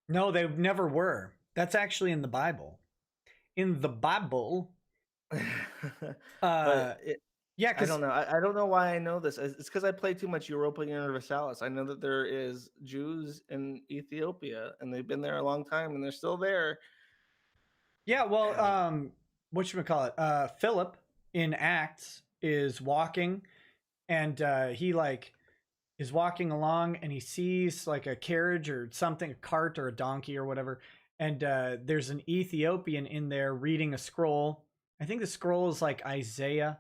No, they never were. That's actually in the Bible. In the Bible. Yeah, I don't know. I don't know why I know this. It's because I play too much Europa Universalis. I know that there is Jews in Ethiopia, and they've been there a long time, and they're still there. Yeah, well, whatchamacallit? Philip in Acts is walking, and he is walking along, and he sees like a carriage or something, a cart or a donkey or whatever, and there's an Ethiopian in there reading a scroll. I think the scroll is like Isaiah.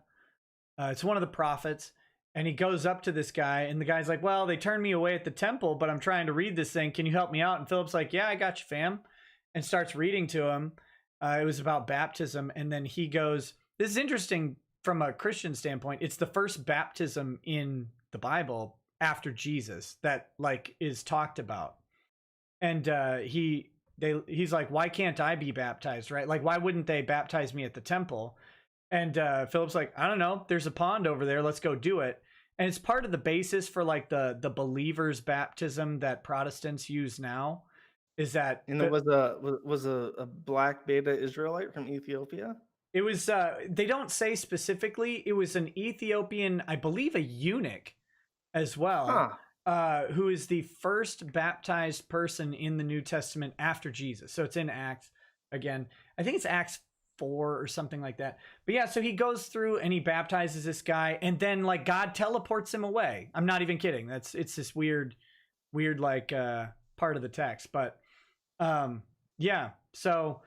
It's one of the prophets, and he goes up to this guy, and the guy's like, well, they turned me away at the temple, but I'm trying to read this thing. Can you help me out? And Philip's like, yeah, I got you, fam, and starts reading to him. It was about baptism, and then he goes, this is interesting from a Christian standpoint. It's the first baptism in the Bible after Jesus that is talked about. And he's like, why can't I be baptized, right? Like, why wouldn't they baptize me at the temple? And Philip's like, I don't know. There's a pond over there. Let's go do it. And it's part of the basis for the believer's baptism that Protestants use now. Is that it was a black Beta Israelite from Ethiopia? It was. They don't say specifically. It was an Ethiopian, I believe, a eunuch as well, who is the first baptized person in the New Testament after Jesus. So it's in Acts again. I think it's Acts 4 or something like that. But yeah, so he goes through and he baptizes this guy, and then God teleports him away. I'm not even kidding. It's this weird part of the text. But yeah, so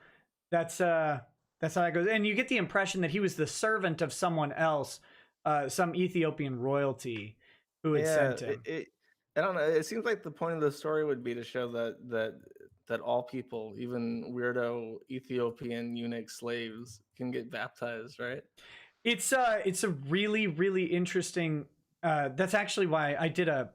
that's how that goes. And you get the impression that he was the servant of someone else, some Ethiopian royalty who had sent him. I don't know. It seems like the point of the story would be to show that all people, even weirdo Ethiopian eunuch slaves, can get baptized, right? It's a really, really interesting. That's actually why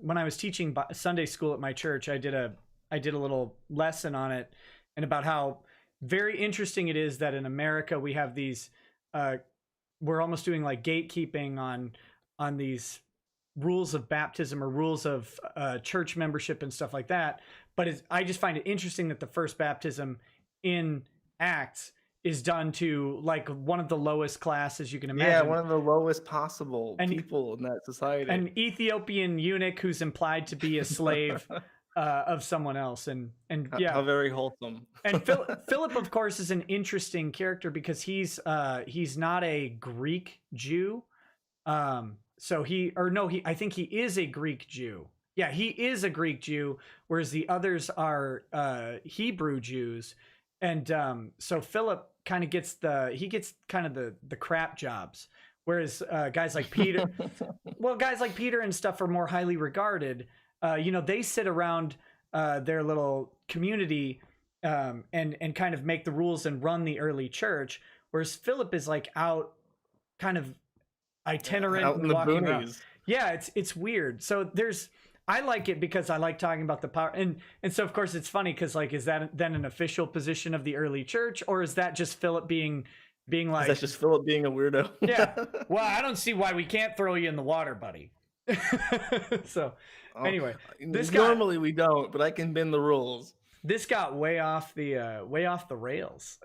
when I was teaching Sunday school at my church, I did a little lesson on it, and about how very interesting it is that in America we have these. We're almost doing like gatekeeping on these rules of baptism or rules of church membership and stuff like that. But I just find it interesting that the first baptism in Acts is done to one of the lowest classes you can imagine. Yeah, one of the lowest possible people in that society. An Ethiopian eunuch who's implied to be a slave of someone else, and yeah, How very wholesome. and Philip, of course, is an interesting character because he's not a Greek Jew. So I think he is a Greek Jew. Yeah, he is a Greek Jew, whereas the others are Hebrew Jews. And so Philip kind of gets the crap jobs, whereas guys like Peter, guys like Peter and stuff are more highly regarded. They sit around their little community and kind of make the rules and run the early church, whereas Philip is like out kind of itinerant out in the walking boonies. around. Yeah, it's weird. So I like it because I like talking about the power, and so of course it's funny because like, is that then an official position of the early church, or is that just Philip being like? That's just Philip being a weirdo. Yeah. Well, I don't see why we can't throw you in the water, buddy. So anyway, normally we don't, but I can bend the rules. This got way off the rails.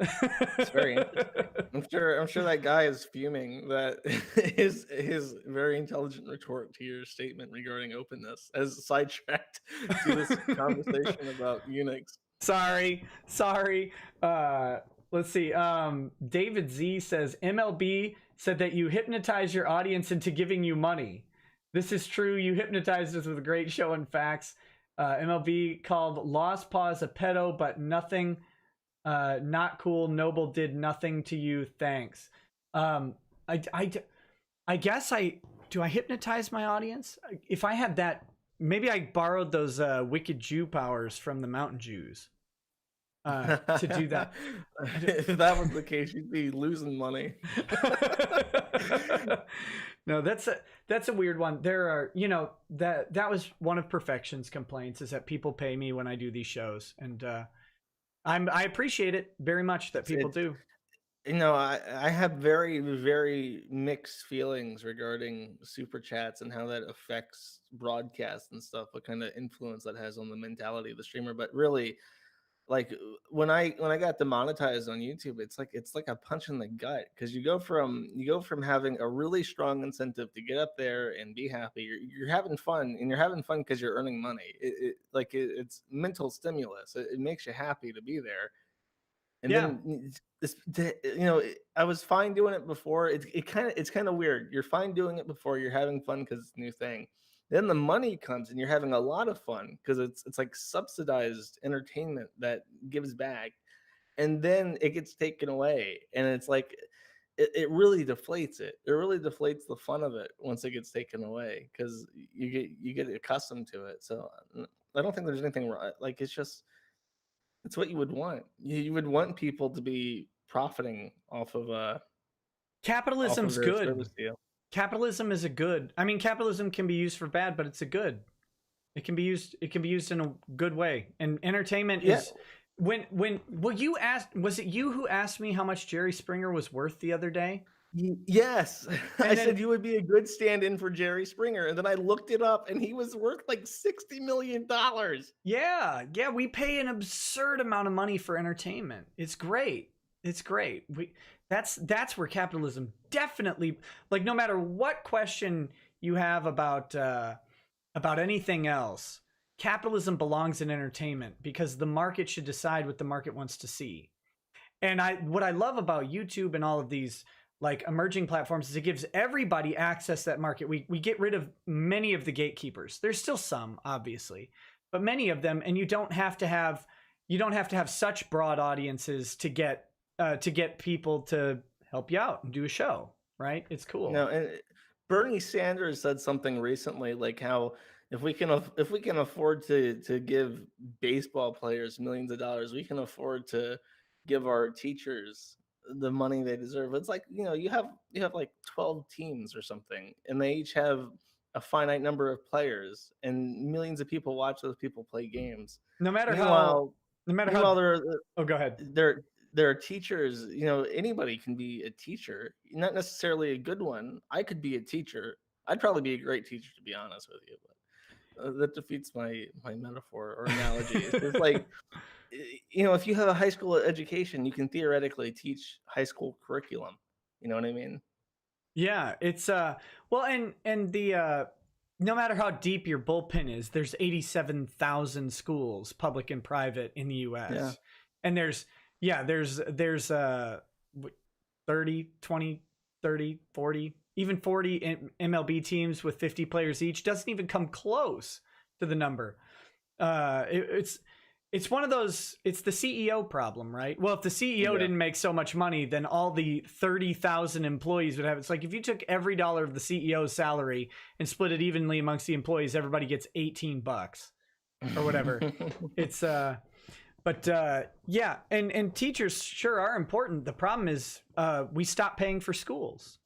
It's very interesting. I'm sure that guy is fuming that his very intelligent retort to your statement regarding openness has sidetracked to this conversation about Unix. Sorry. Let's see. David Z says MLB said that you hypnotize your audience into giving you money. This is true. You hypnotize us with a great show and facts. MLB called Lost Paws a pedo, but nothing, not cool. Noble did nothing to you. Thanks. I guess I hypnotize my audience? If I had that, maybe I borrowed those wicked Jew powers from the Mountain Jews to do that. If that was the case, you'd be losing money. No, that's a weird one. There are, that was one of Perfection's complaints, is that people pay me when I do these shows, and I appreciate it very much that people do. I have very, very mixed feelings regarding super chats and how that affects broadcasts and stuff, what kind of influence that has on the mentality of the streamer. But really, like when I got demonetized on YouTube, it's like a punch in the gut, because you go from having a really strong incentive to get up there and be happy. You're having fun, and you're having fun because you're earning money. It's mental stimulus. It makes you happy to be there. And then I was fine doing it before. It's kind of weird. You're fine doing it before. You're having fun because it's a new thing. Then the money comes and you're having a lot of fun because it's like subsidized entertainment that gives back, and then it gets taken away, and it's like it really deflates it. It really deflates the fun of it once it gets taken away, because you get accustomed to it. So I don't think there's anything wrong. Like, it's what you would want. You would want people to be profiting off of capitalism's good. Capitalism is a good. I mean, capitalism can be used for bad, but it's a good. It can be used in a good way. And entertainment is when you asked, was it you who asked me how much Jerry Springer was worth the other day? Yes. I said you would be a good stand-in for Jerry Springer, and then I looked it up, and he was worth like $60 million. Yeah, we pay an absurd amount of money for entertainment. It's great. That's where capitalism definitely, like, no matter what question you have about anything else, capitalism belongs in entertainment, because the market should decide what the market wants to see. And what I love about YouTube and all of these like emerging platforms is it gives everybody access to that market. We get rid of many of the gatekeepers. There's still some, obviously, but many of them, and you don't have to have such broad audiences to get people to help you out and do a show, right? It's cool. No, and Bernie Sanders said something recently, like how if we can afford to give baseball players millions of dollars, we can afford to give our teachers the money they deserve. It's like, you have like 12 teams or something, and they each have a finite number of players, and millions of people watch those people play games. No matter how go ahead. There are teachers. Anybody can be a teacher, not necessarily a good one. I could be a teacher. I'd probably be a great teacher, to be honest with you, but that defeats my metaphor or analogy. It's like, if you have a high school education, you can theoretically teach high school curriculum. You know what I mean? Yeah, it's well, and the no matter how deep your bullpen is, there's 87,000 schools, public and private, in the U.S. Yeah. And there's 30, 20, 30, 40, even 40 MLB teams with 50 players each. Doesn't even come close to the number. It's one of those, it's the CEO problem, right? Well, if the CEO didn't make so much money, then all the 30,000 employees would have. It's like if you took every dollar of the CEO's salary and split it evenly amongst the employees, everybody gets $18 or whatever. It's yeah, and teachers sure are important. The problem is we stopped paying for schools.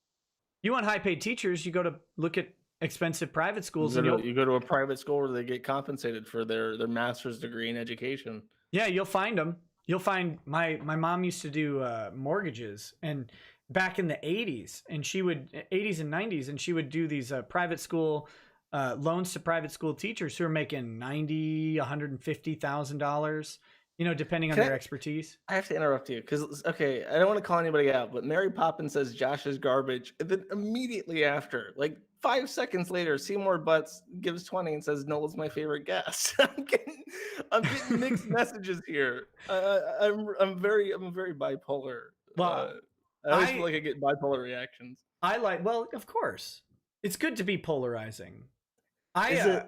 You want high paid teachers, you go to look at expensive private schools, you go to a private school where they get compensated for their master's degree in education. Yeah, you'll find them. You'll find my mom used to do mortgages, and back in the 80s, and she would 80s and 90s, and she would do these private school loans to private school teachers who are making $150,000. You know, depending on their expertise. I have to interrupt you because, okay, I don't want to call anybody out, but Mary Poppins says Josh is garbage. And then immediately after, like 5 seconds later, Seymour Butts gives 20 and says Null is my favorite guest. I'm getting mixed messages here. I'm very bipolar. Well, I always feel like I get bipolar reactions. Well, of course, it's good to be polarizing. It's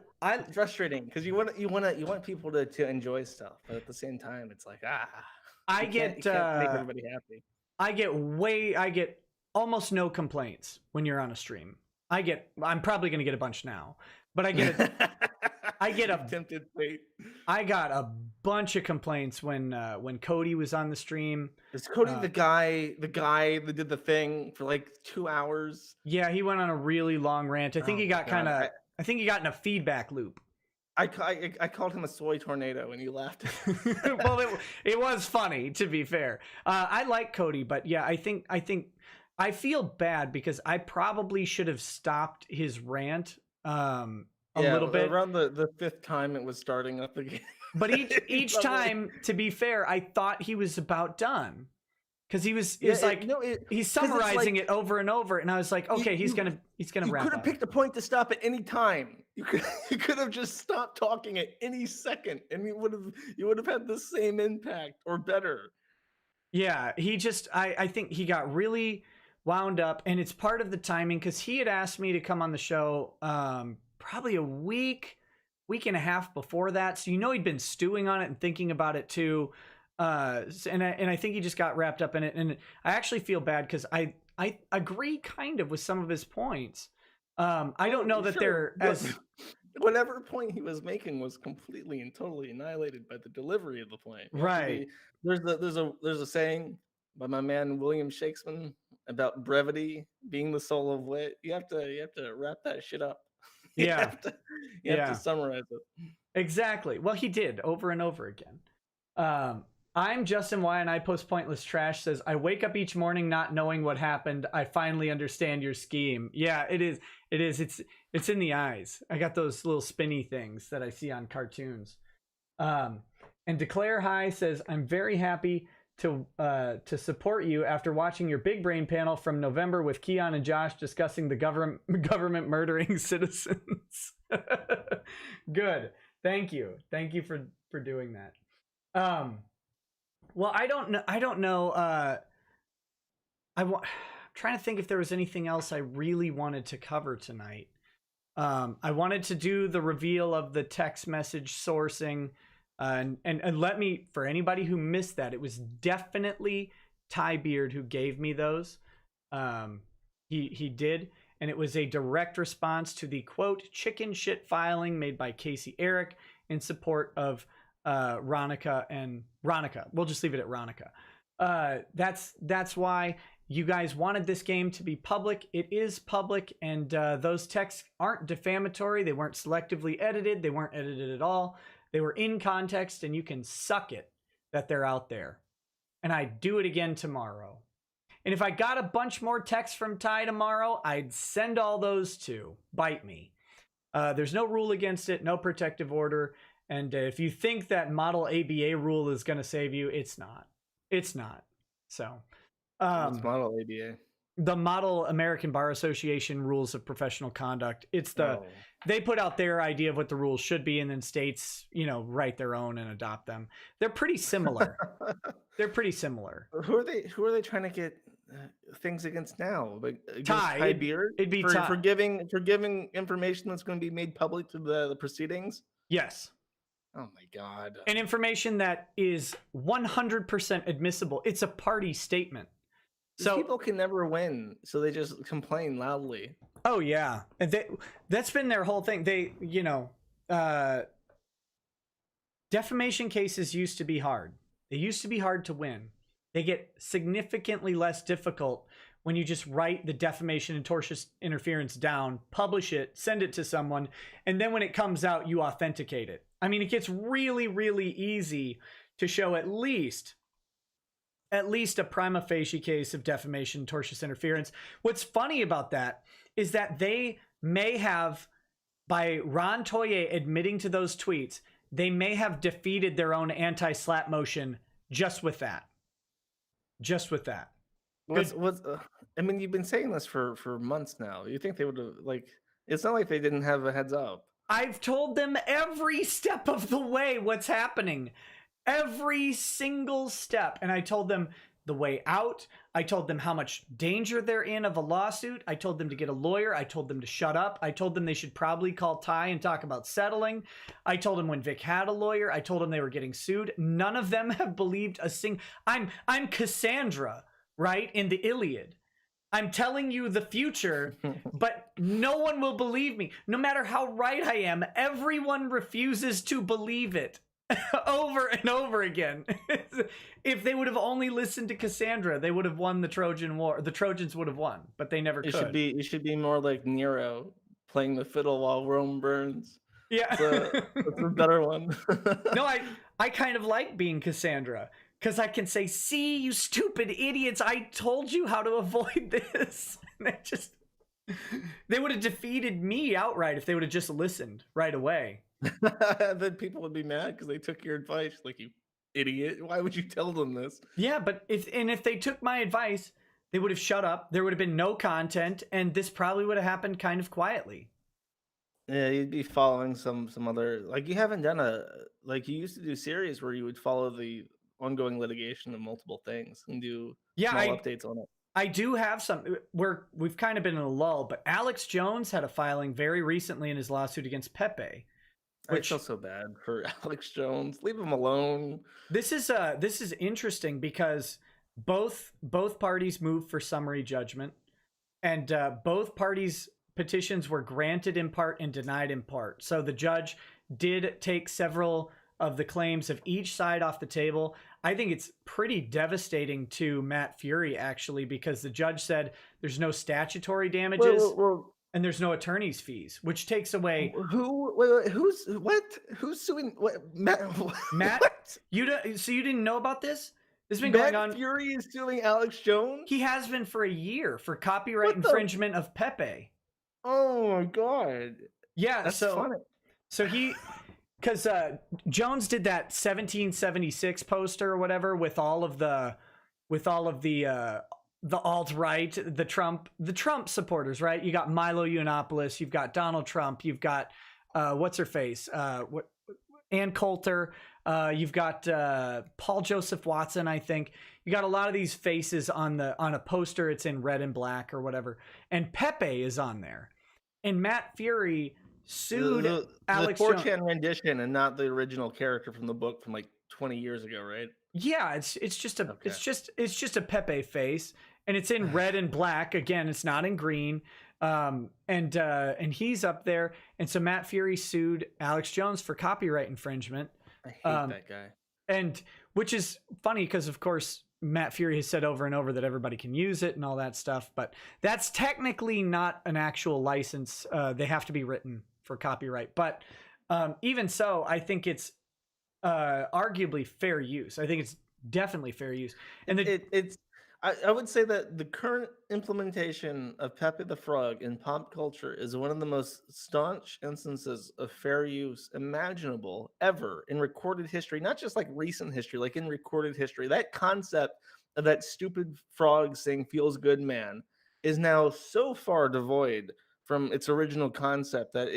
frustrating because you want people to enjoy stuff, but at the same time, it's like you can't make everybody happy. I get almost no complaints when you're on a stream. I'm probably gonna get a bunch now, but I get a tempted fate. I got a bunch of complaints when Cody was on the stream. Is Cody the guy that did the thing for like 2 hours? Yeah, he went on a really long rant. I think he got I think he got in a feedback loop. I called him a soy tornado, and he laughed. Well, it was funny, to be fair. I like Cody, but yeah, I think I feel bad because I probably should have stopped his rant a little bit around the fifth time it was starting up again. But each time, to be fair, I thought he was about done. Because he's summarizing it over and over, and I was like, okay, he's gonna wrap up. You could have picked a point to stop at any time. You could have just stopped talking at any second, and you would have had the same impact or better. Yeah, I think he got really wound up, and it's part of the timing because he had asked me to come on the show probably a week and a half before that, so he'd been stewing on it and thinking about it too. And I think he just got wrapped up in it, and I actually feel bad because I agree kind of with some of his points. I don't know that they're as whatever point he was making was completely and totally annihilated by the delivery of the point. Right. There's a saying by my man William Shakespeare about brevity being the soul of wit. You have to wrap that shit up. Yeah. You have to summarize it. Exactly. Well, he did over and over again. I'm Justin Y, and I post pointless trash. Says, I wake up each morning not knowing what happened. I finally understand your scheme. Yeah, it is. It's in the eyes. I got those little spinny things that I see on cartoons. And Declare High says, I'm very happy to support you after watching your Big Brain panel from November with Keon and Josh discussing the government murdering citizens. Good. Thank you for doing that. Well, I don't know. I'm trying to think if there was anything else I really wanted to cover tonight. I wanted to do the reveal of the text message sourcing, and let me, for anybody who missed that, it was definitely Ty Beard who gave me those. He did, and it was a direct response to the quote chicken shit filing made by Casey Eric in support of Ronica. We'll just leave it at Ronica. That's why you guys wanted this game to be public. It is public, and those texts aren't defamatory. They weren't selectively edited. They weren't edited at all. They were in context, and you can suck it that they're out there. And I'd do it again tomorrow. And if I got a bunch more texts from Ty tomorrow, I'd send all those too. Bite me. There's no rule against it, no protective order. And if you think that model ABA rule is going to save you, it's not. It's not. So, it's model ABA. the Model American Bar Association rules of professional conduct. It's the Oh. they put out their idea of what the rules should be, and then states, write their own and adopt them. They're pretty similar. They're pretty similar. Who are they trying to get things against now? Like against Ty, Ty Beard it'd be for Ty. giving information that's going to be made public to the proceedings? Yes. Oh my God. And information that is 100% admissible. It's a party statement. So people can never win, so they just complain loudly. Oh yeah, and that's been their whole thing. They, defamation cases used to be hard. They used to be hard to win. They get significantly less difficult when you just write the defamation and tortious interference down, publish it, send it to someone, and then when it comes out, you authenticate it. I mean, it gets really, really easy to show at least a prima facie case of defamation, tortious interference. What's funny about that is that they may have, by Ron Toye admitting to those tweets, they may have defeated their own anti-slap motion just with that. Just with that. I mean, you've been saying this for months now. You think they would have, it's not like they didn't have a heads up. I've told them every step of the way what's happening. Every single step. And I told them the way out. I told them how much danger they're in of a lawsuit. I told them to get a lawyer. I told them to shut up. I told them they should probably call Ty and talk about settling. I told them when Vic had a lawyer. I told them they were getting sued. None of them have believed a single... I'm Cassandra, right? In the Iliad. I'm telling you the future, but no one will believe me. No matter how right I am, everyone refuses to believe it. Over and over again. If they would have only listened to Cassandra, they would have won the Trojan War. The Trojans would have won, but they never could. It should be more like Nero playing the fiddle while Rome burns. Yeah. That's a better one. No, I kind of like being Cassandra because I can say, see, you stupid idiots, I told you how to avoid this. And they would have defeated me outright if they would have just listened right away. Then people would be mad because they took your advice. Like, you idiot, why would you tell them this? Yeah, but if they took my advice, they would have shut up. There would have been no content, and this probably would have happened kind of quietly. Yeah, you'd be following some other, you haven't done you used to do series where you would follow the ongoing litigation of multiple things and do small updates on it. I do have some. We've kind of been in a lull, but Alex Jones had a filing very recently in his lawsuit against Pepe. I feel so bad for Alex Jones. Leave him alone. This is interesting because both parties moved for summary judgment, and both parties' petitions were granted in part and denied in part. So the judge did take several of the claims of each side off the table. I think it's pretty devastating to Matt Fury, actually, because the judge said there's no statutory damages. And there's no attorney's fees, which takes away. Who's suing? Matt? What? You didn't know about this? This has been going on. Matt Fury is suing Alex Jones. He has been for a year for copyright infringement of Pepe. Oh my God! Yeah, that's funny. So because Jones did that 1776 poster or whatever with all of the alt-right, the Trump supporters, right? You got Milo Yiannopoulos, you've got Donald Trump, you've got what's her face, Ann Coulter, you've got Paul Joseph Watson, I think. You got a lot of these faces on a poster. It's in red and black or whatever, and Pepe is on there, and Matt Fury sued Alex Jones. The 4chan rendition and not the original character from the book from 20 years ago, right? Yeah, it's just a Pepe face. And it's in red and black. Again, it's not in green. And he's up there. And so Matt Fury sued Alex Jones for copyright infringement. I hate that guy. And which is funny because, of course, Matt Fury has said over and over that everybody can use it and all that stuff. But that's technically not an actual license. They have to be written for copyright. But even so, I think it's arguably fair use. I think it's definitely fair use. And I would say that the current implementation of Pepe the Frog in pop culture is one of the most staunch instances of fair use imaginable ever in recorded history, not just recent history, in recorded history. That concept of that stupid frog saying "feels good, man," is now so far devoid from its original concept that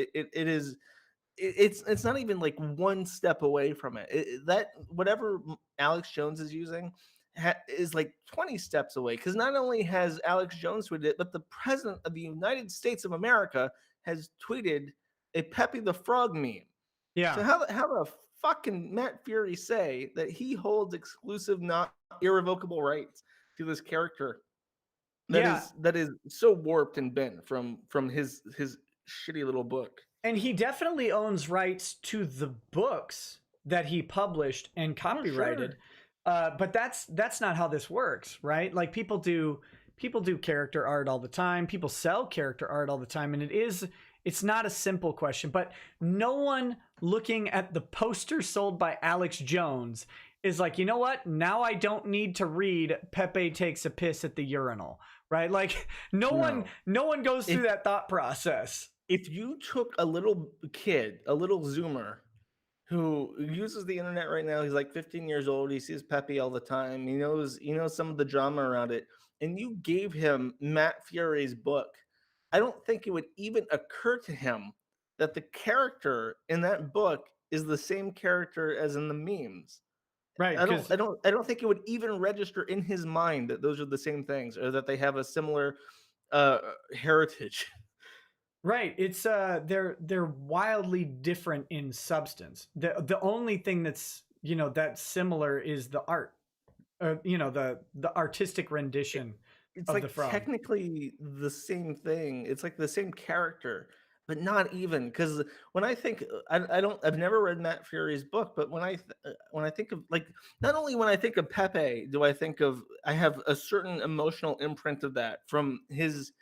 it's not even like one step away from it. That whatever Alex Jones is using is like 20 steps away, because not only has Alex Jones tweeted it, but the president of the United States of America has tweeted a Pepe the Frog meme. So Yeah. how the fucking Matt Fury say that he holds exclusive, not irrevocable rights to this character Yeah. that is so warped and bent from his shitty little book? And he definitely owns rights to the books that he published and Oh, copyrighted. sure. But that's not how this works, right? Like people do character art all the time. People sell character art all the time, and it's not a simple question. But no one looking at the poster sold by Alex Jones is like, you know what? Now I don't need to read Pepe takes a piss at the urinal, right? Like No. no one goes If through that thought process. if you took a little kid, a little Zoomer who uses the internet right now, he's like 15 years old, he sees Pepe all the time, he knows some of the drama around it, and you gave him Matt Fury's book, I don't think it would even occur to him that the character in that book is the same character as in the memes. Right, I don't because I don't I don't think it would even register in his mind that those are the same things, or that they have a similar heritage. right, it's they're wildly different in substance. The only thing that's, that's similar is the art. The artistic rendition It's of the like frog. technically the same thing. It's like the same character, but not even, because when I think I've never read Matt Fury's book, but when I think of, like, not only when I think of Pepe, do I have a certain emotional imprint of that from his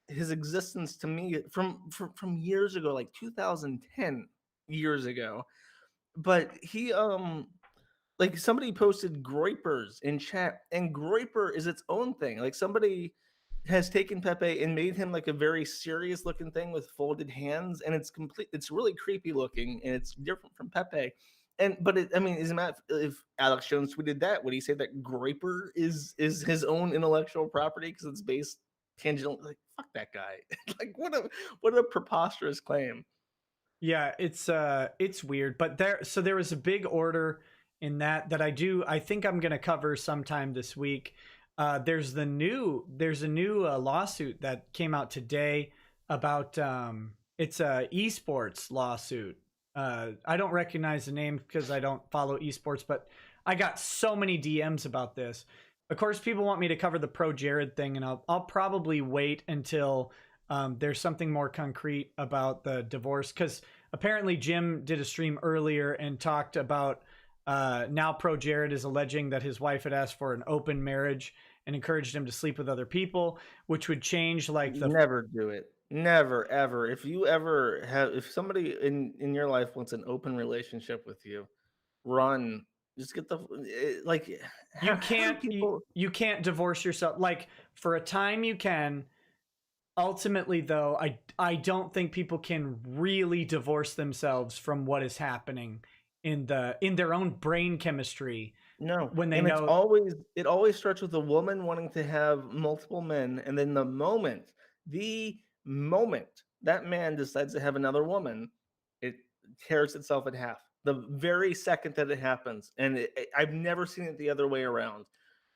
existence to me from years ago, like 2010 years ago. But he like, somebody posted Groypers in chat, and Groyper is its own thing. Like, somebody has taken Pepe and made him like a very serious looking thing with folded hands, and it's really creepy looking, and it's different from Pepe. And but I mean, is Matt if Alex Jones tweeted that, would he say that Groyper is his own intellectual property because it's based tangential? Like, fuck that guy. Like, what a preposterous claim. Yeah, it's weird, but there was a big order in that I think I'm going to cover sometime this week. There's a new lawsuit that came out today about it's a esports lawsuit. I don't recognize the name because I don't follow esports, but I got so many DMs about this. Of course, people want me to cover the Pro Jared thing, and I'll probably wait until there's something more concrete about the divorce, because apparently Jim did a stream earlier and talked about now Pro Jared is alleging that his wife had asked for an open marriage and encouraged him to sleep with other people, which would change like the Never do it. Never ever. If somebody in your life wants an open relationship with you, run. Just get like, you how do can't people? you can't divorce yourself. Like for a time you can. Ultimately though, I don't think people can really divorce themselves from what is happening in their own brain chemistry No, when they and know. it always starts with a woman wanting to have multiple men, and then the moment that man decides to have another woman, it tears itself in half. The very second that it happens, and I've never seen it the other way around.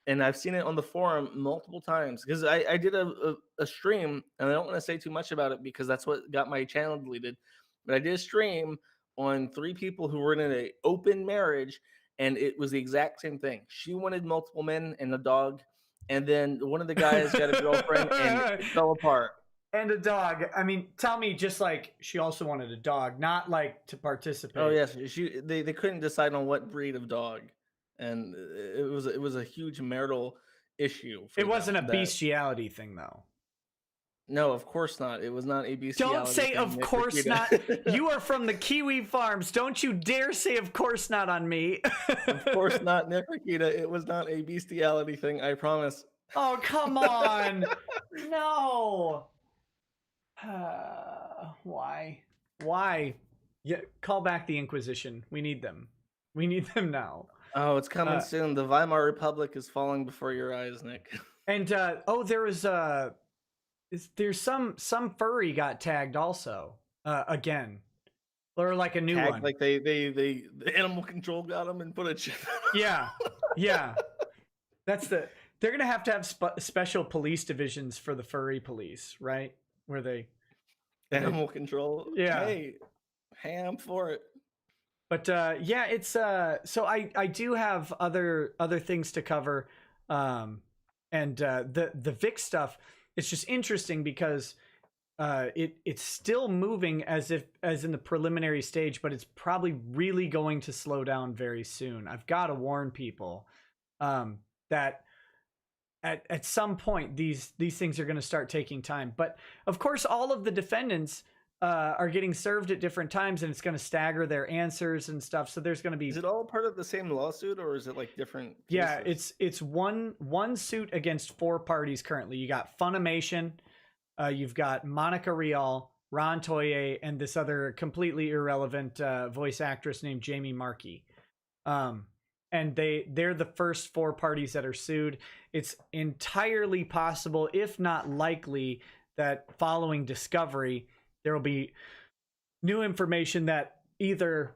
And I've seen it on the forum multiple times, because I did a stream, and I don't want to say too much about it because that's what got my channel deleted. But I did a stream on three people who were in an open marriage, and it was the exact same thing. She wanted multiple men and a dog, and then one of the guys got a girlfriend, and it fell apart. And a dog. I mean, tell me, just like she also wanted a dog, not like to Oh participate. yes, they couldn't decide on what breed of dog, and it was a huge marital issue It for wasn't them. a That bestiality thing, though. No, of course not. It was not a Don't bestiality say, thing, of Nick course not. Rikita. You are from the Kiwi Farms. Don't you dare say, of course not on me. Of course not, Nick Rikita. It was not a bestiality thing, I promise. Oh, come on. No. Why? Why? Yeah, call back the Inquisition. We need them. We need them now. Oh, it's coming Uh, soon. The Weimar Republic is falling before your eyes, Nick. and there was there's some furry got tagged also again, or like a new Tag, one. like the animal control got them and put a chip. Yeah, they're gonna have special police divisions for the furry police, right? Where they Animal control. Yeah. Hey, I'm for it. But yeah, it's so I do have other things to cover, and the Vic stuff. It's just interesting because it's still moving as in the preliminary stage, but it's probably really going to slow down very soon. I've got to warn people that at some point these things are going to start taking time. But of course, all of the defendants are getting served at different times, and it's going to stagger their answers and stuff. So there's going to be. Is it all part of the same lawsuit, or is it like different cases? Yeah, it's one suit against 4 parties currently. You got Funimation, you've got Monica Rial, Ron Toye, and this other completely irrelevant voice actress named Jamie Markey. And they're the first 4 parties that are sued. It's entirely possible, if not likely, that following discovery, there will be new information that either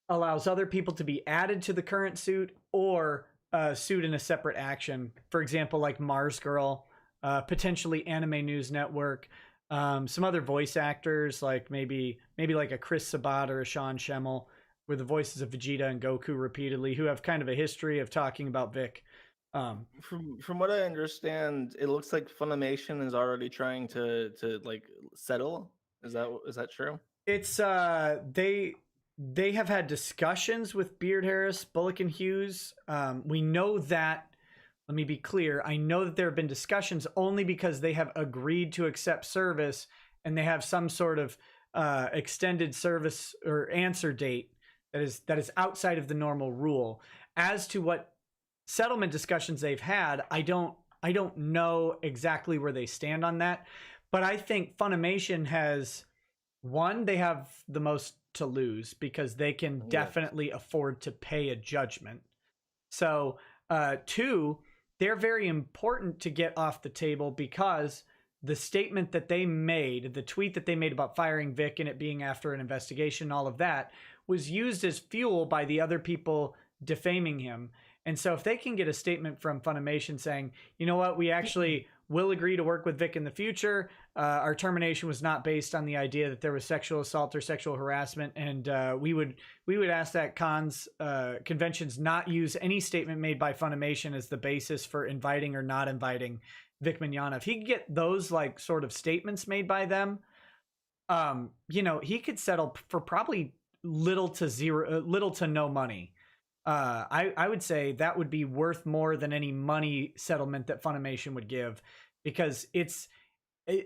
allows other people to be added to the current suit or sued in a separate action. For example, like Mars Girl, potentially Anime News Network, some other voice actors, like maybe like a Chris Sabat or a Sean Schemmel, with the voices of Vegeta and Goku repeatedly, who have kind of a history of talking about Vic. From what I understand, it looks like Funimation is already trying to like settle. Is that true? It's they have had discussions with Beard Harris, Bullock and Hughes. We know that. Let me be clear. I know that there have been discussions only because they have agreed to accept service, and they have some sort of extended service or answer date that is outside of the normal rule. As to what settlement discussions they've had, I don't know exactly where they stand on that. But I think Funimation has, one, they have the most to lose because they can definitely afford to pay a judgment. So 2, they're very important to get off the table because the statement that they made, the tweet that they made about firing Vic and it being after an investigation, all of that, was used as fuel by the other people defaming him. And so if they can get a statement from Funimation saying, you know what, we actually will agree to work with Vic in the future. Our termination was not based on the idea that there was sexual assault or sexual harassment. And we would ask that conventions not use any statement made by Funimation as the basis for inviting or not inviting Vic Mignogna. If he could get those like sort of statements made by them, he could settle for probably little to no money. I would say that would be worth more than any money settlement that Funimation would give, because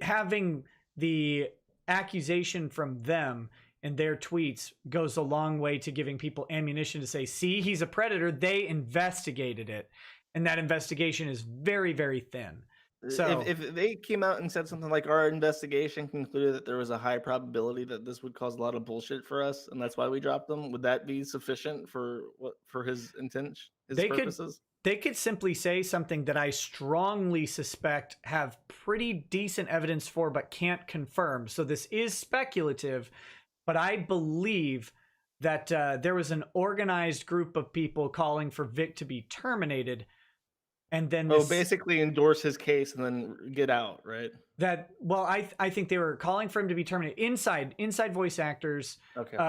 having the accusation from them and their tweets goes a long way to giving people ammunition to say, see, he's a predator. They investigated it. And that investigation is very, very thin. So if they came out and said something like, our investigation concluded that there was a high probability that this would cause a lot of bullshit for us, and that's why we dropped them, would that be sufficient for his intent, his purposes? They could simply say something that I strongly suspect have pretty decent evidence for, but can't confirm. So this is speculative, but I believe that there was an organized group of people calling for Vic to be terminated. And then basically endorse his case and then get out, right? I think they were calling for him to be terminated. Inside voice actors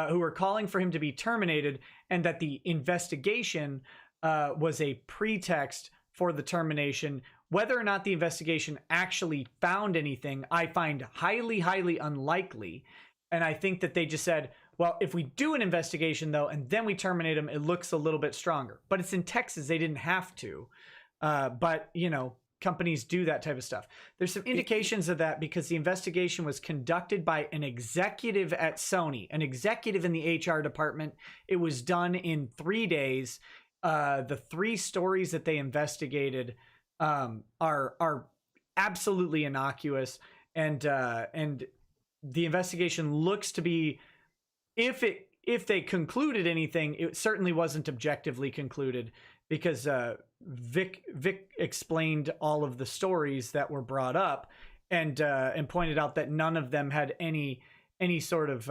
who were calling for him to be terminated, and that the investigation was a pretext for the termination. Whether or not the investigation actually found anything, I find highly, highly unlikely. And I think that they just said, well, if we do an investigation though, and then we terminate him, it looks a little bit stronger. But it's in Texas, they didn't have to. But companies do that type of stuff. There's some indications of that because the investigation was conducted by an executive at Sony, an executive in the HR department. It was done in 3 days. The 3 stories that they investigated are absolutely innocuous, and the investigation looks to be, if they concluded anything, it certainly wasn't objectively concluded, because Vic explained all of the stories that were brought up, and pointed out that none of them had any sort of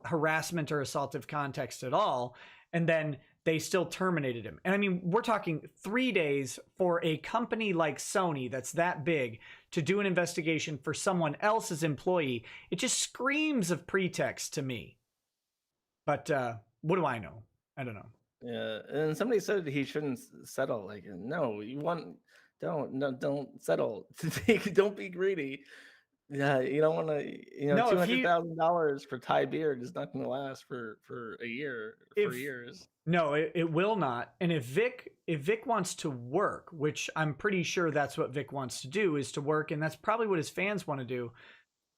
harassment or assaultive context at all. And then they still terminated him. And I mean, we're talking 3 days for a company like Sony that's that big to do an investigation for someone else's employee. It just screams of pretext to me. But what do I know? I don't know. Yeah, and somebody said he shouldn't settle. Like, no, you want don't settle. Don't be greedy. Yeah, you don't want to. No, $200,000 for Thai beard is not going to last for a year, for if years. no, it will not. And if Vic wants to work, which I'm pretty sure that's what Vic wants to do, is to work, and that's probably what his fans want to do.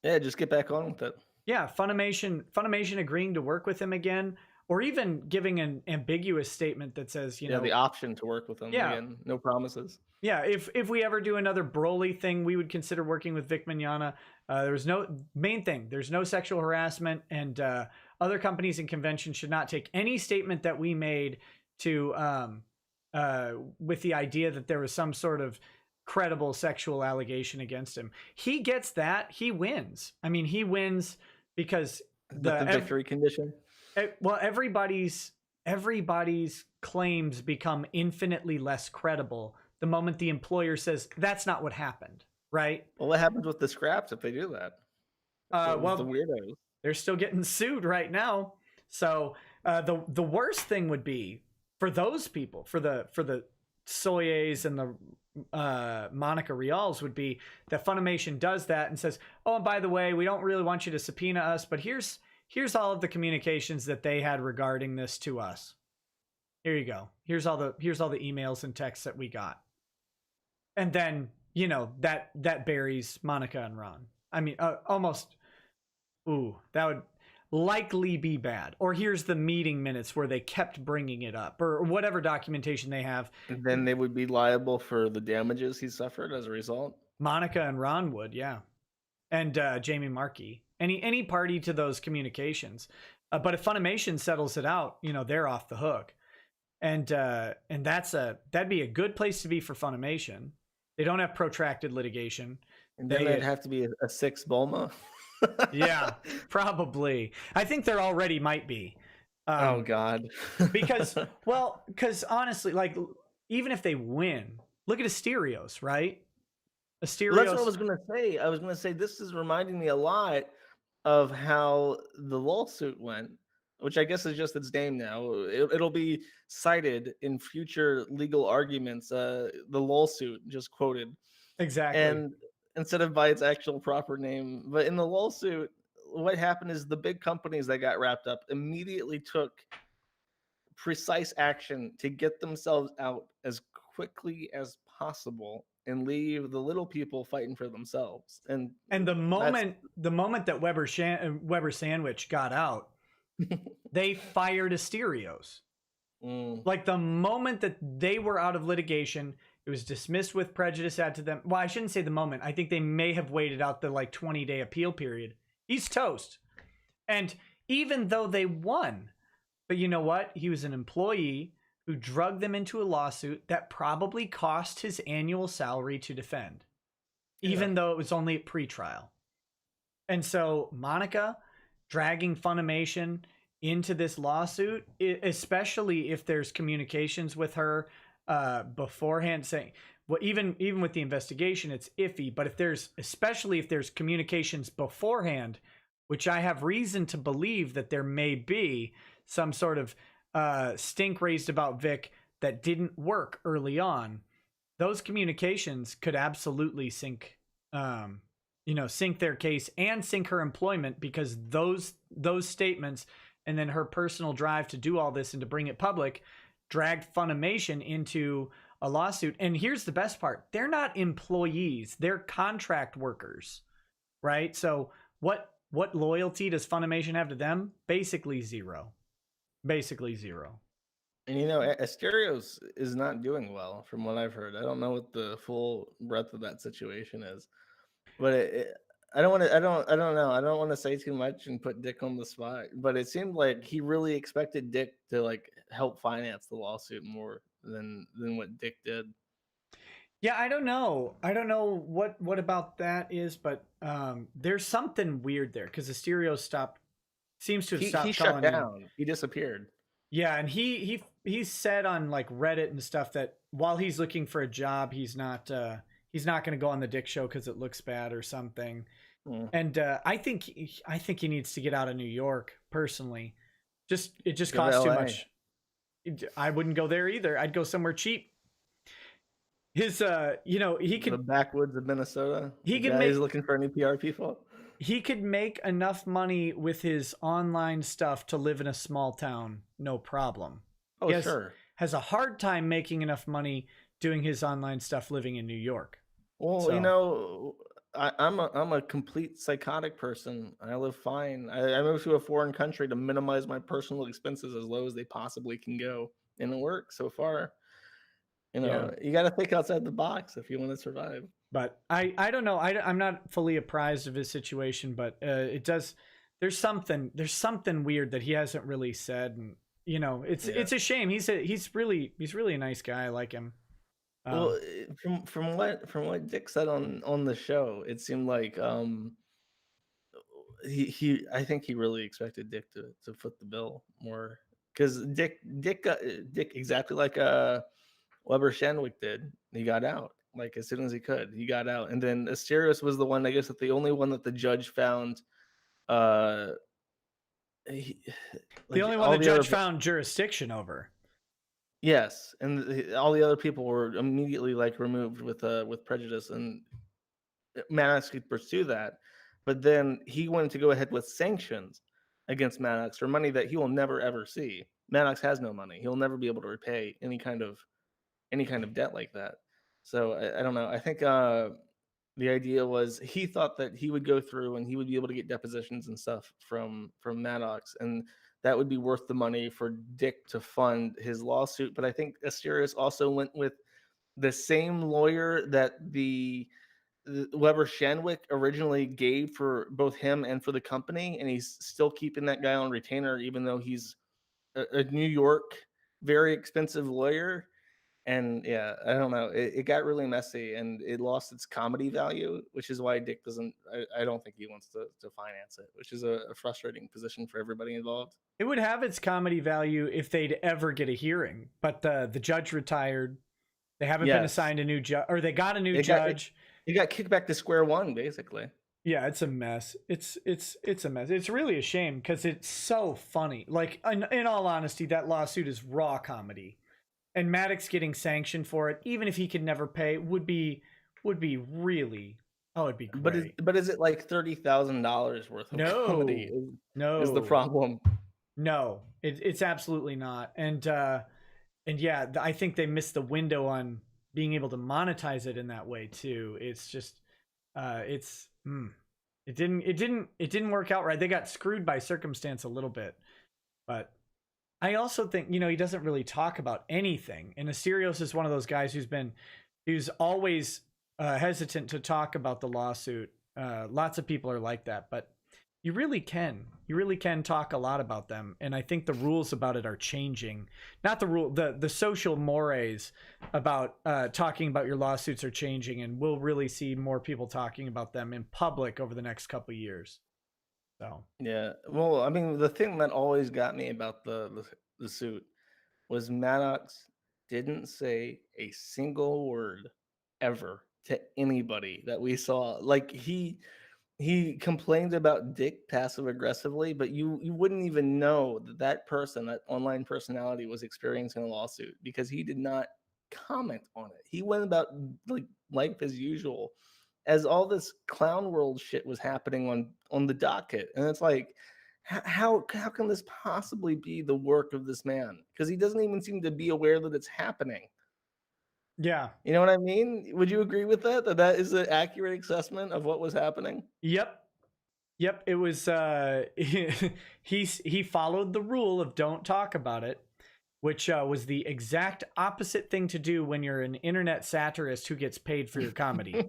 Yeah, just get back on with it. Yeah, Funimation agreeing to work with him again, or even giving an ambiguous statement that says, you know, the option to work with them again. No promises. Yeah, if we ever do another Broly thing, we would consider working with Vic Mignogna. There's no main thing. There's no sexual harassment, and other companies and conventions should not take any statement that we made to with the idea that there was some sort of credible sexual allegation against him. He gets that. He wins. I mean, he wins because the victory condition. Well, everybody's claims become infinitely less credible the moment the employer says that's not what happened, right? Well, what happens with the scraps if they do that? Well, the weirdos. They're still getting sued right now. So the worst thing would be for those people, for the Soyes and the Monica Rials, would be that Funimation does that and says, oh, and by the way, we don't really want you to subpoena us, but here's all of the communications that they had regarding this to us. Here you go. Here's all the emails and texts that we got. And then, you know, that buries Monica and Ron. I mean, almost. Ooh, that would likely be bad. Or here's the meeting minutes where they kept bringing it up, or whatever documentation they have. And then they would be liable for the damages he suffered as a result. Monica and Ron would, yeah. And Jamie Markey. Any party to those communications. But if Funimation settles it out, you know, they're off the hook. And that'd be a good place to be for Funimation. They don't have protracted litigation. And then they'd have to be a 6 Bulma. Yeah, probably. I think there already might be. Oh God. because honestly, like, even if they win, look at Asterios, right? Asterios. Well, that's what I was gonna say. I was gonna say this is reminding me a lot of how the lawsuit went, which I guess is just its name now. It'll be cited in future legal arguments. The lawsuit just quoted. Exactly. And instead of by its actual proper name. But in the lawsuit, what happened is the big companies that got wrapped up immediately took precise action to get themselves out as quickly as possible and leave the little people fighting for themselves. And the moment that Weber Sandwich got out, they fired Asterios. Like, the moment that they were out of litigation, it was dismissed with prejudice added to them. Well, I shouldn't say the moment. I think they may have waited out the 20-day appeal period. He's toast. And even though they won, but you know what? He was an employee who drugged them into a lawsuit that probably cost his annual salary to defend, even though it was only at pretrial. And so Monica dragging Funimation into this lawsuit, especially if there's communications with her beforehand, saying, well, even with the investigation, it's iffy. But especially if there's communications beforehand, which I have reason to believe that there may be some sort of stink raised about Vic that didn't work early on, those communications could absolutely sink their case and sink her employment, because those statements and then her personal drive to do all this and to bring it public dragged Funimation into a lawsuit. And here's the best part. They're not employees. They're contract workers, right? So what loyalty does Funimation have to them? Basically zero. Basically zero. And Asterios is not doing well from what I've heard. I don't know what the full breadth of that situation is, but I don't know. I don't want to say too much and put Dick on the spot, but it seemed like he really expected Dick to help finance the lawsuit more than what Dick did. Yeah, I don't know. I don't know what about that is, but there's something weird there because the stereo seems to have He stopped shut calling in. down. He disappeared. Yeah, and he said on like Reddit and stuff that while he's looking for a job, he's not going to go on the Dick Show because it looks bad or something. Mm. And I think he needs to get out of New York personally. It just Go to costs too LA. much. I wouldn't go there either. I'd go somewhere cheap. His you know, The backwoods of Minnesota. he The could guy make who's looking for any PR people. he could make enough money with his online stuff to live in a small town, no problem. Oh, sure. Has a hard time making enough money doing his online stuff living in New York. Well, So, you know, I'm a complete psychotic person. I live fine. I moved to a foreign country to minimize my personal expenses as low as they possibly can go, and it works so far. You yeah. know, you got to think outside the box if you want to survive. But I don't know. I'm not fully apprised of his situation, but it does. There's something weird that he hasn't really said, and you know, it's a shame. He's really a nice guy. I like him. Well, from what Dick said on the show, it seemed like he I think he really expected Dick to foot the bill more because Dick exactly like Weber Shandwick did. He got out like as soon as he could. He got out, and then Asterios was the one, I guess, that the only one that the judge found. Uh, he, The like only one all the the other judge found jurisdiction over. yes, and all the other people were immediately like removed with prejudice, and Maddox could pursue that, but then he wanted to go ahead with sanctions against Maddox for money that he will never ever see. Maddox has no money; he'll never be able to repay any kind of debt like that. So I don't know. I think the idea was he thought that he would go through and he would be able to get depositions and stuff from Maddox, and that would be worth the money for Dick to fund his lawsuit. But I think Asterios also went with the same lawyer that the Weber Shandwick originally gave for both him and for the company, and he's still keeping that guy on retainer, even though he's a New York very expensive lawyer. And yeah, I don't know. It got really messy and it lost its comedy value, which is why Dick doesn't. I don't think he wants to finance it, which is a frustrating position for everybody involved. It would have its comedy value if they'd ever get a hearing, but the judge retired. They haven't been assigned a new judge, or they got a new judge. It got kicked back to square one, basically. Yeah, it's a mess. It's a mess. It's really a shame because it's so funny. Like in all honesty, that lawsuit is raw comedy, and Maddox getting sanctioned for it, even if he could never pay, would be really. Oh, it'd be great. But is it like $30,000 worth of comedy? No, is the problem. No, it's absolutely not. And yeah, I think they missed the window on being able to monetize it in that way too. It's just it didn't work out right. They got screwed by circumstance a little bit. But I also think, you know, he doesn't really talk about anything. And Asterios is one of those guys who's always hesitant to talk about the lawsuit. Lots of people are like that, but you really can talk a lot about them, and I think the rules about it are changing. Not the social mores about talking about your lawsuits are changing, and we'll really see more people talking about them in public over the next couple of years. So yeah, well, I mean, the thing that always got me about the suit was Maddox didn't say a single word ever to anybody that we saw. Like he complained about Dick passive aggressively, but you wouldn't even know that person, that online personality, was experiencing a lawsuit because he did not comment on it. He went about like life as usual, as all this clown world shit was happening on the docket, and it's like, how can this possibly be the work of this man? Because he doesn't even seem to be aware that it's happening. yeah, You know what I mean? Would you agree with that? That is an accurate assessment of what was happening? yep. It was he followed the rule of don't talk about it, which was the exact opposite thing to do when you're an internet satirist who gets paid for your comedy.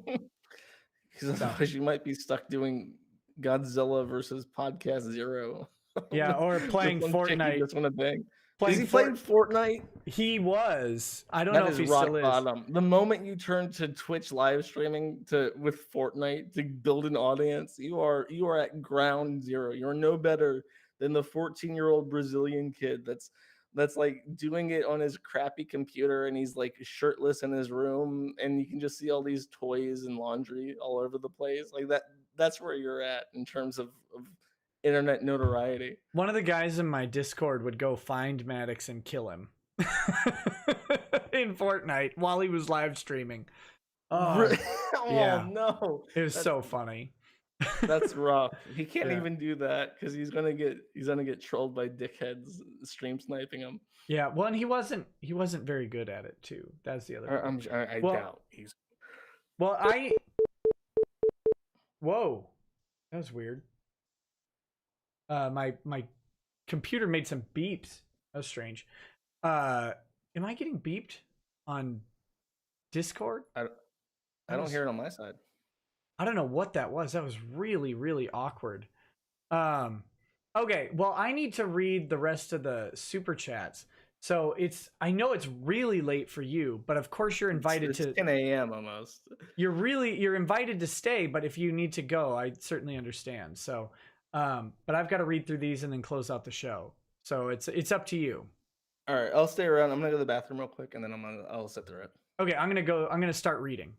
Because otherwise you might be stuck doing Godzilla versus Podcast Zero. Yeah, or playing Fortnite. Just want to bang. Is he playing Fortnite? He was. I don't know That if is he rock still is. bottom. The moment you turn to Twitch live streaming with Fortnite to build an audience, you are at ground zero. You're no better than the 14-year-old Brazilian kid that's like doing it on his crappy computer, and he's like shirtless in his room, and you can just see all these toys and laundry all over the place. Like that's where you're at in terms of internet notoriety. One of the guys in my Discord would go find Maddox and kill him in Fortnite while he was live streaming. Oh, yeah. No. It was so funny. That's rough. He can't even do that because he's gonna get trolled by dickheads stream sniping him. Yeah, well, and he wasn't very good at it too. That's the other. I doubt he's. Well, whoa, that was weird. My computer made some beeps. That was strange. Am I getting beeped on Discord? I don't hear it on my side. I don't know what that was. That was really, really awkward. Okay, well, I need to read the rest of the super chats. So I know it's really late for you, but of course you're invited it's 10 a.m. almost. You're invited to stay, but if you need to go, I certainly understand. So, but I've got to read through these and then close out the show. So it's up to you. All right, I'll stay around. I'm gonna go to the bathroom real quick, and then I'll sit through it. Okay, I'm gonna start reading.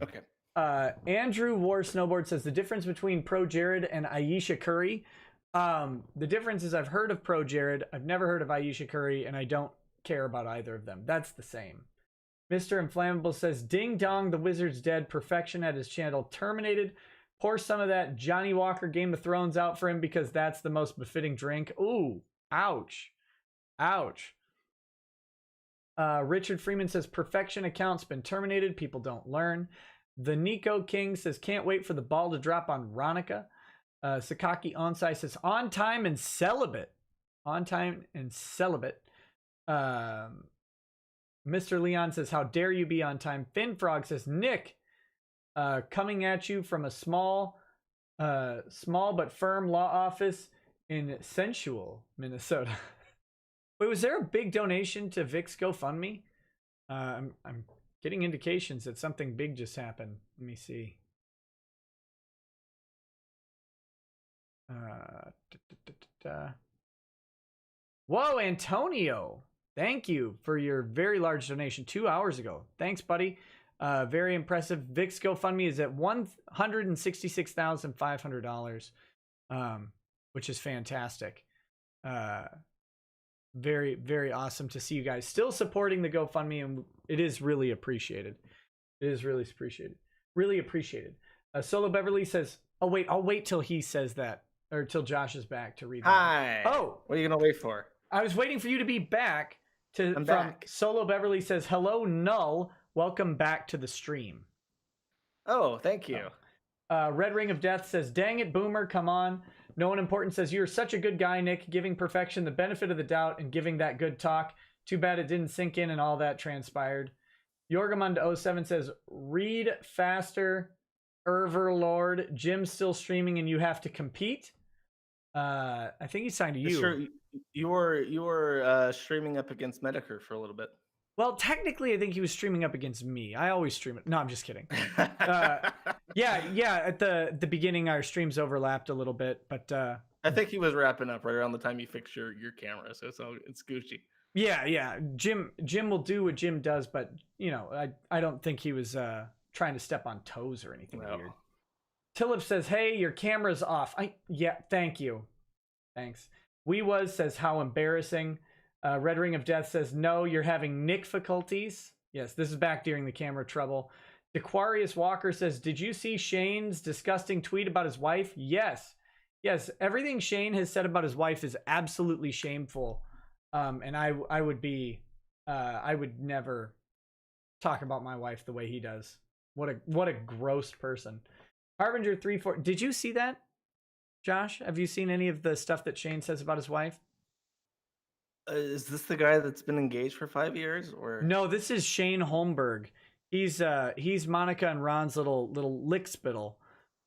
Okay. Andrew War Snowboard says the difference between Pro Jared and Ayesha Curry. The difference is I've heard of Pro Jared, I've never heard of Ayesha Curry, and I don't care about either of them. That's the same. Mr. Inflammable says ding dong, the wizard's dead. Perfection at his channel terminated. Pour some of that Johnny Walker Game of Thrones out for him because that's the most befitting drink. Ooh, ouch, ouch. Richard Freeman says perfection account's been terminated. People don't learn. The Nico King says can't wait for the ball to drop on Ronica. Sakaki Onsai says on time and celibate. On time and celibate. Mr. Leon says how dare you be on time. Finn Frog says Nick, coming at you from a small but firm law office in Sensual, Minnesota. Wait, was there a big donation to Vic's GoFundMe? I'm getting indications that something big just happened. Let me see. Whoa, Antonio. Thank you for your very large donation 2 hours ago. Thanks, buddy. Very impressive. Vic's GoFundMe is at $166,500, which is fantastic. Very, very awesome to see you guys still supporting the GoFundMe, and it is really appreciated. It is really appreciated. Really appreciated. Solo Beverly says, oh, wait, I'll wait till he says that, or till Josh is back to read that. Hi. Oh. What are you going to wait for? I was waiting for you to be back. I'm back. Solo Beverly says, hello, Null. Welcome back to the stream. Oh, thank you. Red Ring of Death says, dang it, Boomer, come on. No One Important says, you're such a good guy, Nick, giving perfection the benefit of the doubt and giving that good talk. Too bad it didn't sink in and all that transpired. Yorgamund07 says, read faster, Lord. Jim's still streaming and you have to compete. I think he's signed to you. Sure, you were streaming up against Medicare for a little bit. Well, technically, I think he was streaming up against me. I always stream it. No, I'm just kidding. Yeah. At the beginning, our streams overlapped a little bit, but I think he was wrapping up right around the time you fixed your camera, so it's Gucci. Yeah. Jim will do what Jim does, but you know, I don't think he was trying to step on toes or anything weird. Tillip says, "Hey, your camera's off." Yeah, thank you. Thanks. says, "How embarrassing." Red Ring of Death says, "No, you're having Nick difficulties." Yes, this is back during the camera trouble. Dequarius Walker says, "Did you see Shane's disgusting tweet about his wife?" Yes. Everything Shane has said about his wife is absolutely shameful. And I would never talk about my wife the way he does. What a gross person. Harbinger 34. Did you see that, Josh? Have you seen any of the stuff that Shane says about his wife? Is this the guy that's been engaged for 5 years, or no? This is Shane Holmberg. He's Monica and Ron's little lickspittle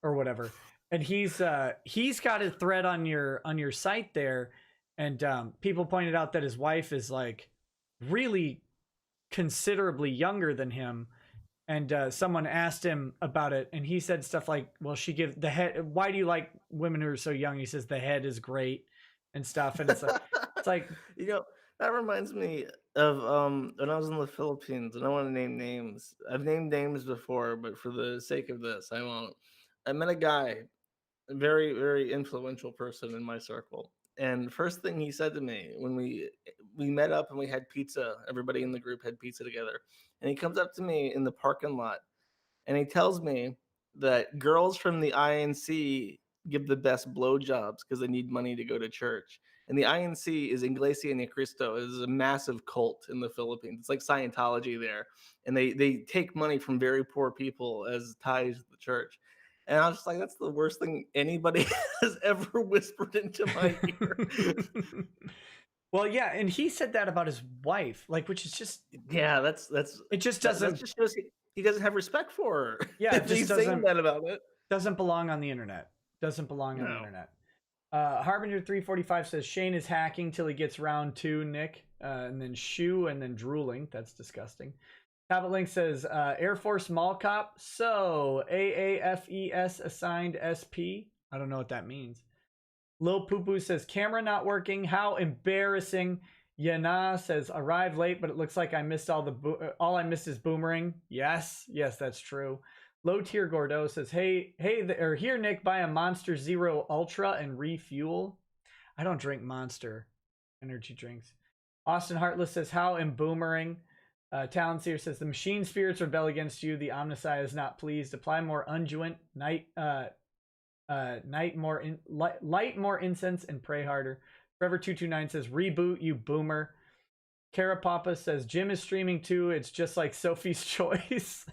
or whatever, and he's got a thread on your site there, And people pointed out that his wife is like really considerably younger than him. And someone asked him about it, and he said stuff like, "Well, she gives the head. Why do you like women who are so young?" He says the head is great and stuff. And it's like, You know, that reminds me of when I was in the Philippines, and I want to name names. I've named names before, but for the sake of this, I won't. I met a guy, a very, very influential person in my circle. And first thing he said to me when we met up and we had pizza, everybody in the group had pizza together. And he comes up to me in the parking lot and he tells me that girls from the INC give the best blowjobs because they need money to go to church. And the INC is Iglesia Ni Cristo. It is a massive cult in the Philippines. It's like Scientology there. And they take money from very poor people as ties to the church. And I was just like, that's the worst thing anybody has ever whispered into my ear. well, yeah, and he said that about his wife, like, which is just, Yeah, it just that doesn't, just shows he doesn't have respect for her. yeah, it If just he's saying that about it. doesn't belong on the internet. Doesn't belong on the No. internet. Harbinger 345 says Shane is hacking till he gets round 2, Nick, and then shoe and then drooling. That's disgusting. Tablet Link says Air Force Mall Cop. So AAFES assigned SP. I don't know what that means. Lil Poo Poo says camera not working. How embarrassing. Yana says arrived late, but it looks like I missed all I missed is Boomerang. Yes, that's true. Low Tier Gordo says, hey, or here, Nick, buy a Monster Zero Ultra and refuel. I don't drink Monster energy drinks. Austin Heartless says, how in Boomerang. Talonseer says, the machine spirits rebel against you. The Omnissiah is not pleased. Apply more unguent, light more incense, and pray harder. Forever229 says, reboot, you boomer. Carapapa says, Jim is streaming too. It's just like Sophie's Choice.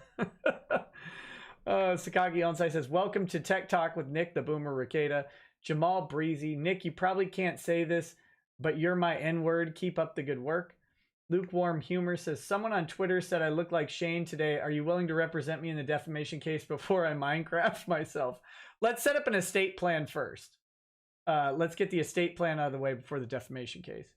Sakagi Onsai says, welcome to Tech Talk with Nick the Boomer Ricada. Jamal Breezy, Nick, you probably can't say this, but you're my N-word. Keep up the good work. Lukewarm Humor says, someone on Twitter said I look like Shane today. Are you willing to represent me in the defamation case before I Minecraft myself? Let's set up an estate plan first. Let's get the estate plan out of the way before the defamation case.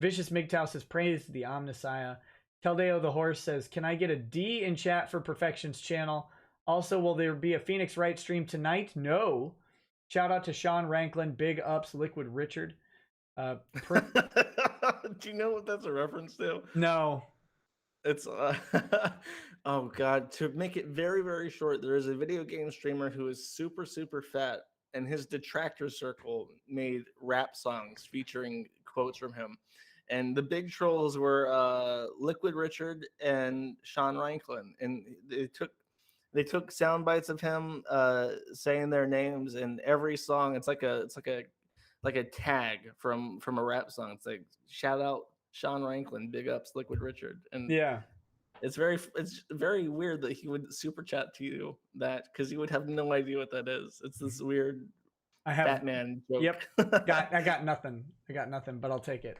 Vicious MGTOW says, praise the Omnissiah. Keldeo the Horse says, can I get a D in chat for Perfection's channel? Also, will there be a Phoenix Wright stream tonight? No. Shout out to Sean Ranklin, big ups, Liquid Richard. Do you know what that's a reference to? No. It's oh god, to make it very, very short, there is a video game streamer who is super, super fat, and his detractor circle made rap songs featuring quotes from him. And the big trolls were Liquid Richard and Sean Ranklin, and they took sound bites of him saying their names, and every song it's like a tag from a rap song. It's like shout out Sean Ranklin, big ups Liquid Richard, and Yeah. it's very weird that he would super chat to you that because you would have no idea what that is. It's this weird Batman joke. Yep. I got nothing. But I'll take it.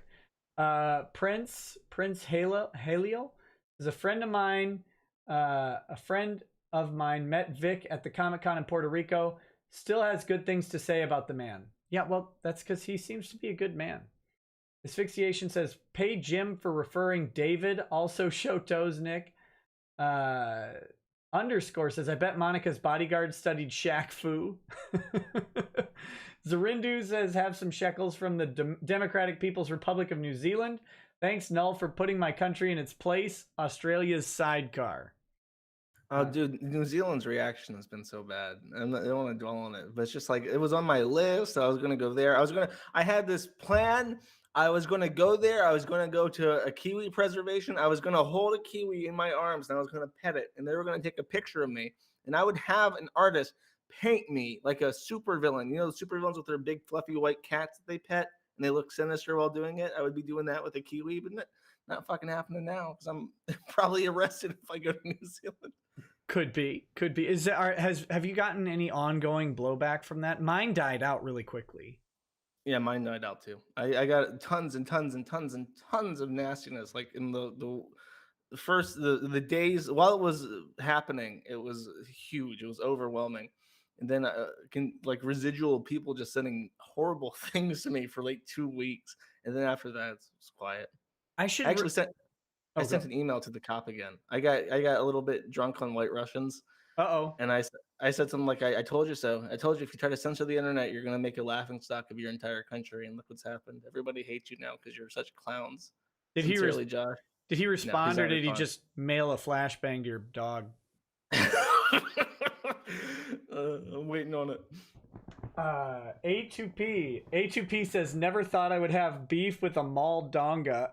Prince Halio is a friend of mine. A friend of mine met Vic at the Comic-Con in Puerto Rico. Still has good things to say about the man. Yeah, well, that's because he seems to be a good man. Asphyxiation says, pay Jim for referring David. Also show toes, Nick. Underscore says, I bet Monica's bodyguard studied Shaq Fu. Zarindu says, have some shekels from the Democratic People's Republic of New Zealand. Thanks, Null, for putting my country in its place. Australia's sidecar. Oh, dude, New Zealand's reaction has been so bad. I don't want to dwell on it, but it's just like it was on my list. I was gonna go there. I had this plan. I was gonna go there. I was gonna go to a kiwi preservation. I was gonna hold a kiwi in my arms and I was gonna pet it, and they were gonna take a picture of me, and I would have an artist paint me like a supervillain. You know, the supervillains with their big fluffy white cats that they pet and they look sinister while doing it. I would be doing that with a kiwi, but not fucking happening now because I'm probably arrested if I go to New Zealand. Could be. Have you gotten any ongoing blowback from that? Mine died out really quickly. Yeah, mine died out too. I got tons and tons and tons and tons of nastiness. Like in the first the days while it was happening, it was huge. It was overwhelming. and then residual people just sending horrible things to me for like 2 weeks, and then after that it's quiet. I should I actually sent I Oh, sent go. an email to the cop again. I got a little bit drunk on White Russians, Uh-oh. and I said something like, I told you so. I told you if you try to censor the internet, you're gonna make a laughing stock of your entire country, and look what's happened. Everybody hates you now because you're such clowns. Did he Sincerely, Josh. Did he No, he's respond, or having did he fun. just mail a flashbang to your dog? I'm waiting on it. A2P says, never thought I would have beef with a Moldonga.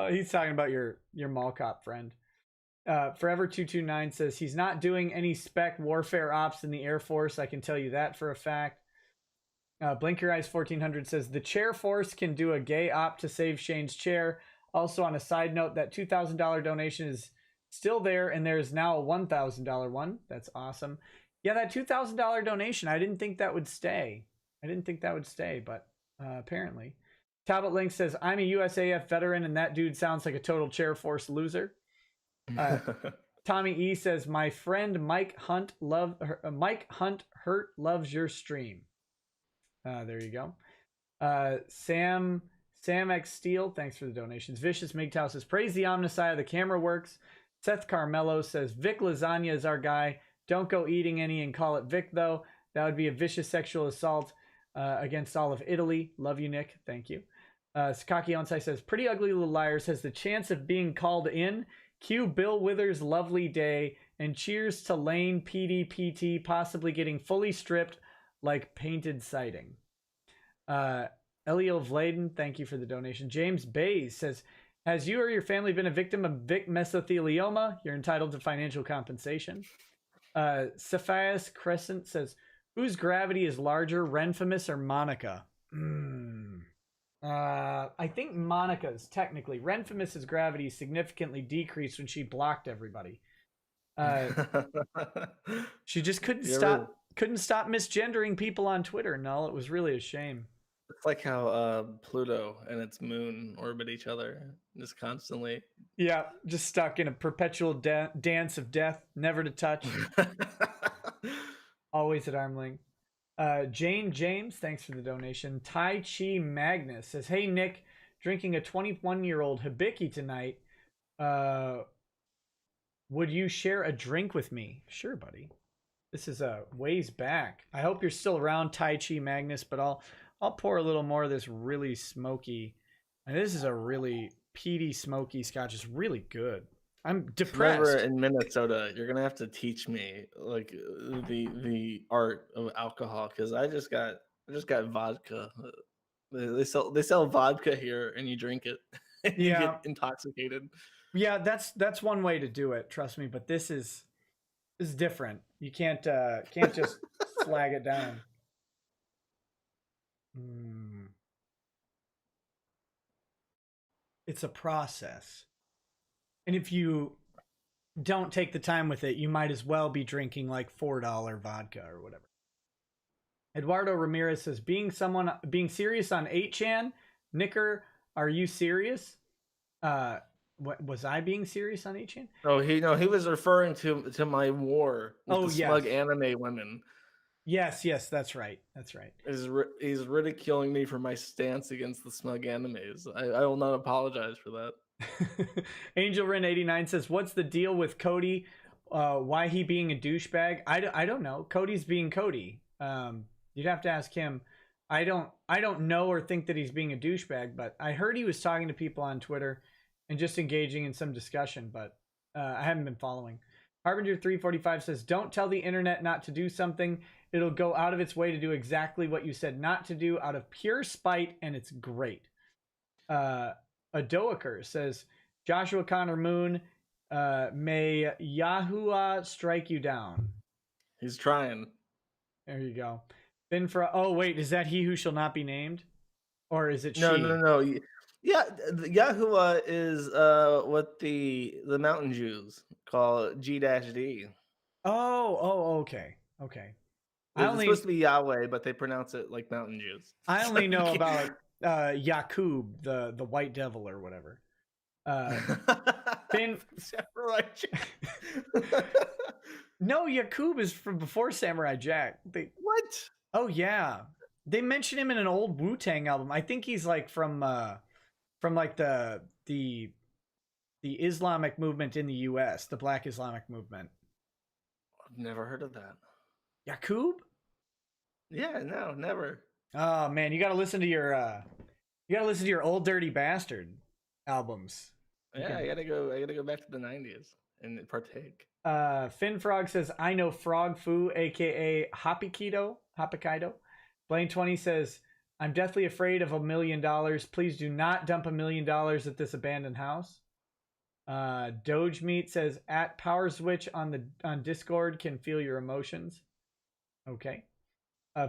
He's talking about your mall cop friend. Forever229 says, he's not doing any spec warfare ops in the Air Force. I can tell you that for a fact. Blink Your Eyes 1400 says, the chair force can do a gay op to save Shane's chair. Also, on a side note, that $2,000 donation is still there, and there's now a $1,000 one. That's awesome. Yeah, that $2,000 donation, I didn't think that would stay. But apparently. Tablet Link says, I'm a USAF veteran, and that dude sounds like a total chair force loser. Tommy E says, my friend Mike Hunt Hurt loves your stream. There you go. Sam X Steel, thanks for the donations. Vicious MGTOW says, praise the Omnissiah, the camera works. Seth Carmelo says, Vic Lasagna is our guy. Don't go eating any and call it Vic, though. That would be a vicious sexual assault against all of Italy. Love you, Nick. Thank you. Sakaki Onsai says, Pretty Ugly Little Liars has the chance of being called in. Cue Bill Withers' Lovely Day, and cheers to Lane PDPT possibly getting fully stripped like painted siding. Elio Vladen, thank you for the donation. James Bays says, has you or your family been a victim of Vic mesothelioma? You're entitled to financial compensation. Cephias Crescent says, whose gravity is larger, Renfamous or Monica? I think Monica's technically. Renfamous's gravity significantly decreased when she blocked everybody. She just couldn't stop misgendering people on Twitter. Null, it was really a shame. It's like how Pluto and its moon orbit each other just constantly. Yeah, just stuck in a perpetual dance of death, never to touch. Always at arm length. Jane James, thanks for the donation. Tai Chi Magnus says, hey, Nick, drinking a 21-year-old Hibiki tonight. Would you share a drink with me? Sure, buddy. This is a ways back. I hope you're still around, Tai Chi Magnus, but I'll pour a little more of this really smoky. And this is a really peaty, smoky scotch. It's really good. I'm depressed. Whenever in Minnesota, you're gonna have to teach me like the art of alcohol, because I just got vodka. They sell vodka here, and you drink it. And you get intoxicated. Yeah, that's one way to do it. Trust me, but this is different. You can't just slag it down. It's a process. And if you don't take the time with it, you might as well be drinking like $4 vodka or whatever. Eduardo Ramirez says, being serious on 8chan, Nicker, are you serious? What was I being serious on 8chan? Oh, he was referring to my war with the smug anime women. Yes, that's right. He's ridiculing me for my stance against the smug animes. I will not apologize for that. Angel Ren 89 says, what's the deal with Cody? Why he being a douchebag? I don't know. Cody's being Cody. You'd have to ask him. I don't know or think that he's being a douchebag, but I heard he was talking to people on Twitter and just engaging in some discussion, but I haven't been following. Harbinger 345 says, don't tell the internet not to do something. It'll go out of its way to do exactly what you said not to do out of pure spite, and it's great. Adoaker says, Joshua Connor Moon, may Yahuwah strike you down. He's trying. There you go. Oh, wait, is that he who shall not be named? Or is it she? No. Yeah, Yahuwah is what the Mountain Jews call G-D. Oh, okay. It's supposed to be Yahweh, but they pronounce it like Mountain Jews. I only know about Yakub, the white devil or whatever. Finn. Samurai Jack. No, Yakub is from before Samurai Jack. What? Oh yeah, they mention him in an old Wu-Tang album. I think he's like from like the Islamic movement in the U.S., the Black Islamic movement. I've never heard of that. Yakub? Yeah, no, never. Oh man, you got to listen to your Old Dirty Bastard albums. Yeah, I gotta go back to the 90s and partake. Finn Frog says, I know Frog Fu, aka Hoppikaido. Blaine 20 says, I'm deathly afraid of $1 million. Please do not dump $1 million at this abandoned house. Doge Meat says, at Power Switch on Discord can feel your emotions. Okay.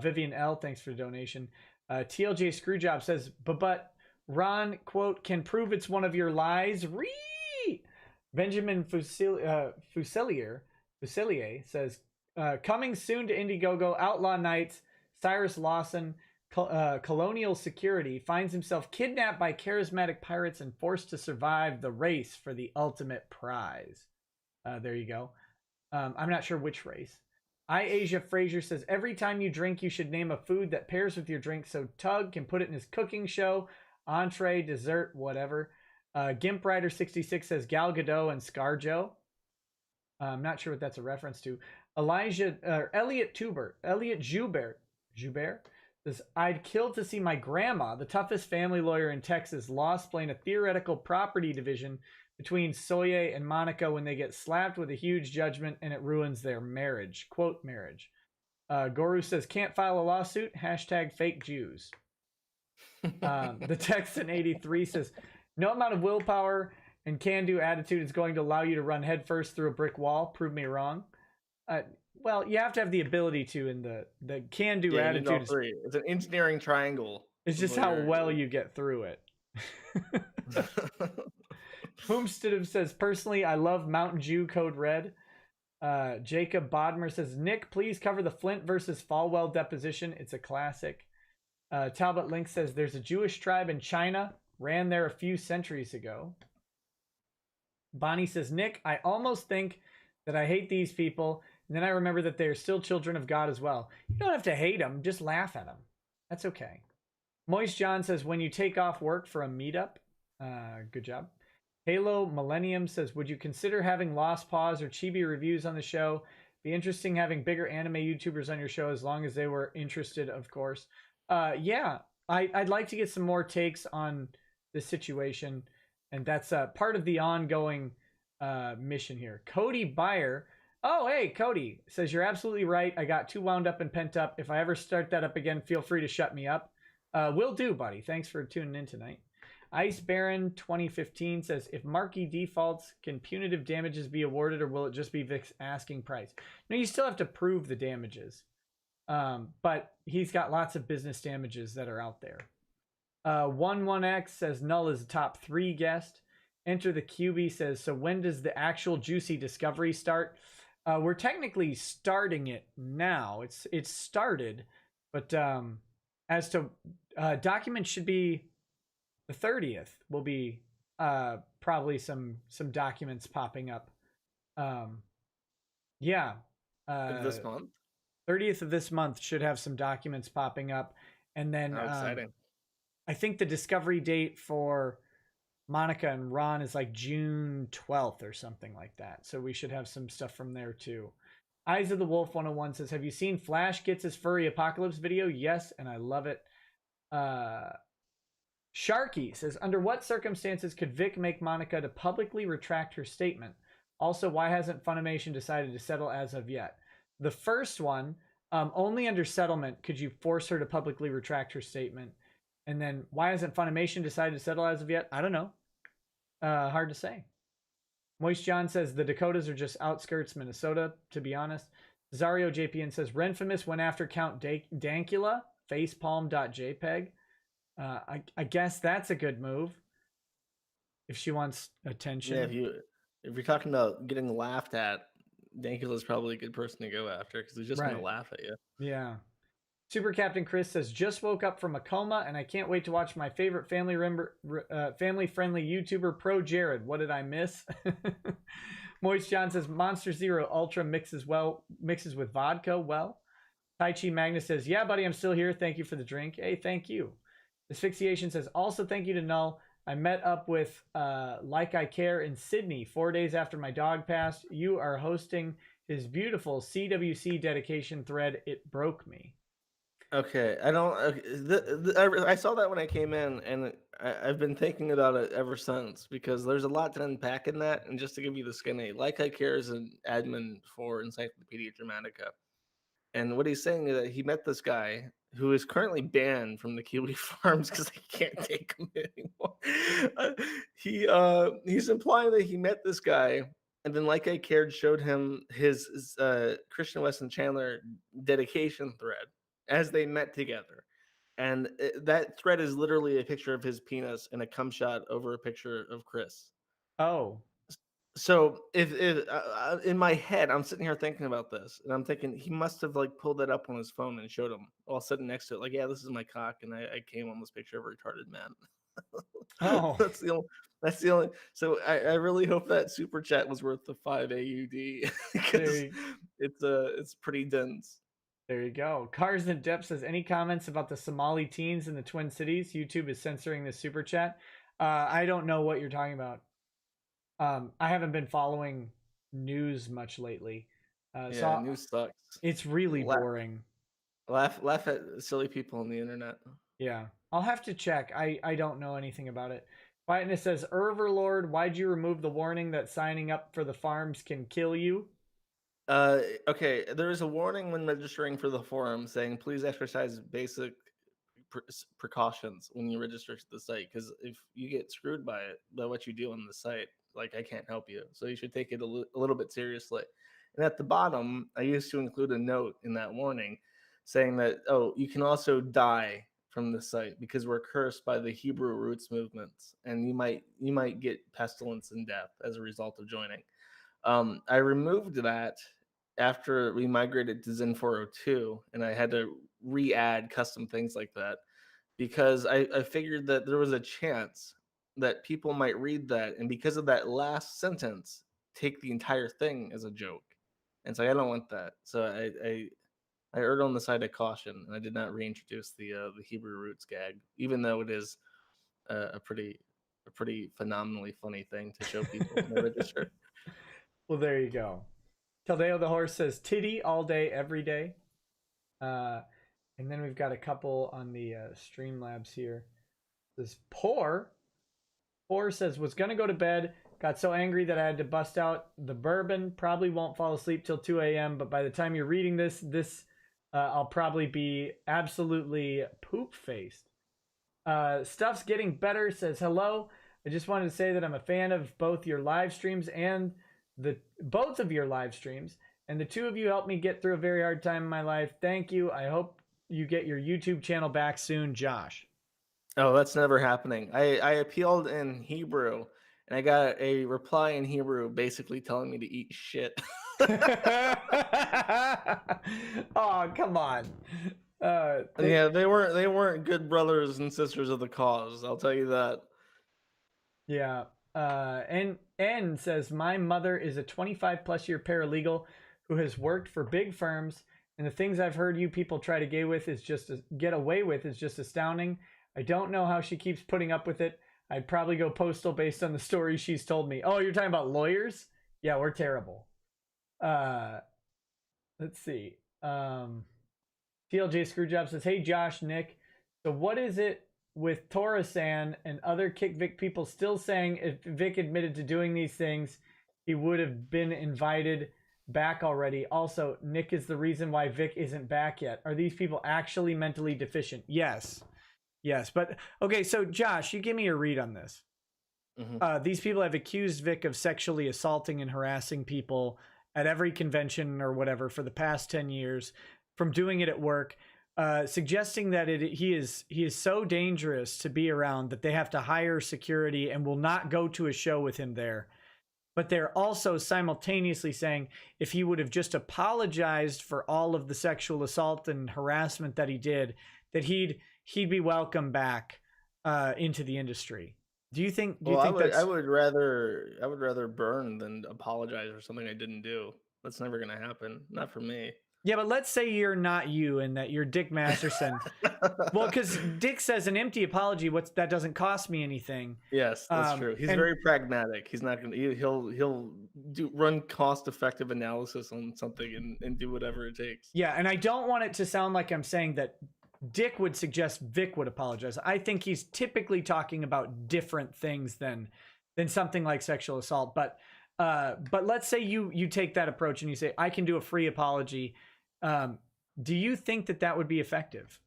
Vivian L, thanks for the donation. TLJ Screwjob says, but Ron, quote, can prove it's one of your lies. Benjamin Fusilier says, coming soon to Indiegogo, Outlaw Nights, Cyrus Lawson, Colonial Security, finds himself kidnapped by charismatic pirates and forced to survive the race for the ultimate prize. There you go. I'm not sure which race. Asia Fraser says, every time you drink, you should name a food that pairs with your drink so Tug can put it in his cooking show, entree, dessert, whatever. Gimp Rider 66 says Gal Gadot and Scarjo. I'm not sure what that's a reference to. Elliot Joubert says, I'd kill to see my grandma, the toughest family lawyer in Texas, law-splain a theoretical property division between Soye and Monica when they get slapped with a huge judgment and it ruins their marriage. Quote, marriage. Goru says, can't file a lawsuit. Hashtag fake Jews. The Texan 83 says, no amount of willpower and can-do attitude is going to allow you to run headfirst through a brick wall. Prove me wrong. Well, you have to have the ability to, and the can-do attitude. It's an engineering triangle. It's just how well you get through it. Homestead says, personally, I love Mountain Dew Code Red. Jacob Bodmer says, Nick, please cover the Flint versus Falwell deposition. It's a classic. Talbot Link says, there's a Jewish tribe in China. Ran there a few centuries ago. Bonnie says, Nick, I almost think that I hate these people, and then I remember that they are still children of God as well. You don't have to hate them. Just laugh at them. That's okay. Moist John says, when you take off work for a meetup. Good job. Halo Millennium says, would you consider having Lost Paws or Chibi reviews on the show? Be interesting having bigger anime YouTubers on your show as long as they were interested, of course. Yeah, I'd like to get some more takes on this situation, and that's part of the ongoing mission here. Cody Byer, oh hey Cody, says, you're absolutely right. I got too wound up and pent up. If I ever start that up again, feel free to shut me up. Will do, buddy. Thanks for tuning in tonight. Ice Baron 2015 says, if Markey defaults, can punitive damages be awarded, or will it just be Vic's asking price? No, you still have to prove the damages, but he's got lots of business damages that are out there. 11X says Null is a top 3 guest. Enter the QB says, so when does the actual juicy discovery start? We're technically starting it now. It's started, but as to documents should be the 30th will be probably some documents popping up. Yeah. This month? 30th of this month should have some documents popping up. And then exciting. I think the discovery date for Monica and Ron is like June 12th or something like that. So we should have some stuff from there too. Eyes of the Wolf 101 says, have you seen Flash gets his furry apocalypse video? Yes, and I love it. Sharky says, under what circumstances could Vic make Monica to publicly retract her statement? Also, why hasn't Funimation decided to settle as of yet? The first one, only under settlement could you force her to publicly retract her statement. And then why hasn't Funimation decided to settle as of yet? I don't know. Hard to say. Moist John says the Dakotas are just outskirts Minnesota, to be honest. Zario JPN says Renfamous went after Count Dankula, facepalm.jpg. I guess that's a good move. If she wants attention. Yeah, if you're talking about getting laughed at, Dankula's probably a good person to go after because he's just going to laugh at you. Yeah. Super Captain Chris says, just woke up from a coma and I can't wait to watch my favorite family-friendly YouTuber, Pro Jared. What did I miss? Moist John says, Monster Zero Ultra mixes with vodka well. Tai Chi Magnus says, yeah, buddy, I'm still here. Thank you for the drink. Hey, thank you. Asphyxiation says, also thank you to Null. I met up with Like I Care in Sydney 4 days after my dog passed. You are hosting his beautiful CWC dedication thread. It broke me. Okay, I don't. I saw that when I came in, and I've been thinking about it ever since because there's a lot to unpack in that. And just to give you the skinny, Like I Care is an admin for Encyclopedia Dramatica, and what he's saying is that he met this guy who is currently banned from the Kiwi farms because they can't take him anymore. He's implying that he met this guy, and then Like I Cared showed him his Christian Weston Chandler dedication thread as they met together. And that thread is literally a picture of his penis and a cum shot over a picture of Chris. Oh. So if in my head, I'm sitting here thinking about this, and I'm thinking he must have like pulled that up on his phone and showed him while sitting next to it. Like, yeah, this is my cock, and I came on this picture of a retarded man. Oh. That's the only. That's the only. So I really hope that super chat was worth the 5 AUD because it's pretty dense. There you go. Cars in Depth says, any comments about the Somali teens in the Twin Cities? YouTube is censoring the super chat. I don't know what you're talking about. I haven't been following news much lately. So news sucks. It's really boring. Laugh at silly people on the internet. Yeah, I'll have to check. I don't know anything about it. Quietness says, Overlord, why'd you remove the warning that signing up for the farms can kill you? Okay, there is a warning when registering for the forum saying please exercise basic precautions when you register to the site, because if you get screwed by what you do on the site, like, I can't help you. So you should take it a little bit seriously. And at the bottom, I used to include a note in that warning saying that, oh, you can also die from the site because we're cursed by the Hebrew roots movements, and you might get pestilence and death as a result of joining. I removed that after we migrated to Zen 402, and I had to re-add custom things like that because I figured that there was a chance that people might read that, and because of that last sentence, take the entire thing as a joke. And so I don't want that. So I erred on the side of caution, and I did not reintroduce the Hebrew roots gag, even though it is a pretty phenomenally funny thing to show people when they register. Well, there you go. Taldeo the Horse says titty all day, every day. And then we've got a couple on the Streamlabs here. This Poor says, was going to go to bed, got so angry that I had to bust out the bourbon. Probably won't fall asleep till 2 a.m., but by the time you're reading this, I'll probably be absolutely poop-faced. Stuff's Getting Better says, hello. I just wanted to say that I'm a fan of both your live streams and both of your live streams, and the two of you helped me get through a very hard time in my life. Thank you. I hope you get your YouTube channel back soon, Josh. Oh, that's never happening. I appealed in Hebrew, and I got a reply in Hebrew basically telling me to eat shit. Oh, come on. Yeah, they weren't good brothers and sisters of the cause, I'll tell you that. Yeah. N says, my mother is a 25 plus year paralegal who has worked for big firms, and the things I've heard you people try to get away with is just astounding. I don't know how she keeps putting up with it. I'd probably go postal based on the stories she's told me. Oh, you're talking about lawyers? Yeah, we're terrible. Let's see. TLJ Screwjob says, hey Josh, Nick, so what is it with Tora-san and other Kick Vic people still saying if Vic admitted to doing these things, he would have been invited back already? Also, Nick is the reason why Vic isn't back yet. Are these people actually mentally deficient? Yes. But okay, so Josh, you give me a read on this. Mm-hmm. These people have accused Vic of sexually assaulting and harassing people at every convention or whatever for the past 10 years, from doing it at work. Suggesting that he is so dangerous to be around that they have to hire security and will not go to a show with him there. but they're also simultaneously saying if he would have just apologized for all of the sexual assault and harassment that he did, that he'd be welcome back into the industry. Do you think that's... I would rather burn than apologize for something I didn't do. That's never gonna happen. Not for me. Yeah, but let's say you're not you and that you're Dick Masterson. Well, because Dick says an empty apology, that doesn't cost me anything. Yes, that's true. He's very pragmatic. He's not gonna. He'll run cost-effective analysis on something and do whatever it takes. Yeah, and I don't want it to sound like I'm saying that Dick would suggest Vic would apologize. I think he's typically talking about different things than something like sexual assault. But let's say you take that approach and you say I can do a free apology. Do you think that would be effective?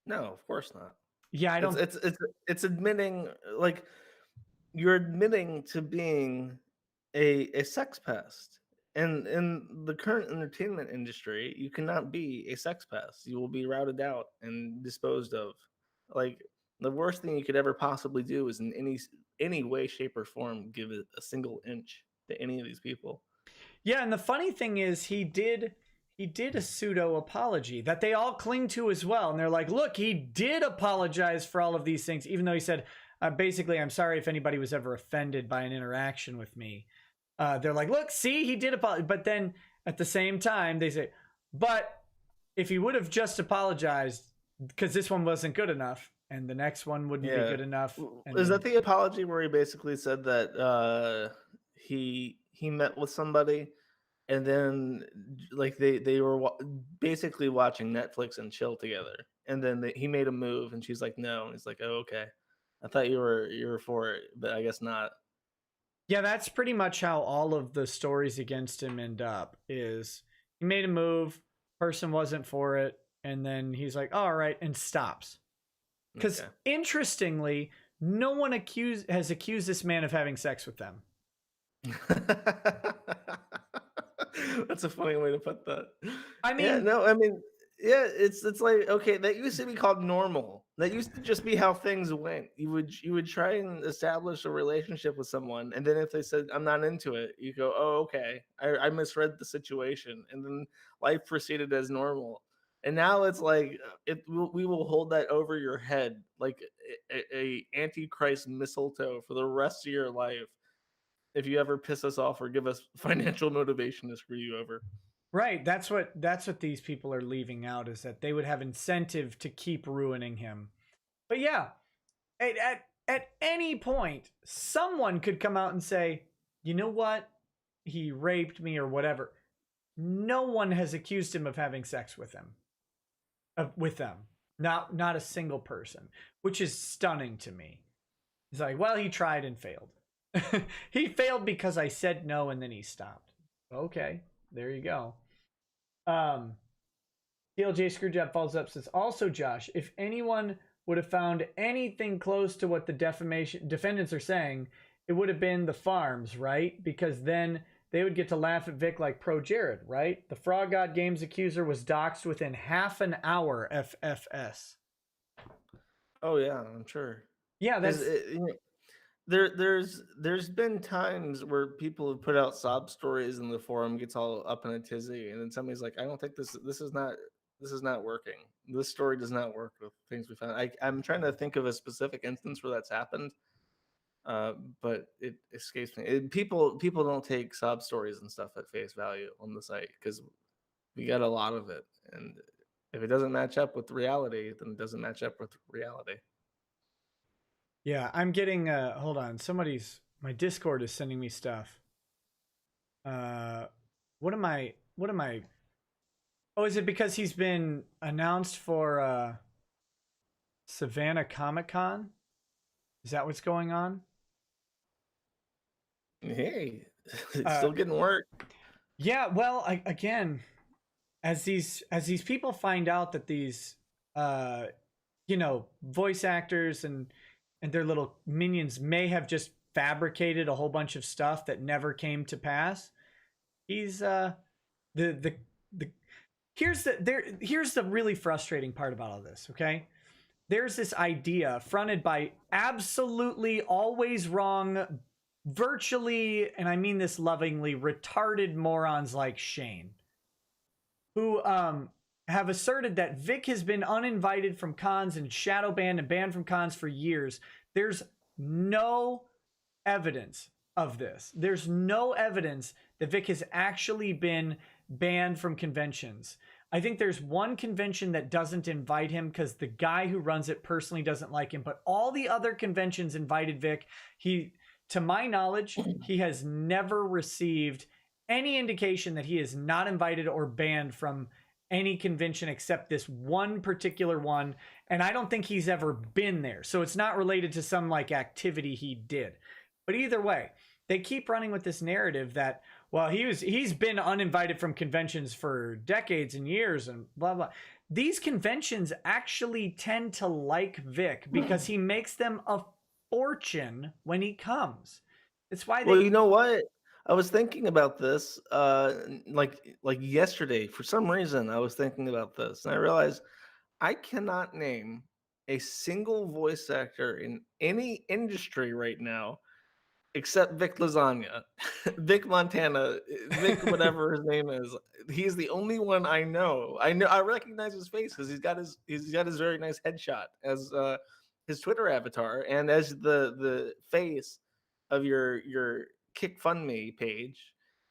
No, of course not. Yeah, I don't. It's admitting, like, you're admitting to being a sex pest. And in the current entertainment industry, you cannot be a sex pest. You will be routed out and disposed of. Like, the worst thing you could ever possibly do is in any way, shape, or form give it a single inch to any of these people. Yeah, and the funny thing is he did a pseudo apology that they all cling to as well. And they're like, look, he did apologize for all of these things, even though he said, basically, I'm sorry if anybody was ever offended by an interaction with me. They're like, look, see, he did apologize. But then at the same time, they say, but if he would have just apologized, because this one wasn't good enough and the next one wouldn't be good enough. Is that the apology where he basically said that he met with somebody and then like they were basically watching Netflix and chill together, and then he made a move and she's like, no, and he's like, oh, okay, I thought you were for it, but I guess not. Yeah, that's pretty much how all of the stories against him end up. Is he made a move, person wasn't for it, and then he's like, all right, and stops. Because interestingly, no one has accused this man of having sex with them. That's a funny way to put that. I mean, it's like, okay, that used to be called normal. That used to just be how things went. You would try and establish a relationship with someone, and then if they said I'm not into it, you go, oh, okay, I misread the situation, and then life proceeded as normal. And now it's like we will hold that over your head like a antichrist mistletoe for the rest of your life if you ever piss us off or give us financial motivation to screw you over. Right. That's what these people are leaving out, is that they would have incentive to keep ruining him. But yeah, at any point, someone could come out and say, you know what? He raped me or whatever. No one has accused him of having sex with him. With them. Not a single person, which is stunning to me. He's like, well, he tried and failed. He failed because I said no and then he stopped. Okay, there you go. TLJ Screwjob follows up, says, also, Josh, if anyone would have found anything close to what the defendants are saying, it would have been the farms, right? Because then they would get to laugh at Vic like pro Jared, right? The Frog God Games accuser was doxxed within half an hour, FFS. Oh yeah, I'm sure. Yeah, that's there's been times where people have put out sob stories and the forum gets all up in a tizzy, and then somebody's like, I don't think this is not working. This story does not work with things we found. I'm trying to think of a specific instance where that's happened. But it escapes me. People don't take sob stories and stuff at face value on the site because we got a lot of it, and if it doesn't match up with reality, then it doesn't match up with reality. Yeah, I'm getting hold on. My Discord is sending me stuff. What am I Oh, is it because he's been announced for Savannah Comic-Con? Is that what's going on? Hey, it's still getting work. Yeah, well, again, as these people find out that these voice actors and their little minions may have just fabricated a whole bunch of stuff that never came to pass. He's here's the really frustrating part about all this, okay? There's this idea fronted by absolutely always wrong virtually, and I mean this lovingly, retarded morons like Shane, who have asserted that Vic has been uninvited from cons and shadow banned and banned from cons for years. There's no evidence of this. There's no evidence that Vic has actually been banned from conventions. I think there's one convention that doesn't invite him because the guy who runs it personally doesn't like him, but all the other conventions invited Vic. He, to my knowledge, he has never received any indication that he is not invited or banned from any convention except this one particular one. And I don't think he's ever been there. So it's not related to some like activity he did. But either way, they keep running with this narrative that, well, he's been uninvited from conventions for decades and years and blah blah. These conventions actually tend to like Vic because he makes them a fortune when he comes. It's why Well, they you know what? I was thinking about this, like yesterday. For some reason, I was thinking about this, and I realized I cannot name a single voice actor in any industry right now except Vic Lasagna, Vic Montana, Vic whatever his name is. He's the only one I know. I recognize his face because he's got his very nice headshot as his Twitter avatar and as the face of your KickFundMe page.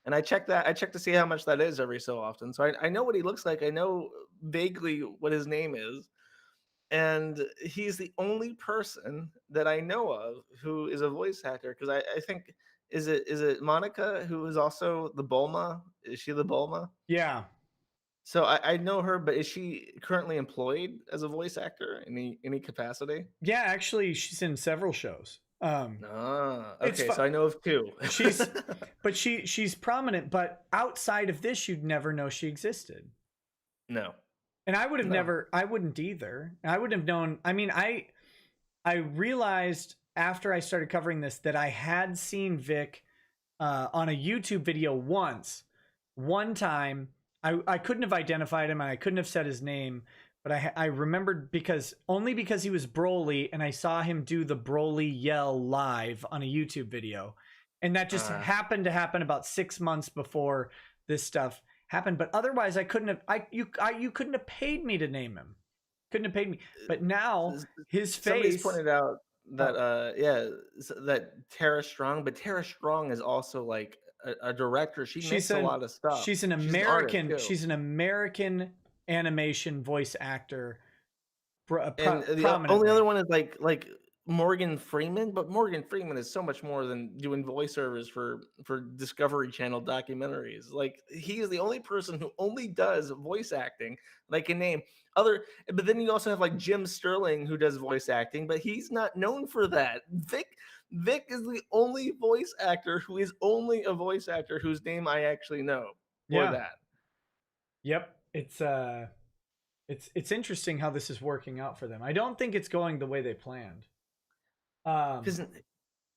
And I check to see how much that is every so often. So I know what he looks like. I know vaguely what his name is. And he's the only person that I know of who is a voice actor because I think is it Monica who is also the Bulma? Is she the Bulma? yeah. So I know her, but is she currently employed as a voice actor in any capacity? Yeah, actually she's in several shows. Ah, It's okay, fu- so I know of two. she's prominent, but outside of this you'd never know she existed. No, And I would have no. never, I wouldn't either. I wouldn't have known. I mean, I realized after I started covering this that I had seen Vic on a YouTube video one time. I couldn't have identified him and I couldn't have said his name, but I remembered only because he was Broly and I saw him do the Broly yell live on a YouTube video. And that just happened to happen about 6 months before this stuff happened. But otherwise I couldn't have, you couldn't have paid me to name him. Couldn't have paid me. But now his Somebody's face. pointed out that Oh, that Tara Strong, but Tara Strong is also like a director. She makes a lot of stuff. she's an She's an artist American, too. she's an American animation voice actor, And the only prominently. other one is like Morgan Freeman, but Morgan Freeman is so much more than doing voiceovers for Discovery Channel documentaries. Like he is the only person who only does voice acting that I can name. But then you also have like Jim Sterling who does voice acting, but he's not known for that. Vic is the only voice actor who is only a voice actor whose name I actually know for Yeah. that. Yep. It's interesting how this is working out for them. I don't think it's going the way they planned. Because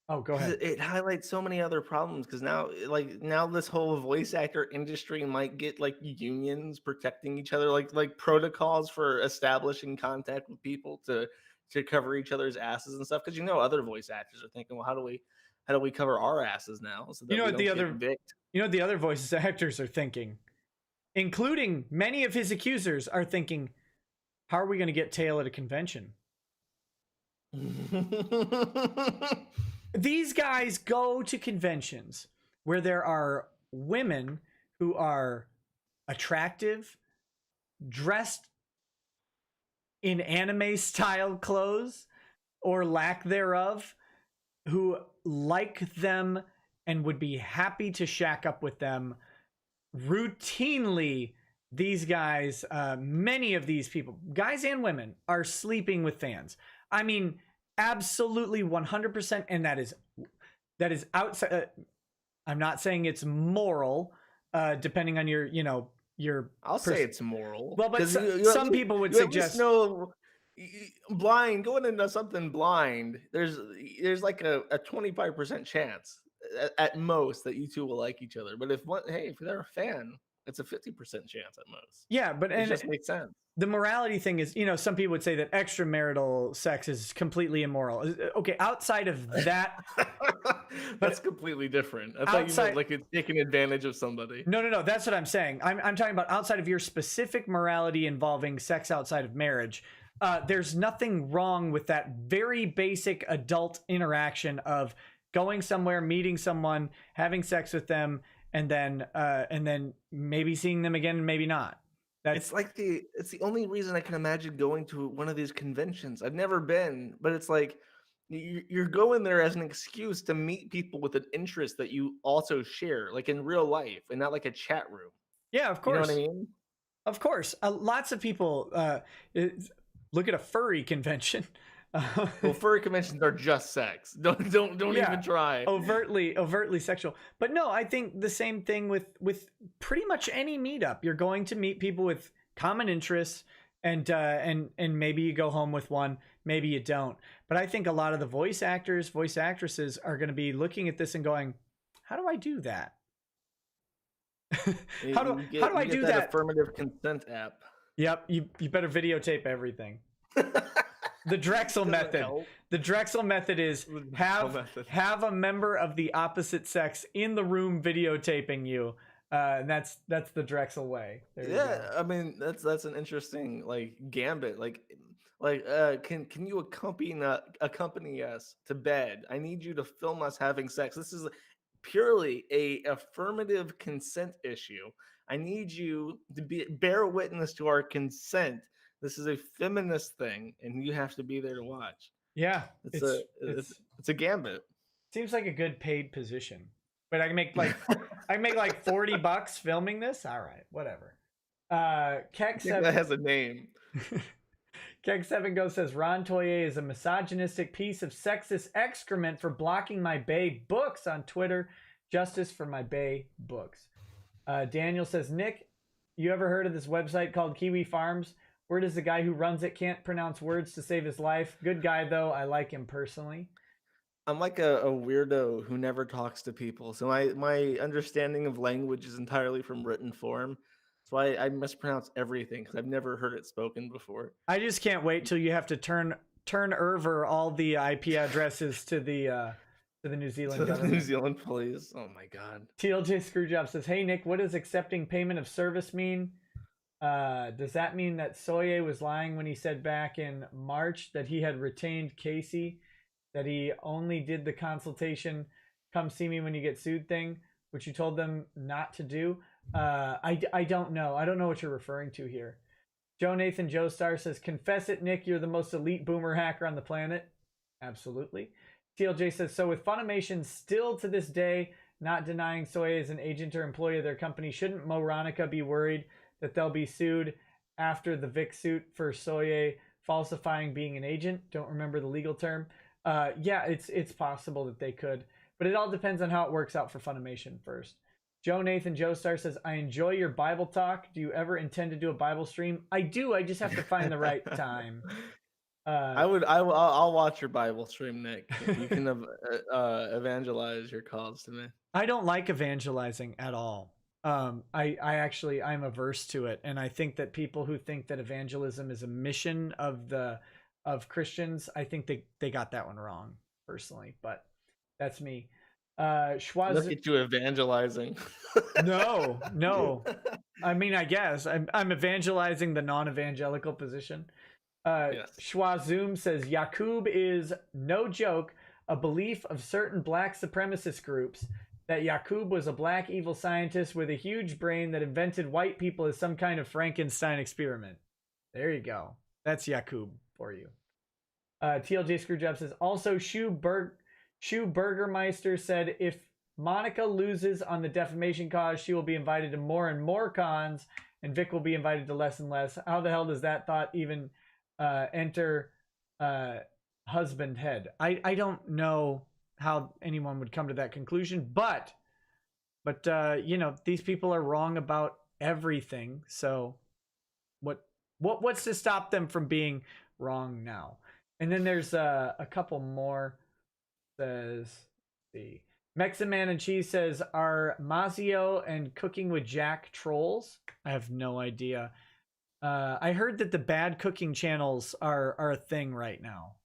Oh, go ahead. it highlights so many other problems because now this whole voice actor industry might get like unions protecting each other, like protocols for establishing contact with people to cover each other's asses and stuff. Because other voice actors are thinking, well, how do we cover our asses now so You that know we what the don't get other vicked? you know what the other voices actors are thinking, including many of his accusers are thinking, how are we going to get Tail at a convention? These guys go to conventions where there are women who are attractive, dressed in anime style clothes or lack thereof, who like them and would be happy to shack up with them. Routinely, these guys, many of these people, guys and women, are sleeping with fans. I mean, absolutely 100%. And that is outside. I'm not saying it's moral, depending on your. I'll say it's moral. Well, but Because some people would you at least suggest. know blind going into something blind. There's like a 25% chance at most that you two will like each other. But if they're a fan, It's a 50% chance at most. Yeah, but It just makes sense. The morality thing is, some people would say that extramarital sex is completely immoral. Okay, outside of that, That's completely different. I thought you meant like it's taking advantage of somebody. No. That's what I'm saying. I'm talking about outside of your specific morality involving sex outside of marriage. There's nothing wrong with that very basic adult interaction of going somewhere, meeting someone, having sex with them, and then maybe seeing them again and maybe not. It's the only reason I can imagine going to one of these conventions. I've never been, but it's like you're going there as an excuse to meet people with an interest that you also share, like in real life, and not like a chat room. Yeah, of course. You know what I mean? Of course. Lots of people look at a furry convention. Well, furry conventions are just sex. Don't even try. Overtly sexual. But no, I think the same thing with pretty much any meetup. You're going to meet people with common interests, and maybe you go home with one, maybe you don't. But I think a lot of the voice actors, voice actresses are going to be looking at this and going, "How do I do that? How do I do that?" Affirmative consent app. Yep, you better videotape everything. The Drexel method. The Drexel method is have a member of the opposite sex in the room videotaping you. And that's the Drexel way. I mean that's an interesting gambit. Can you accompany us to bed? I need you to film us having sex. This is purely a affirmative consent issue. I need you to bear witness to our consent. This is a feminist thing, and you have to be there to watch. Yeah, it's a gambit. Seems like a good paid position, but I can make like $40 filming this. All right, whatever. Keck7 that has a name. Keck7 says Ron Toye is a misogynistic piece of sexist excrement for blocking my bae books on Twitter. Justice for my bae books. Daniel says, Nick, you ever heard of this website called Kiwi Farms? Where does the guy who runs it can't pronounce words to save his life? Good guy, though. I like him personally. I'm like a weirdo who never talks to people. So my understanding of language is entirely from written form. So I mispronounce everything because I've never heard it spoken before. I just can't wait till you have to turn over all the IP addresses to the New Zealand government. New Zealand police. Oh my God. TLJ Screwjob says, hey, Nick, what does accepting payment of service mean? Does that mean that Soye was lying when he said back in March that he had retained Casey, that he only did the consultation, come see me when you get sued thing, which you told them not to do? I don't know. I don't know what you're referring to here. Joe Nathan Joestar says, confess it, Nick, you're the most elite boomer hacker on the planet. Absolutely. TLJ says, so with Funimation still to this day not denying Soye as an agent or employee of their company, shouldn't Ronica be worried that they'll be sued after the Vic suit for Soye falsifying being an agent? Don't remember the legal term. Yeah, it's possible that they could, but it all depends on how it works out for Funimation first. Joe Nathan Joestar says, I enjoy your Bible talk. Do you ever intend to do a Bible stream? I do. I just have to find the right time. I'll watch your Bible stream, Nick. You can evangelize your cause to me. I don't like evangelizing at all. I'm averse to it, and I think that people who think that evangelism is a mission of Christians, I think they got that one wrong, personally. But that's me. Look at you evangelizing. No. I mean, I guess I'm evangelizing the non-evangelical position. Yes. Schwazoom says Yakub is, no joke, a belief of certain black supremacist groups that Yakub was a black evil scientist with a huge brain that invented white people as some kind of Frankenstein experiment. There you go. That's Yakub for you. TLJ Screwjob says, also Shu Burgermeister said if Monica loses on the defamation cause, she will be invited to more and more cons, and Vic will be invited to less and less. How the hell does that thought even enter husband head? I don't know how anyone would come to that conclusion, but these people are wrong about everything. So what's to stop them from being wrong now? And then there's a couple more. Says, let's see, Meximan and Cheese says, are Mazio and Cooking with Jack trolls? I have no idea. I heard that the bad cooking channels are a thing right now.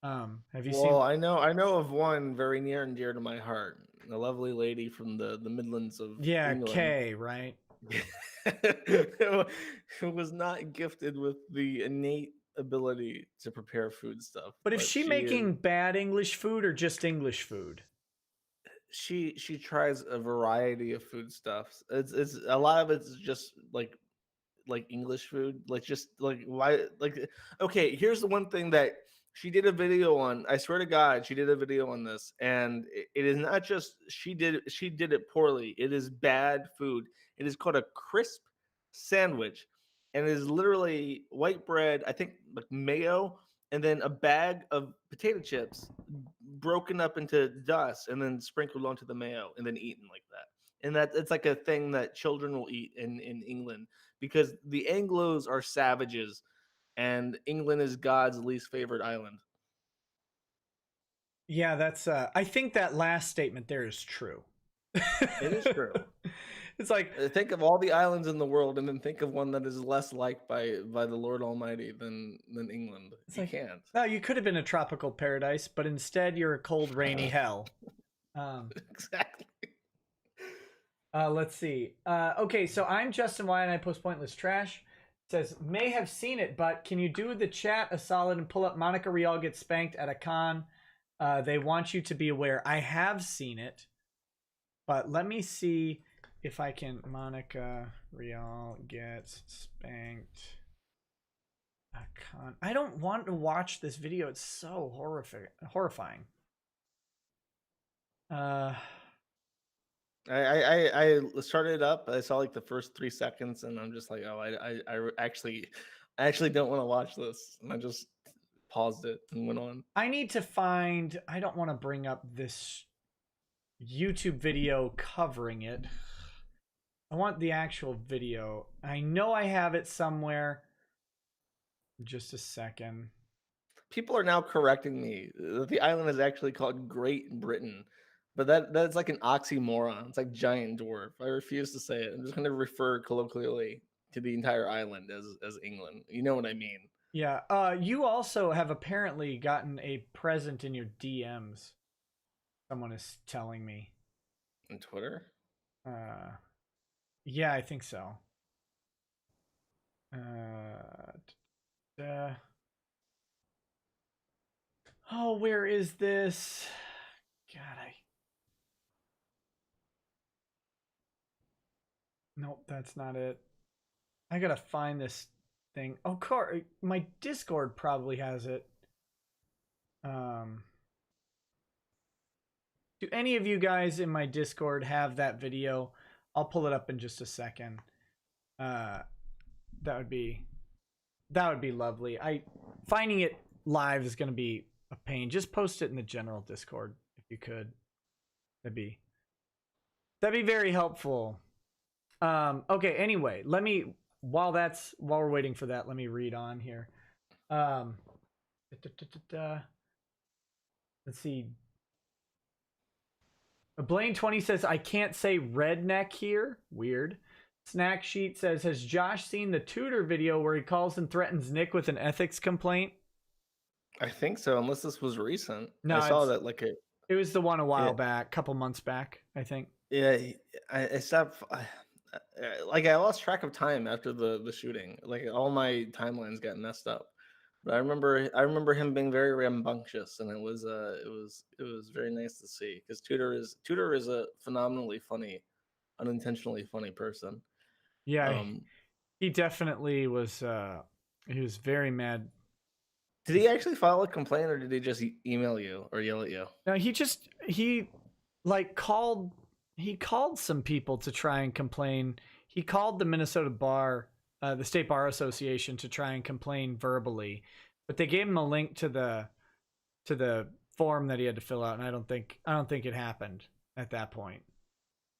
Have you seen? Well, I know of one very near and dear to my heart. A lovely lady from the Midlands of Yeah, England. Kay, right? Who was not gifted with the innate ability to prepare food stuff, But is but she making bad English food or just English food? she tries a variety of food stuffs. It's a lot of it's just like English food, like just like why like okay, here's the one thing that she did a video on. I swear to God, she did a video on this, and it is not just she did it poorly. It is bad food. It is called a crisp sandwich, and it is literally white bread, I think like mayo, and then a bag of potato chips broken up into dust and then sprinkled onto the mayo and then eaten like that. And that it's like a thing that children will eat in England because the Anglos are savages and England is God's least favorite island. Yeah, that's I think that last statement there is true. It is true. It's like Think of all the islands in the world and then think of one that is less liked by the Lord Almighty than England. You can't. no, you could have been a tropical paradise, but instead you're a cold, rainy hell. Exactly. Let's see. Okay, so I'm Justin Y and I post pointless trash. It says, may have seen it, but can you do the chat a solid and pull up Monica Rial gets spanked at a con? They want you to be aware. I have seen it, but let me see if I can. Monica Rial gets spanked. A con. I don't want to watch this video. It's so horrifying. I started it up. I saw like the first 3 seconds, and I'm just like, oh, I actually don't want to watch this, and I just paused it and went on. I need to find. I don't want to bring up this YouTube video covering it. I want the actual video. I know I have it somewhere. Just a second. People are now correcting me that the island is actually called Great Britain. But that's like an oxymoron. It's like giant dwarf. I refuse to say it. I'm just going to refer colloquially to the entire island as England. You know what I mean? Yeah. You also have apparently gotten a present in your DMs. Someone is telling me. On Twitter? Yeah, I think so. Oh, where is this? God, Nope, that's not it. I gotta find this thing. Oh, my Discord probably has it. Do any of you guys in my Discord have that video? I'll pull it up in just a second. That would be lovely. Finding it live is gonna be a pain. Just post it in the general Discord if you could. That'd be very helpful. Okay, anyway, while we're waiting for that, let me read on here. Let's see. Blaine20 says, I can't say redneck here. Weird. Snack Sheet says, has Josh seen the Tudor video where he calls and threatens Nick with an ethics complaint? I think so, unless this was recent. No, I saw that like it was the one a while back, couple months back, I think. Yeah, I stopped. Like I lost track of time after the shooting. Like all my timelines got messed up. But I remember him being very rambunctious, and it was very nice to see because Tudor is a phenomenally funny, unintentionally funny person. Yeah, he definitely was. He was very mad. Did he actually file a complaint, or did he just email you or yell at you? No, he called some people to try and complain. He called the Minnesota Bar, the State Bar Association, to try and complain verbally, but they gave him a link to the form that he had to fill out, and I don't think it happened at that point.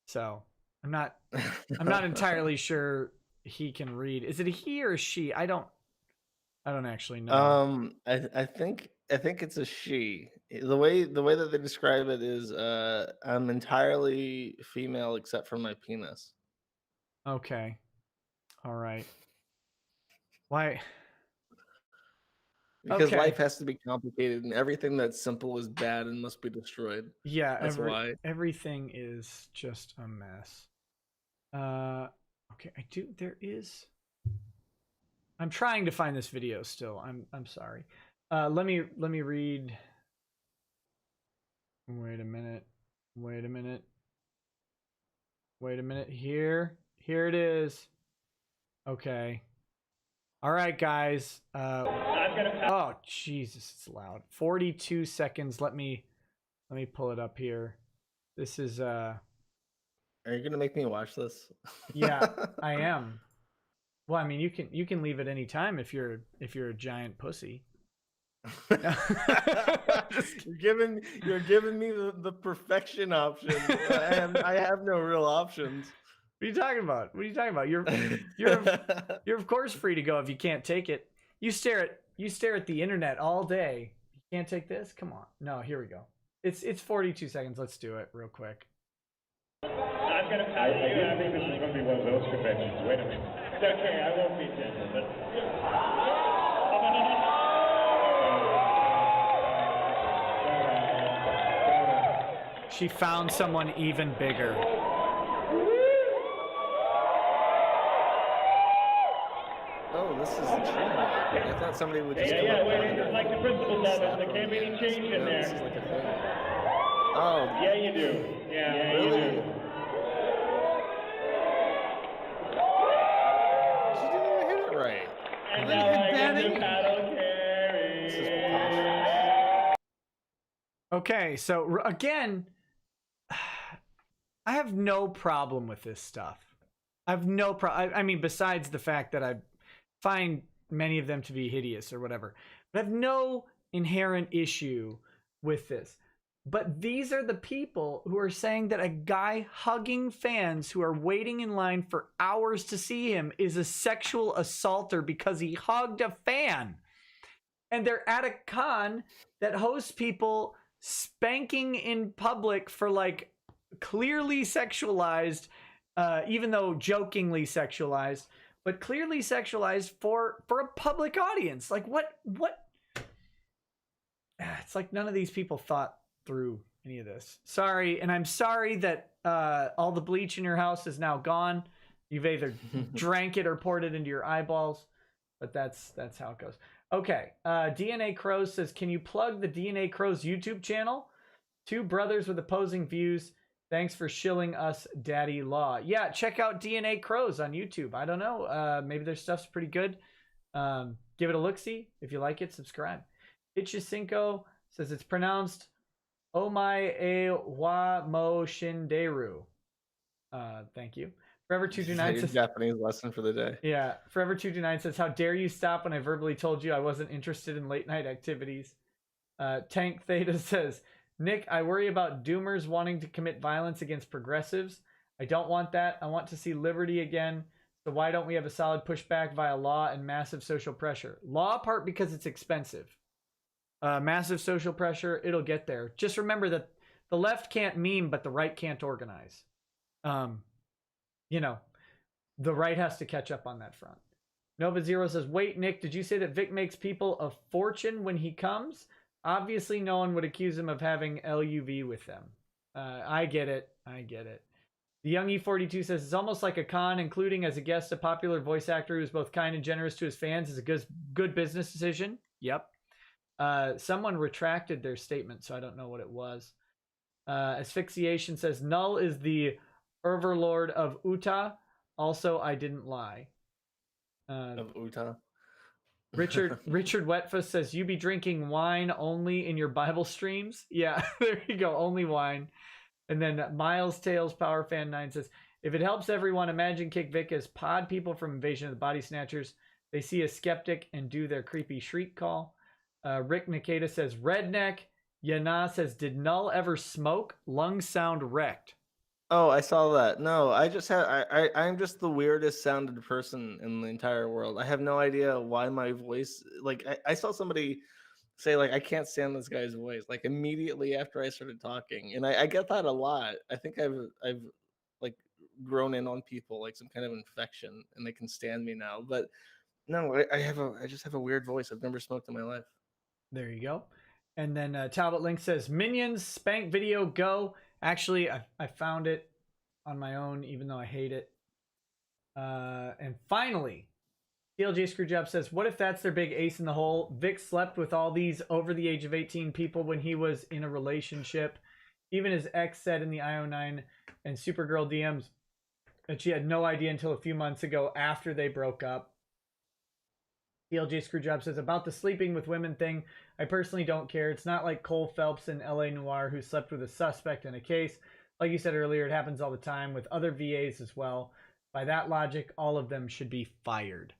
So I'm not entirely sure he can read. Is it a he or a she? I don't actually know. I think think it's a she. The way that they describe it is I'm entirely female except for my penis. Okay. All right. Why? Because Okay. life has to be complicated and everything that's simple is bad and must be destroyed. Yeah, That's why. everything is just a mess. Okay, I'm trying to find this video still. I'm sorry. Let me read. Wait a minute. Wait a minute. Wait a minute. Here it is. Okay. All right, guys. Oh, Jesus, it's loud. 42 seconds. Let me pull it up here. This is Are you gonna make me watch this? yeah, I am. Well, I mean, you can leave at any time if you're a giant pussy. You're giving me the perfection option. I have no real options. What are you talking about? What are you talking about? You're of course free to go if you can't take it. You stare at the internet all day. You can't take this? Come on. No, here we go. It's 42 seconds. Let's do it real quick. I think this is going to be one of those conventions. Wait a minute. It's okay. I won't be gentle, but. She found someone even bigger. Oh, this is a tree. I thought somebody would just. Yeah, wait. It's like the principal's office. There can't be any change in there. This is like a thing. Oh. Yeah, you do. Yeah, really? you do. She didn't even hit it right. And now I get the paddle carry. Okay, so again, I have no problem with this stuff. I have no problem. I mean, besides the fact that I find many of them to be hideous or whatever, but I have no inherent issue with this. But these are the people who are saying that a guy hugging fans who are waiting in line for hours to see him is a sexual assaulter because he hugged a fan. And they're at a con that hosts people spanking in public for like clearly sexualized, even though jokingly sexualized, but clearly sexualized for a public audience. Like what? It's like none of these people thought through any of this. Sorry, and I'm sorry that all the bleach in your house is now gone. You've either drank it or poured it into your eyeballs, but that's how it goes. Okay, DNA Crows says, can you plug the DNA Crows YouTube channel? Two brothers with opposing views. Thanks for shilling us, Daddy Law. Yeah, check out DNA Crows on YouTube. I don't know. Maybe their stuff's pretty good. Give it a look-see. If you like it, subscribe. Ichisinko says it's pronounced Omae e wa mo shinderu. Thank you. Forever229 says Japanese lesson for the day. Yeah. Forever229 says, how dare you stop when I verbally told you I wasn't interested in late night activities. Tank Theta says, Nick, I worry about doomers wanting to commit violence against progressives. I don't want that. I want to see liberty again. So why don't we have a solid pushback via law and massive social pressure? Law part because it's expensive. Massive social pressure, it'll get there. Just remember that the left can't meme, but the right can't organize. You know, the right has to catch up on that front. Nova Zero says, wait, Nick, did you say that Vic makes people a fortune when he comes? Obviously, no one would accuse him of having LUV with them. I get it. I get it. The Young E42 says, it's almost like a con, including as a guest, a popular voice actor who is both kind and generous to his fans is a good business decision. Yep. Someone retracted their statement, so I don't know what it was. Asphyxiation says, Null is the Overlord of Utah. Also, I didn't lie. Of Utah. Richard Wetfuss says, you be drinking wine only in your Bible streams? Yeah, there you go. Only wine. And then Miles Tales Power Fan 9 says, if it helps everyone, imagine Kick Vic as pod people from Invasion of the Body Snatchers. They see a skeptic and do their creepy shriek call. Rick Nikita says, redneck. Yana says, did Null ever smoke? Lungs sound wrecked. Oh, I saw that. No, I'm just the weirdest sounded person in the entire world. I have no idea why my voice, like I saw somebody say like I can't stand this guy's voice like immediately after I started talking, and I get that a lot. I think I've like grown in on people like some kind of infection, and they can stand me now. But no, I just have a weird voice. I've never smoked in my life. There you go. And then Talbot Link says Minions Spank Video Go. Actually, I found it on my own, even though I hate it. And finally, TLJ Screwjob says, what if that's their big ace in the hole? Vic slept with all these over the age of 18 people when he was in a relationship. Even his ex said in the IO9 and Supergirl DMs that she had no idea until a few months ago after they broke up. TLJ Screwjob says, about the sleeping with women thing, I personally don't care. It's not like Cole Phelps in LA Noire who slept with a suspect in a case. Like you said earlier, it happens all the time with other VAs as well. By that logic, all of them should be fired.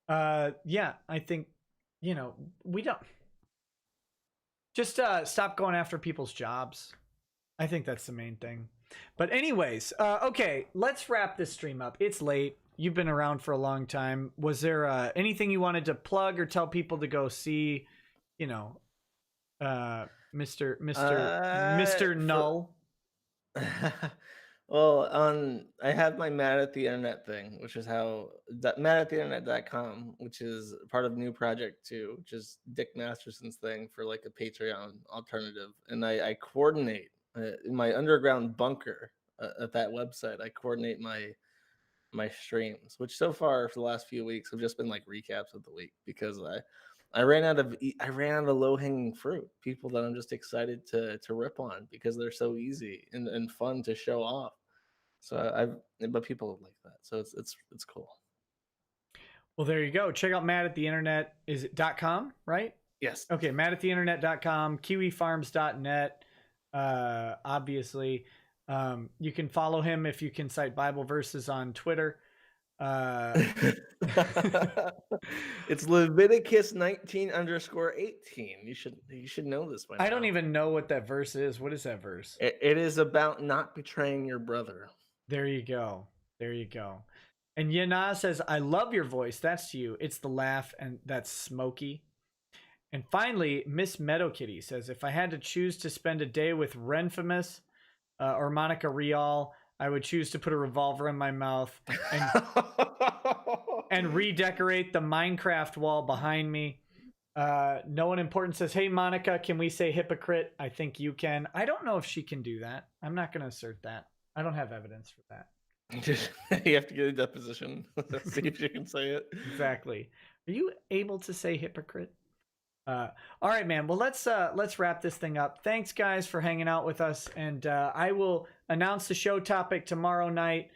Yeah, I think, we don't. Just stop going after people's jobs. I think that's the main thing. But anyways, okay, let's wrap this stream up. It's late. You've been around for a long time. Was there anything you wanted to plug or tell people to go see? Mr. Null. Well, I have my Mad at the Internet thing, which is madattheinternet.com, which is part of New Project 2, which is Dick Masterson's thing for like a Patreon alternative. And I coordinate in my underground bunker at that website. I coordinate my streams, which so far for the last few weeks have just been like recaps of the week, because I ran out of low hanging fruit, people that I'm just excited to rip on because they're so easy and fun to show off. So but people like that, so it's cool. Well, there you go. Check out Mad at the Internet. Is it .com, right? Yes. Okay, madattheinternet.com, kiwifarms.net. Obviously, you can follow him if you can cite Bible verses on Twitter. It's Leviticus 19_18. You should know this by now. I don't even know what that verse is. What is that verse? It is about not betraying your brother. There you go. There you go. And Yana says, I love your voice. That's you. It's the laugh, and that's smoky. And finally, Miss Meadowkitty says, if I had to choose to spend a day with Renfamous or Monica Rial, I would choose to put a revolver in my mouth and redecorate the Minecraft wall behind me. No one important says, hey, Monica, can we say hypocrite? I think you can. I don't know if she can do that. I'm not going to assert that. I don't have evidence for that. You have to get a deposition. See if you can say it. Exactly. Are you able to say hypocrite? All right, man. Well, let's wrap this thing up. Thanks, guys, for hanging out with us, and I will announce the show topic tomorrow night.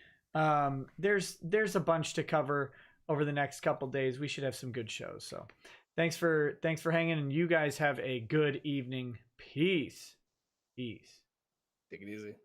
There's a bunch to cover over the next couple days. We should have some good shows. So, thanks for hanging, and you guys have a good evening. Peace. Take it easy.